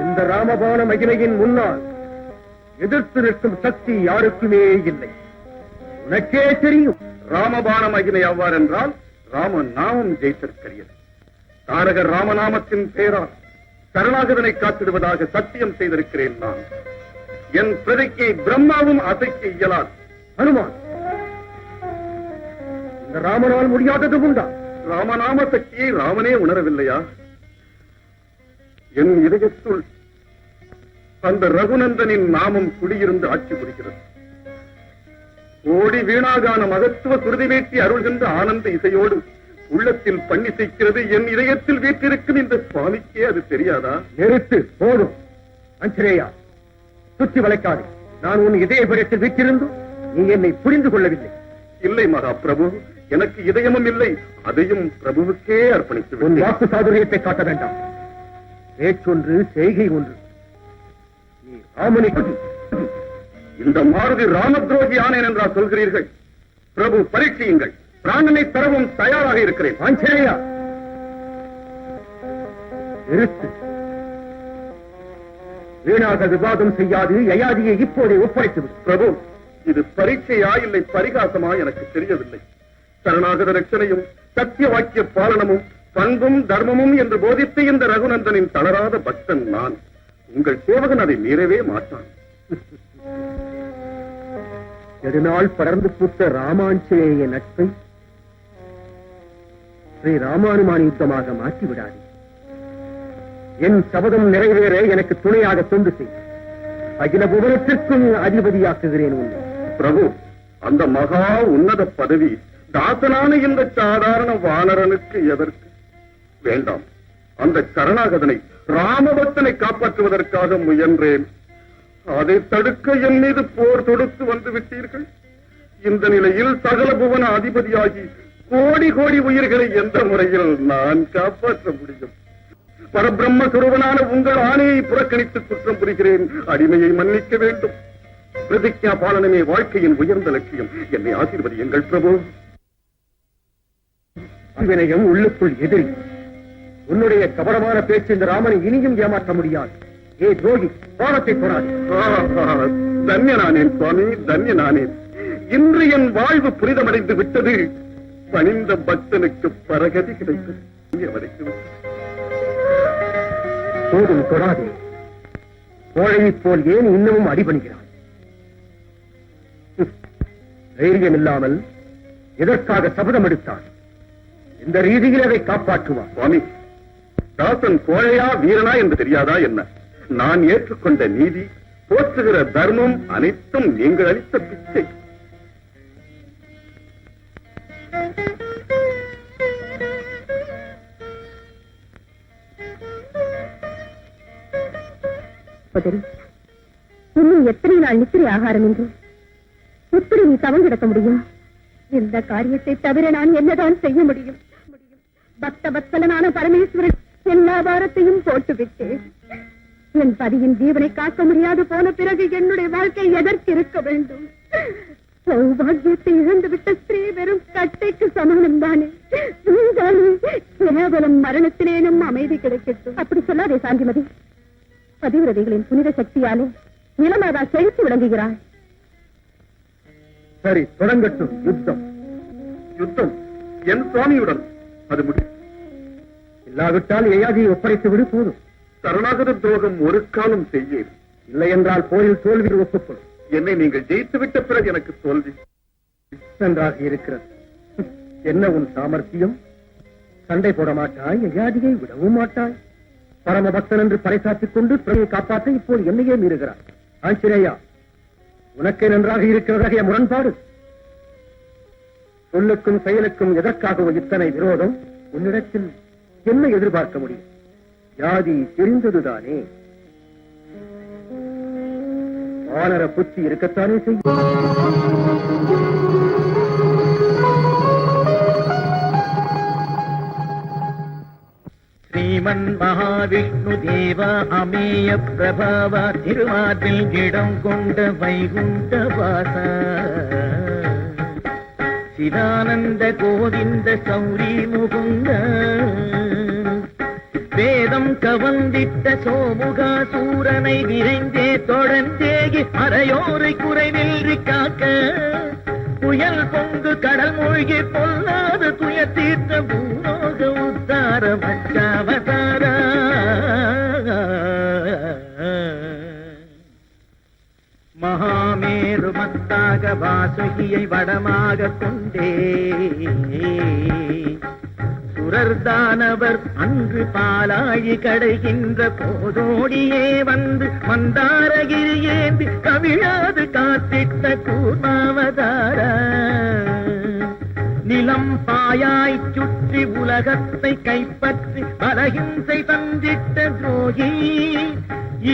இந்த ராமபான மகிமையின் முன்னால் எதிர்த்து நிற்கும் சக்தி யாருக்குமே இல்லை. உனக்கே தெரியும். ராமபான மகிமை அவ்வாறு என்றால் ராம நாமம் ஜெயித்திருக்கிறது. தாரகர் ராமநாமத்தின் பெயரால் சரணாகதனை காத்திடுவதாக சத்தியம் செய்திருக்கிறேன். நான் என் பிரதிக்கை பிரம்மாவும் அசைக்க இயலாது. ஹனுமான், இந்த ராமனால் முடியாதது உண்டா? ராமநாம சக்தியை ராமனே உணரவில்லையா? என் இதயத்துள் அந்த ரகுநந்தனின் நாமம் குடியிருந்து ஆட்சி புரிகிறது. ஓடி வீணாகான மகத்துவ குருதி வேட்டி அருள்கின்ற ஆனந்த இசையோடு உள்ளத்தில் பண்ணி செய்கிறது. என் இதயத்தில் வீட்டிருக்கும் இந்த சுவாமிக்கே அது தெரியாதா? நிறுத்து, போதும். அஞ்சரேயா, சுற்றி வளைக்காது. நான் உன் இதயபுரத்தில் வீட்டிருந்தும் நீ என்னை புரிந்து கொள்ளவில்லை. இல்லை மகா பிரபு, எனக்கு இதயமும் இல்லை. அதையும் பிரபுவுக்கே அர்ப்பணித்து உன் வாக்கு சாதுரியத்தை காட்ட வேண்டாம். பேச்சொன்று, செய்கை ஒன்று. நீ ராமனை இந்த மாருதி ராமத்ரோகி ஆனேன் என்றா சொல்கிறீர்கள்? பிரபு, பரீட்சியுங்கள். பிராணனை தரவும் தயாராக இருக்கிறேன். ஆஞ்சநேயா, நிறுத்து. வீணாக விவாதம் செய்யாது யயாதியை இப்போதே ஒப்படைத்து. பிரபு, இது பரீட்சையா இல்லை பரிகாசமா எனக்கு தெரியவில்லை. சரணாகத ரட்சணையும் சத்திய வாக்கிய பாலனமும் பண்பும் தர்மமும் என்று போதித்து இந்த ரகுநந்தனின் தளராத பக்தன் நான். உங்கள் சேவகன் அதை மீறவே மாட்டான். நெடுநாள் படர்ந்து பூத்த ராமாஞ்சநேய நட்பை ஸ்ரீ ராமானுமான யுத்தமாக மாற்றிவிடாது. என் சபதம் நிறைவேற எனக்கு துணையாக தொண்டு செய். அகில புவனத்திற்கும் அதிபதியாக்குகிறேன் உன்னை. பிரபு, அந்த மகா உன்னத பதவி தாசனான இந்த சாதாரண வானரனுக்கு எதற்கு? வேண்டாம். அந்த சரணாகதனை ராமபக்தனை காப்பாற்றுவதற்காக முயன்றேன். அதை தடுக்க என் மீது போர் தொடுத்து வந்து விட்டீர்கள். இந்த நிலையில் சகல புவன அதிபதியாகி கோடி கோடி உயிர்களை எந்த முறையில் நான் காப்பாற்ற முடியும்? பரபிரம்ம சுரூபனான உங்கள் ஆணையை புறக்கணித்து குற்றம் புரிகிறேன். அடிமையை மன்னிக்க வேண்டும். பிரதிஜா பாலனமே வாழ்க்கையின் உயர்ந்த லட்சியம். என்னை ஆசீர்வதியுங்கள் பிரபு. வினயம் உள்ளுக்குள் எதிரி. உன்னுடைய கபடமான பேச்சு இந்த ராமனை இனியும் ஏமாற்ற முடியாது. ஏ துரோகி, பாவத்தை தொடாது. தன்யனானேன் சுவாமி, தன்யனானேன். இன்று என் வாழ்வு புனிதமடைந்து விட்டது. பணிந்த பக்தனுக்கு பரகதி கிடைத்தது. போதும், தொடாதே. கோழையைப் போல் ஏன் இன்னமும் அடிபணிகிறான்? தைரியம் இல்லாமல் எதற்காக சபதம் எடுத்தான்? இந்த ரீதியில் அதை காப்பாற்றுவான். சுவாமி, தாசன் கோழையா வீரனா என்று தெரியாதா என்ன? நான் ஏற்றுக்கொண்ட நீதி, போற்றுகிற தர்மம் அனைத்தும் நீங்கள் அளித்த பிச்சை. இன்னும் எத்தனை நாள் நித்திரை ஆகாரம் என்று எப்படி நீ தவம் கிடக்க முடியும்? இந்த காரியத்தை தவிர நான் என்னதான் செய்ய முடியும்? பக்த வத்சலனான பரமேஸ்வரன் எல்லா பாரத்தையும் போட்டுவிட்டேன். என் பதியின் ஜீவனை காக்க முடியாது போன பிறகு என்னுடைய வாழ்க்கை எதற்கு இருக்க வேண்டும்? சௌபாகியத்தை இழந்துவிட்ட ஸ்திரீ வெறும் கட்டைக்கு சமானம் தானே. கேவலம் மரணத்தினேனும் அமைதி கிடைக்கட்டும். அப்படி சொல்லாதே சாந்திமதி. பதிவிரதைகளின் புனித சக்தியாலே நிலமாதா செழித்து விளங்குகிறாள். சரி, தொடங்கட்டும் யுத்தம். யுத்தம் என் சுவாமியுடன். அது முடியும். இல்லாவிட்டால் யயாதியை ஒப்படைத்து விடு, போதும். சரணாகத துரோகம் ஒரு காலம் செய்யேன். இல்லை என்றால் போரில் தோல்வியில் ஒப்புக்கொள்ளும். என்னை நீங்கள் ஜெயித்துவிட்ட பிறகு எனக்கு தோல்வி நன்றாக இருக்கிறது. என்ன உன் சாமர்த்தியம்? சண்டை போட மாட்டாய், யயாதியை விடவும் மாட்டாய். பரம பக்தன் என்று பறைசாற்றிக் கொண்டு பிறகு காப்பாற்ற இப்போது என்னையே மீறுகிறார். ஆஞ்சநேயா, உனக்கே நன்றாக இருக்கிறதாக முரண்பாடு. சொல்லுக்கும் செயலுக்கும் எதற்காக இத்தனை விரோதம்? உன்னிடத்தில் என்ன எதிர்பார்க்க முடியும்? ஜாதி தெரிந்ததுதானே. வானர புத்தி இருக்கத்தானே செய்யும். ஸ்ரீமன் மகாவிஷ்ணு தேவா அமேய பிரபாவா திருவாதில் இடம் கொண்ட வைகுண்ட வாசா சிதானந்த கோவிந்த சௌரி முகுந்த வேதம் கவந்திட்ட சோமுகாசூரனை விரைந்தே தொடர்ந்தேகி அறையோரை குறைவின்றி காக்க புயல் பொங்கு கடல் மூழ்கி பொல்லாத துயர் தீர்த்த பூலோக உத்தார மச்சாவதார மகாமேரு மத்தாக வாசுகியை வடமாக கொண்டே சுரர்தானவர் அன்று பாலாழி கடைகின்ற போதோடியே வந்து மந்தாரகிரி ஏந்தி கவிழாது காத்திட்ட கூர்மாவதார நிலம் பாயாய் சுற்றி உலகத்தை கைப்பற்றி பலகின்சை தந்திட்ட துரோகி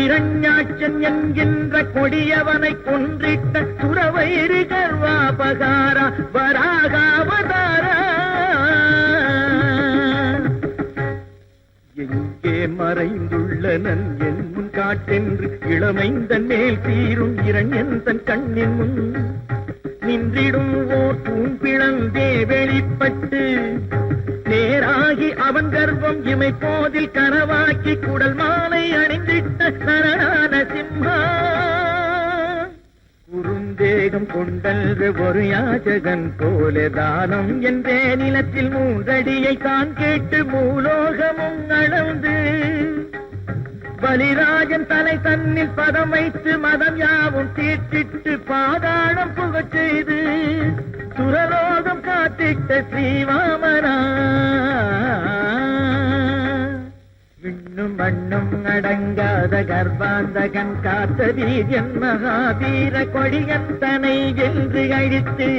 இரண்யாட்சன் என்கின்ற கொடியவனை கொன்றிட்ட சுரவைரி கர்வாபகார வராகாவதார எங்கே மறைந்துள்ளனன் என் முன் காட்டென்று இளமைந்தன் மேல் தீரும் இரண்யன் தன் கண்ணின் முன் நின்றிடும் ஓர் பூம்பிழந்தே வெளிப்பட்டு நேராகி அவன் கர்ப்பம் இமை போதில் கனவாக்கி குடல் மாலை அணிந்திட்ட சரணான சிம்மா குறுந்தேகம் கொண்டல்று ஒரு யாஜகன் போல தானம் என்றே நிலத்தில் மூன்றடியை தான் கேட்டு மூலோகமும் அளந்து பலிராஜன் தலை தன்னில் பதம் வைத்து மதம் யாவும் தீர்த்திட்டு பாதாளம் புகச் செய்து சுரலோகம் காத்திட்ட ஸ்ரீவாமனா விண்ணும் மண்ணும் அடங்காத கர்ப்பாந்தகன் காத்த வீரியன் மகாவீர கொடியன் தனை வென்று அழித்து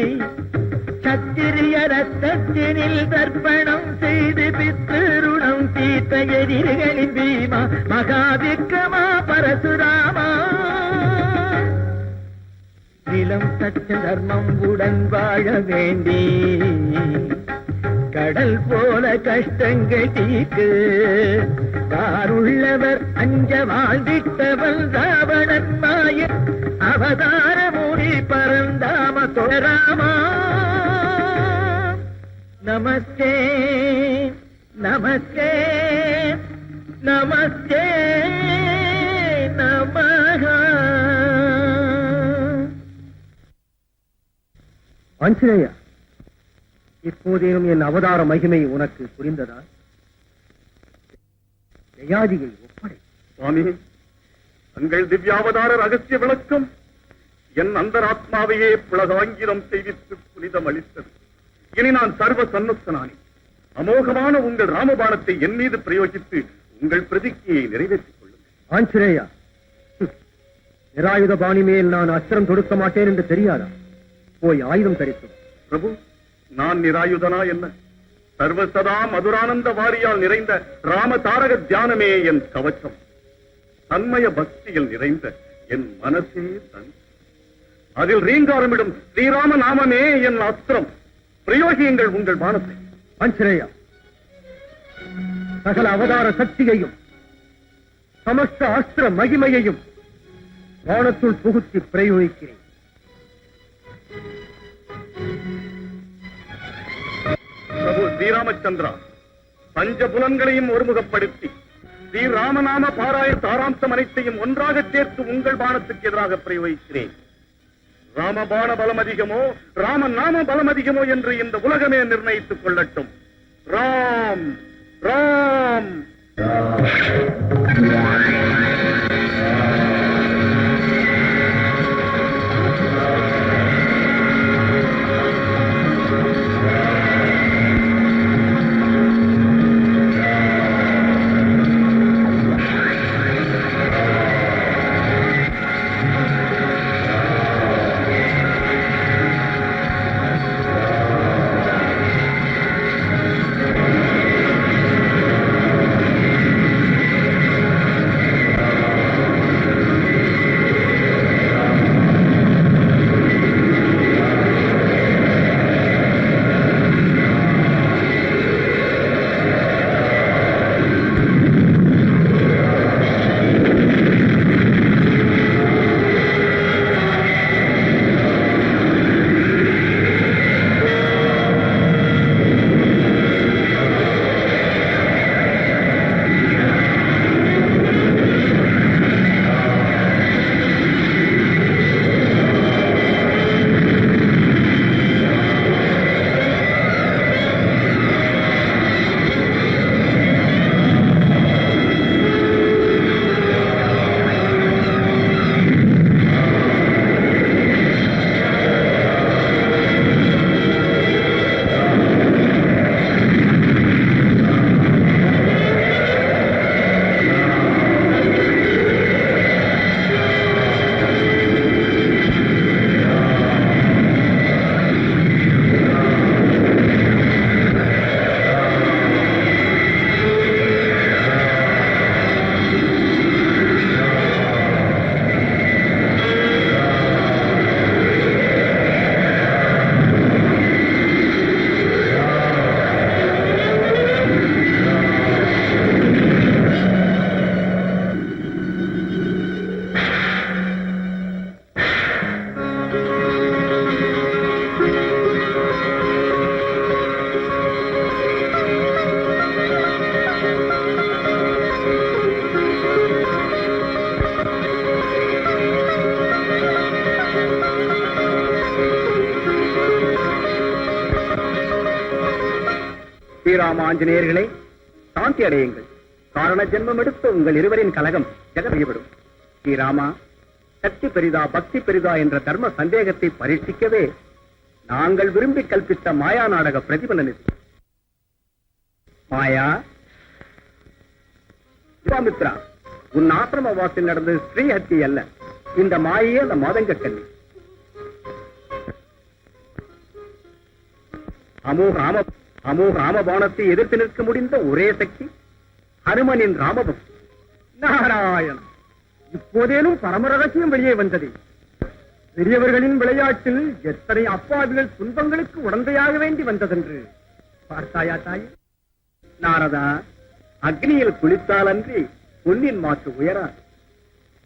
சத்திரிய ரத்தத்தினில் தர்ப்பணம் செய்து பித்திருணம் தீர்த்த எதிரிகளின் பீமா மகாவிக்ரமா பரசுராமா நிலம் சச்ச தர்மம் உடன் வாழ வேண்டி கடல் போல கஷ்டங்கள் தீர்க்கு காருள்ளவர் அஞ்ச வாழ்ந்திட்டவன் ராவணன் மாய அவதார மூடி பரந்தாம தொடராமா நமஸ்தே நமஸ்தே நமஸ்தே நமஹ. ஆஞ்சநேயா, இப்போதேனும் என் அவதார மகிமை உனக்கு புரிந்ததா? யயாதியை ஒப்படை. சுவாமி, தங்கள் திவ்யாவதார ரகசிய விளக்கம் என் அந்தராத்மாவையே புலகாங்கிரம் செய்வித்து புனிதம் அளித்தது. இனி நான் சர்வ சன்னுத்தனானி. அமோகமான உங்கள் ராமபாணத்தை என் மீது பிரயோகித்து உங்கள் பிரதிஜையை நிறைவேற்றிக் கொள்ளுங்கள். ஆஞ்சநேயா, நிராயுத பாணி மேல் நான் அஸ்திரம் தொடுக்க மாட்டேன் என்று தெரியாதா? போய் ஆயுதம் தரித்தோம். பிரபு, நான் நிராயுதனா என்ன? சர்வசதா மதுரானந்த வாரியால் நிறைந்த ராம தாரக தியானமே என் கவச்சம். தன்மய பக்தியில் நிறைந்த என் மனசே தன். அதில் ரீங்காரமிடும் ஸ்ரீராம நாமமே என் அஸ்திரம். பிரயோகியுங்கள் உங்கள் பானத்தை. ஆஞ்சநேயா, சகல அவதார சக்தியையும் சமஸ்த அஸ்திர மகிமையையும் வானத்துள் புகுத்தி பிரயோகிக்கிறேன். பிரபு ஸ்ரீராமச்சந்திரா, பஞ்சபுலன்களையும் ஒருமுகப்படுத்தி ஸ்ரீராமநாம பாராய சாராம்சம் அனைத்தையும் ஒன்றாக சேர்த்து உங்கள் பானத்துக்கு எதிராக பிரயோகிக்கிறேன். ராமபாண பலம் அதிகமோ ராம நாம பலம் அதிகமோ என்று இந்த உலகமே நிர்ணயித்துக் கொள்ளட்டும். ராம் ராம். ஸ்ரீராம ஆஞ்சநேயர்களே, சாந்தி அடையுங்கள். காரண ஜென்மம் எடுத்த உங்கள் இருவரின் கலகம் ஜெகறிவிடும். ஸ்ரீராமா, சக்தி பெரிதா பக்தி பெரிதா என்ற தர்ம சந்தேகத்தை பரீட்சிக்கவே நாங்கள் விரும்பி கல்பித்த மாயா நாடக பிரதிபலன் இது. மாயா, விஸ்வாமித்ரா, உன் ஆசிரம வாசில் நடந்தது ஸ்ரீஹத்தி அல்ல, இந்த மாயே அந்த மாதங்க கண்ணி. அமோக ராமபாணத்தை எதிர்த்து நிற்க முடிந்த ஒரே சக்தி ஹனுமனின் ராமபக்தி. நாராயணன், இப்போதேனும் பரம ரகசியம் வெளியே வந்தது. பெரியவர்களின் விளையாட்டில் எத்தனை அப்பாவிகள் துன்பங்களுக்கு உடந்தையாக வேண்டி வந்ததென்று பார்த்தாயா தாய்? நாரதா, அக்னியில் குளித்தாலன்றி பொன்னின் மாற்று உயராது.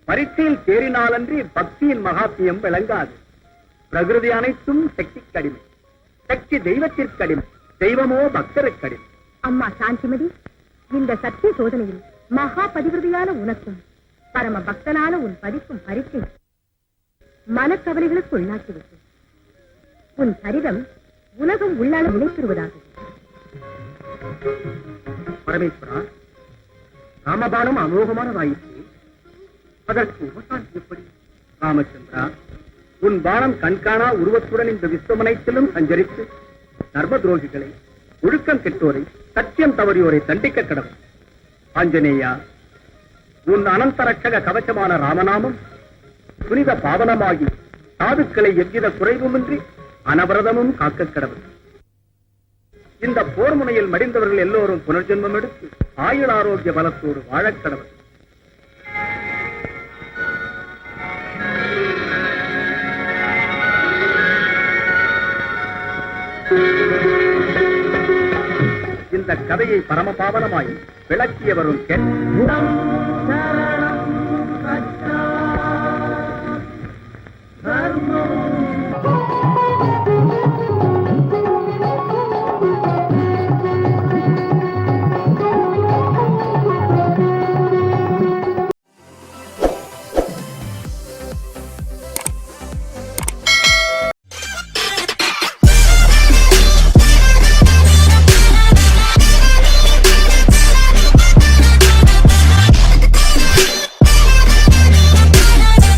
பரீட்சையில் தேறினாலன்றி பக்தியின் மகாத்மியம் விளங்காது. பிரகிருதி அனைத்தும் சக்தி கடிமை, சக்தி தெய்வத்திற்கு அடிமை, தெய்வமோ பக்தருக்கு அடிமை. அம்மா சாந்திமதி, இந்த சத்திய சோதனையில் மகா பதிவிருதியான உனக்கும் பரம பக்தனான உன் பதிக்கும் பரீட்சை மனக்கவலைகளுக்கு உள்ளாக்கிவிட்டு உன் சரிதம் உலகம் உள்ளால நிலைப்பெறுவதாக. பரமேஸ்வரா, ராமபானம் அமோகமானதாயிற்று. அதற்கு உபசாரம் எப்படி? ராமச்சந்திரா, உன் பானம் கண்காணா உருவத்துடன் இந்த விஸ்வமனைத்திலும் சஞ்சரித்து தர்ம துரோகிகளை, ஒழுக்கம் கெட்டோரை, சத்தியம் தவறியோரை தண்டிக்க கடவுள். ஆஞ்சநேயா, உன் அனந்தரட்சக கவசமான ராமநாமம் புனித பாவனமாகி சாதுக்களை எவ்வித குறைவுமின்றி அனவரதமும் காக்க கடவுள். இந்த போர் முனையில் மடிந்தவர்கள் எல்லோரும் புனர்ஜென்மம் எடுத்து ஆயுள் ஆரோக்கிய பலத்தோடு வாழக் கடவுள். இந்த கதையை பரமபாவனமாய் விளக்கியவரும்